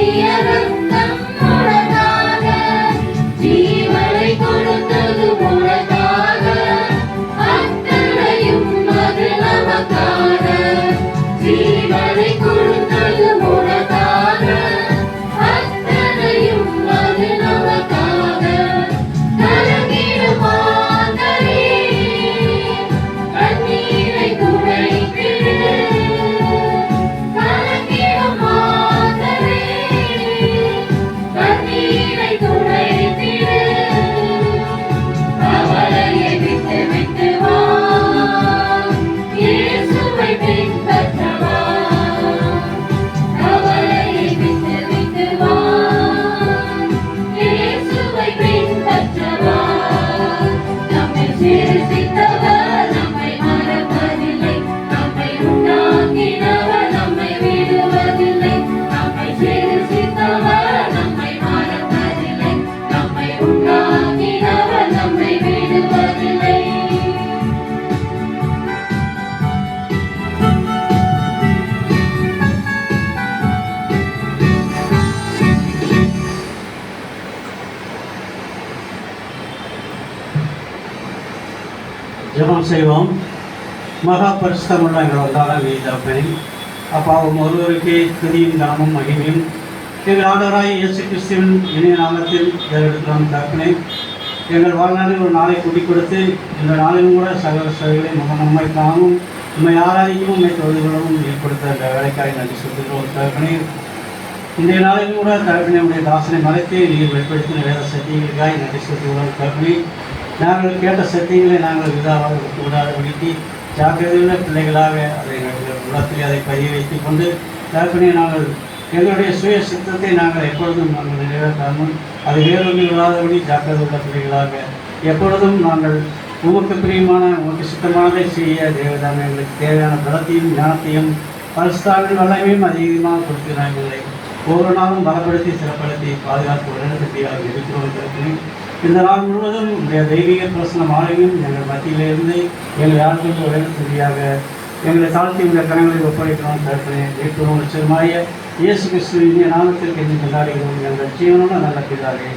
[SPEAKER 7] சிந்திய ரத்தம் உனக்காக, ஜீவனை கொடுத்தது உனக்காக, அத்தனையும் அது நமக்காக. ஜீவனை கொடுத்தது உனக்காக, அத்தனையும் அது நமக்காக. கலங்கிடும் மாந்தரே, கண்ணீரை துடைத்திடு. கலங்கிடும் மாந்தரே, கண்ணீரை துடைத்திடு. கவலையை விட்டு விட்டு வா, இயேசுவை பின்பற்ற வா. கவலையை விட்டு விட்டு வா, இயேசுவை பின்பற்ற வா. நம்மை சிருஷ்டித்தவர் நம்மை மறப்பதில்லை, நம்மை உண்டாக்கினவர் நம்மை விடுவதில்லை. நம்மை சிருஷ்டித்தவர் நம்மை மறப்பதில்லை, நம்மை உண்டாக்கினவர் நம்மை விடுவதில்லை.
[SPEAKER 8] ஜெபம் செய்வோம். மகா பரிசுத்தமுள்ள எங்கள் வந்தார வீதப்பனை அப்பாவும் ஒருவருக்கே துதியும் கனமும் மகிமையும் எங்கள் ஆண்டவராய் இயேசு கிறிஸ்துவின் இணைய நாமத்தில் ஏறெடுக்கிறோம் தகப்பனே. எங்கள் வாழ்நாளில் ஒரு நாளை கூட்டிக் கொடுத்து இந்த நாளிலும் கூட சகல சகலை நம்மை தாங்கும் நம்மை ஆராதிக்கவும் உண்மை தொழில்களும் ஏற்படுத்த இந்த வேலைக்காய் நன்றி சொல்லுகிறோம் தகப்பனே. இன்றைய நாளிலும் கூட தகப்பனே உடைய தாசனை மறைத்து நீர் வெளிப்படுத்தின வேத சத்தியங்களுக்காய் நன்றி சொல்லுகிறோம் தகப்பனே. நாங்கள் கேட்ட சத்தியங்களை நாங்கள் விதாவாக விடாதபடிக்கு ஜாக்கிரதையுள்ள பிள்ளைகளாக அதை எங்கள் உள்ளத்தில் அதை பதிய வைத்துக் கொண்டு தகப்பனே நாங்கள் எங்களுடைய சுய சித்தத்தை நாங்கள் எப்பொழுதும் நாங்கள் நிறைவேற்றாமல் அது வேறொன்று விடாதபடி ஜாக்கிரதை உள்ள பிள்ளைகளாக எப்பொழுதும் நாங்கள் உமக்கு பிரியமான உமக்கு சுத்தமானதை செய்ய தேவதான எங்களுக்கு தேவையான பலத்தையும் ஞானத்தையும் பரிசுத்தாவின் வல்லமையும் அதிகமாக கொடுக்கிறார்கள். ஒவ்வொரு நாளும் பலப்படுத்தி சிறப்படுத்தி பாதுகாப்பு உடனடியாக இருக்கிறோம் தகப்பனே. இந்த நாள் முழுவதும் உடைய தெய்வீக பிரசனம் ஆலயம் எங்கள் மத்தியிலிருந்து எங்கள் யாருக்கும் உடனடியாக எங்களை தாழ்த்தி உள்ள கணங்களை ஒப்படைக்கிறோம் தகப்பனே. வீட்டுடன் நிச்சயமாய இயேசு கிறிஸ்துவின் நாமத்திற்கு என்று கொண்டாடுகிறோம் எங்கள் ஜீவனோட நல்ல பிதாவே.